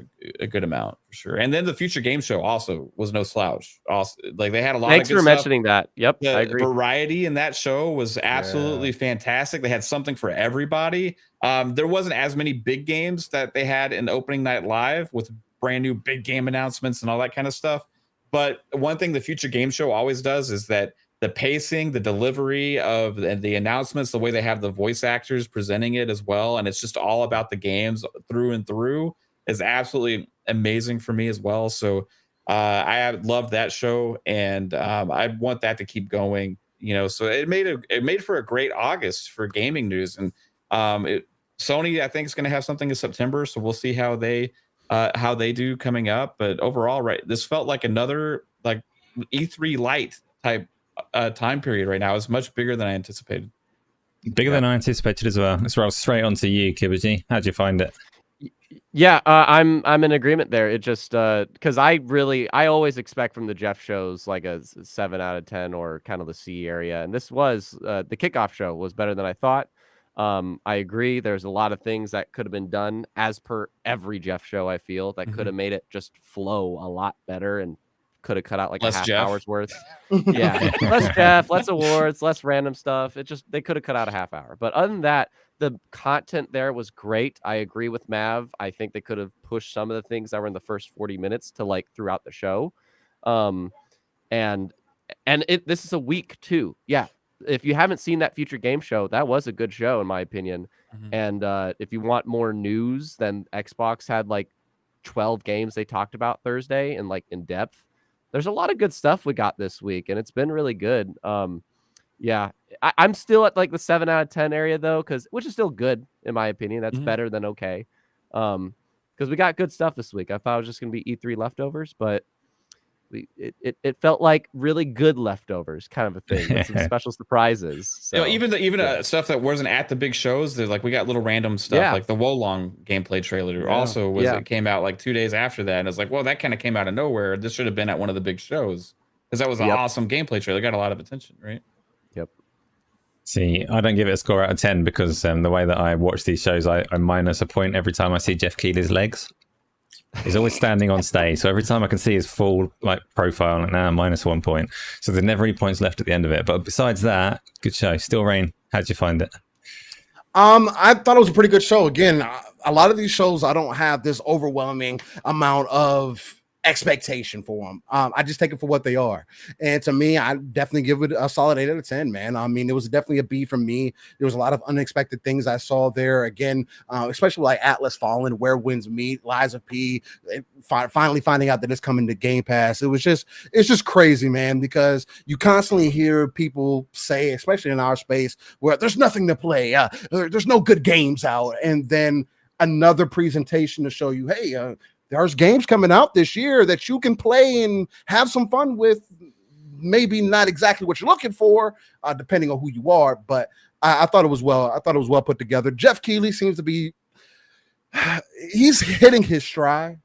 good amount for sure. And then the Future Game Show also was no slouch. Also, like they had a lot. Thanks of good for stuff. mentioning that. Yep, The I agree. variety in that show was absolutely fantastic. They had something for everybody. There wasn't as many big games that they had in opening night live with brand new big game announcements and all that kind of stuff. But one thing the Future Game Show always does is that the pacing, the delivery of the announcements, the way they have the voice actors presenting it as well, and it's just all about the games through and through, is absolutely amazing for me as well. So I loved that show, and I want that to keep going. So it made for a great August for gaming news, and Sony I think is going to have something in September, so we'll see how they do coming up. But overall, right, this felt like another like E3 light type time period right now. Is much bigger than I anticipated. Bigger than I anticipated as well. Let's roll straight on to you, Kibaji. How'd you find it? Yeah, I'm in agreement there. It just because I always expect from the Jeff shows like a 7 out of 10 or kind of the C area, and this was the kickoff show was better than I thought. I agree. There's a lot of things that could have been done as per every Jeff show. I feel that could have made it just flow a lot better and could have cut out like less a half Jeff. hour's worth. Yeah, less Jeff, less awards, less random stuff. They could have cut out a half hour. But other than that, the content there was great. I agree with Mav. I think they could have pushed some of the things that were in the first 40 minutes to like throughout the show. And this is a week too. Yeah. If you haven't seen that Future Game Show, that was a good show in my opinion. And if you want more news, then Xbox had like 12 games they talked about Thursday and like in depth. There's a lot of good stuff we got this week, and it's been really good. Yeah, I'm still at like the 7 out of 10 area though, which is still good in my opinion. That's better than okay. Because we got good stuff this week. I thought it was just gonna be E3 leftovers, but it felt like really good leftovers kind of a thing with some special surprises. So even stuff that wasn't at the big shows, like we got little random stuff like the Wolong gameplay trailer also it came out like 2 days after that, and it's like, well, that kind of came out of nowhere. This should have been at one of the big shows because that was an awesome gameplay trailer. It got a lot of attention, right? Yep. See, I don't give it a score out of 10 because the way that I watch these shows, I minus a point every time I see Jeff Keighley's legs. He's always standing on stage, so every time I can see his full like profile, and now minus 1 point. So there's never any points left at the end of it. But besides that, good show. Still Rain, how'd you find it? I thought it was a pretty good show. Again, a lot of these shows I don't have this overwhelming amount of expectation for them. I just take it for what they are. And to me, I definitely give it a solid 8 out of 10, man. I mean, it was definitely a B from me. There was a lot of unexpected things I saw there. Again, especially like Atlas Fallen, Where Winds Meet, Lies of P, finally finding out that it's coming to Game Pass. It's just crazy, man, because you constantly hear people say, especially in our space, where there's nothing to play. There's no good games out. And then another presentation to show you, hey, there's games coming out this year that you can play and have some fun with. Maybe not exactly what you're looking for, depending on who you are, but I thought it was well. I thought it was well put together. Jeff Keighley seems to be he's hitting his stride,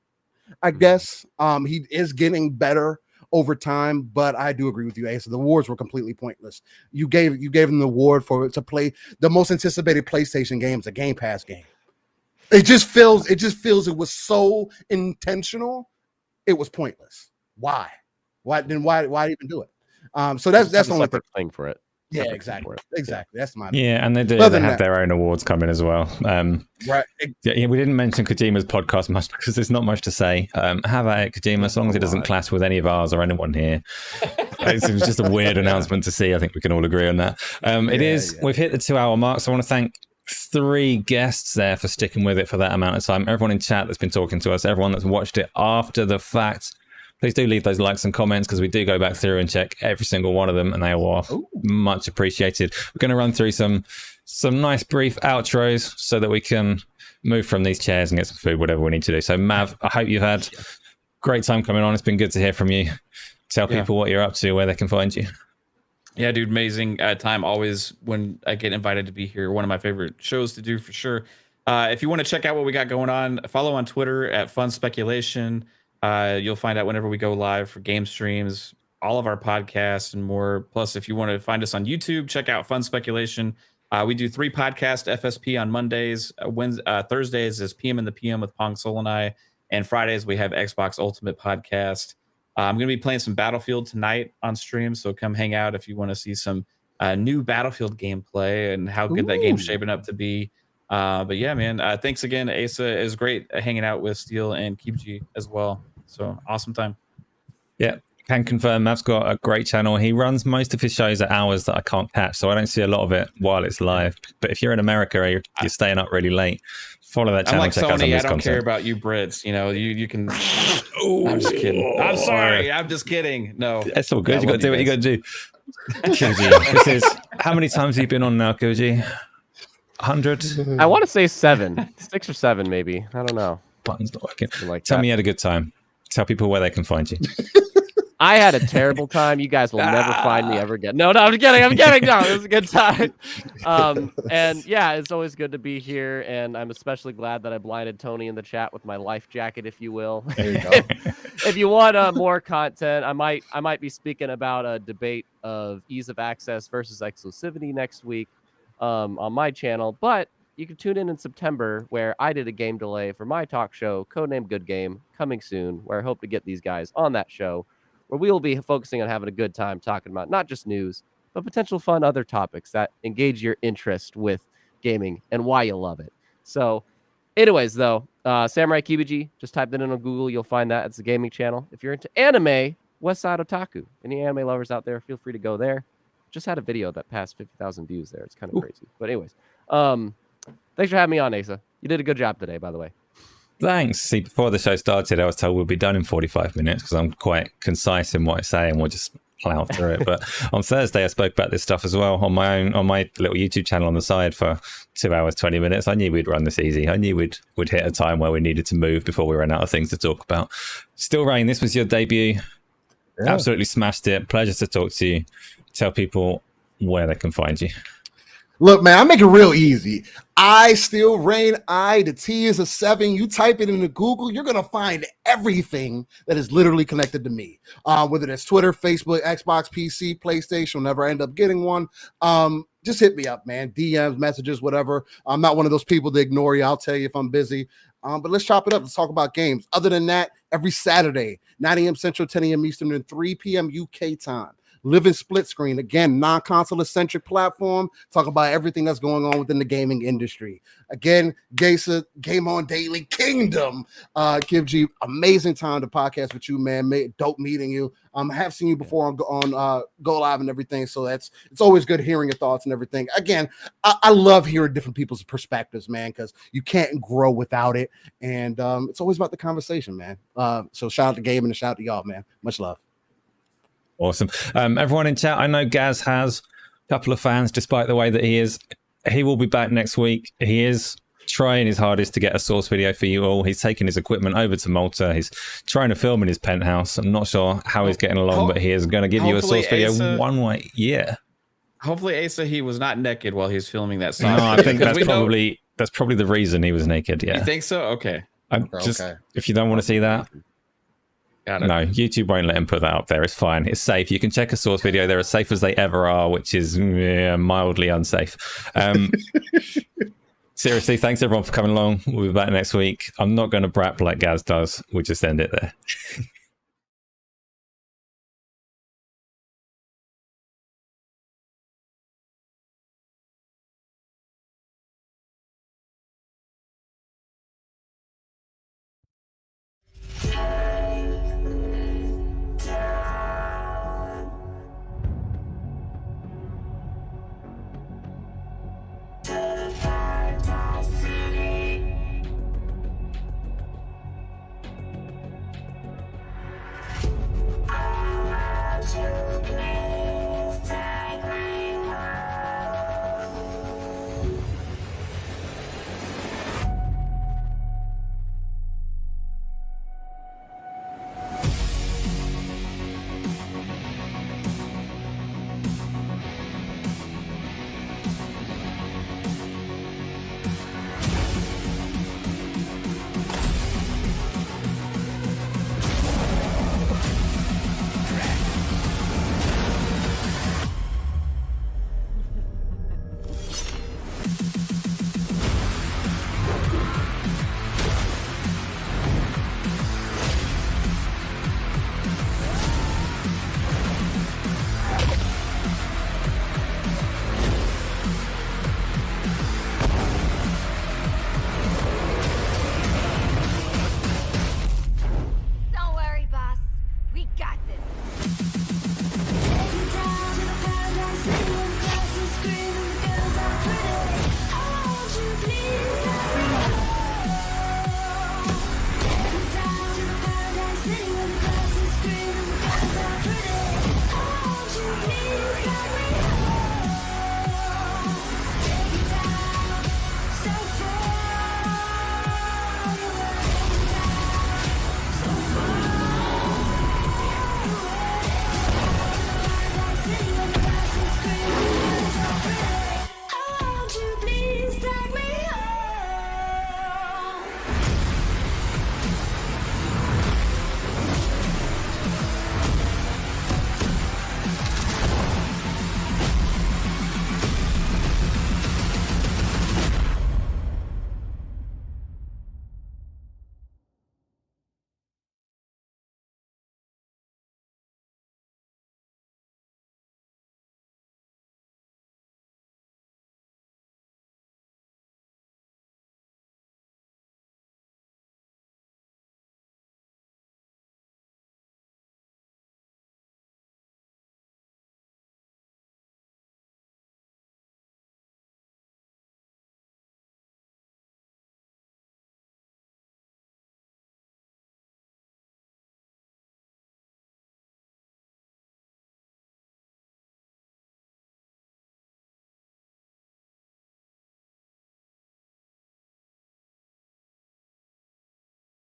I guess. He is getting better over time, but I do agree with you, Asa. The awards were completely pointless. You gave him the award to play the most anticipated PlayStation games, a Game Pass game. It just feels it was so intentional. It was pointless. Why even do it? So that's the only thing for it. Yeah, exactly. That's my yeah, and they have their own awards coming as well. Right. Yeah, we didn't mention Kojima's podcast much because there's not much to say. Have at it, Kojima, as long as it doesn't clash with any of ours or anyone here. It was just a weird announcement to see. I think we can all agree on that. We've hit the 2-hour mark, so I want to thank 3 guests there for sticking with it for that amount of time. Everyone in chat that's been talking to us, everyone that's watched it after the fact, please do leave those likes and comments because we do go back through and check every single one of them, and they are much appreciated. We're going to run through some nice brief outros so that we can move from these chairs and get some food, whatever we need to do. So Mav, I hope you've had great time coming on. It's been good to hear from you. Tell people what you're up to, where they can find you. Yeah, dude, amazing time always when I get invited to be here. One of my favorite shows to do for sure. If you want to check out what we got going on, follow on Twitter at Fun Speculation. You'll find out whenever we go live for game streams, all of our podcasts and more. Plus, if you want to find us on YouTube, check out Fun Speculation. We do 3 podcasts, FSP on Mondays. Thursdays is PM in the PM with Pong Sol and I. And Fridays, we have Xbox Ultimate Podcast. I'm going to be playing some Battlefield tonight on stream, so come hang out if you want to see some new Battlefield gameplay and how good that game's shaping up to be. But yeah, man, thanks again, Asa. It was great hanging out with Steel and Keepji as well. So awesome time. Yeah, can confirm Mav's got a great channel. He runs most of his shows at hours that I can't catch, so I don't see a lot of it while it's live. But if you're in America or you're staying up really late, follow that channel. I'm like Sony. I don't care about you Brits. You know, you can. I'm just kidding. I'm sorry. I'm just kidding. No, it's all good. You got to do what you got to do. Koji, this is how many times have you been on now, Koji? 100? I want to say 7, 6 or 7, maybe. I don't know. Button's not working. Tell me you had a good time. Tell people where they can find you. I had a terrible time. You guys will never find me ever again. No, I'm kidding. No, it was a good time. And yeah, it's always good to be here. And I'm especially glad that I blinded Tony in the chat with my life jacket, if you will. There you go. If you want more content, I might be speaking about a debate of ease of access versus exclusivity next week on my channel. But you can tune in September where I did a game delay for my talk show, codenamed Good Game, coming soon, where I hope to get these guys on that show, where we will be focusing on having a good time talking about not just news, but potential fun other topics that engage your interest with gaming and why you love it. So anyways, though, Samurai Kibuji, just type that in on Google. You'll find that. It's the gaming channel. If you're into anime, West Side Otaku. Any anime lovers out there, feel free to go there. Just had a video that passed 50,000 views there. It's kind of crazy. But anyways, thanks for having me on, Asa. You did a good job today, by the way. Thanks. See, before the show started, I was told we'll be done in 45 minutes because I'm quite concise in what I say and we'll just plow through it. But on Thursday, I spoke about this stuff as well on my little YouTube channel on the side for 2 hours, 20 minutes. I knew we'd run this easy. I knew we'd hit a time where we needed to move before we ran out of things to talk about. Still Rain, this was your debut. Yeah. Absolutely smashed it. Pleasure to talk to you. Tell people where they can find you. Look, man, I make it real easy. I Still Rain. The T is a 7. You type it into Google, you're going to find everything that is literally connected to me. Whether it's Twitter, Facebook, Xbox, PC, PlayStation, will never end up getting one. Just hit me up, man. DMs, messages, whatever. I'm not one of those people to ignore you. I'll tell you if I'm busy. But let's chop it up. Let's talk about games. Other than that, every Saturday, 9 a.m. Central, 10 a.m. Eastern, and 3 p.m. UK time. Living Split Screen, again, non-console centric platform, talk about everything that's going on within the gaming industry. Again, GameOnDaily Kingdom gives you amazing time to podcast with you, man. Dope meeting you. I have seen you before on Go Live and everything, so it's always good hearing your thoughts and everything. Again, I love hearing different people's perspectives, man, because you can't grow without it, and it's always about the conversation, man. So shout out to Gabe and shout out to y'all, man. Much love. Awesome. Everyone in chat, I know Gaz has a couple of fans, despite the way that he is. He will be back next week. He is trying his hardest to get a source video for you all. He's taken his equipment over to Malta. He's trying to film in his penthouse. I'm not sure how he's getting along, but he is going to give you a source video one way. Yeah. Hopefully, Asa, he was not naked while he was filming that song. No, I think that's probably the reason he was naked. Yeah. You think so? Okay. If you don't want to see that, no, YouTube won't let him put that up there. It's fine. It's safe. You can check a source video. They're as safe as they ever are, which is mildly unsafe. Seriously, thanks everyone for coming along. We'll be back next week. I'm not going to brap like Gaz does. We'll just end it there.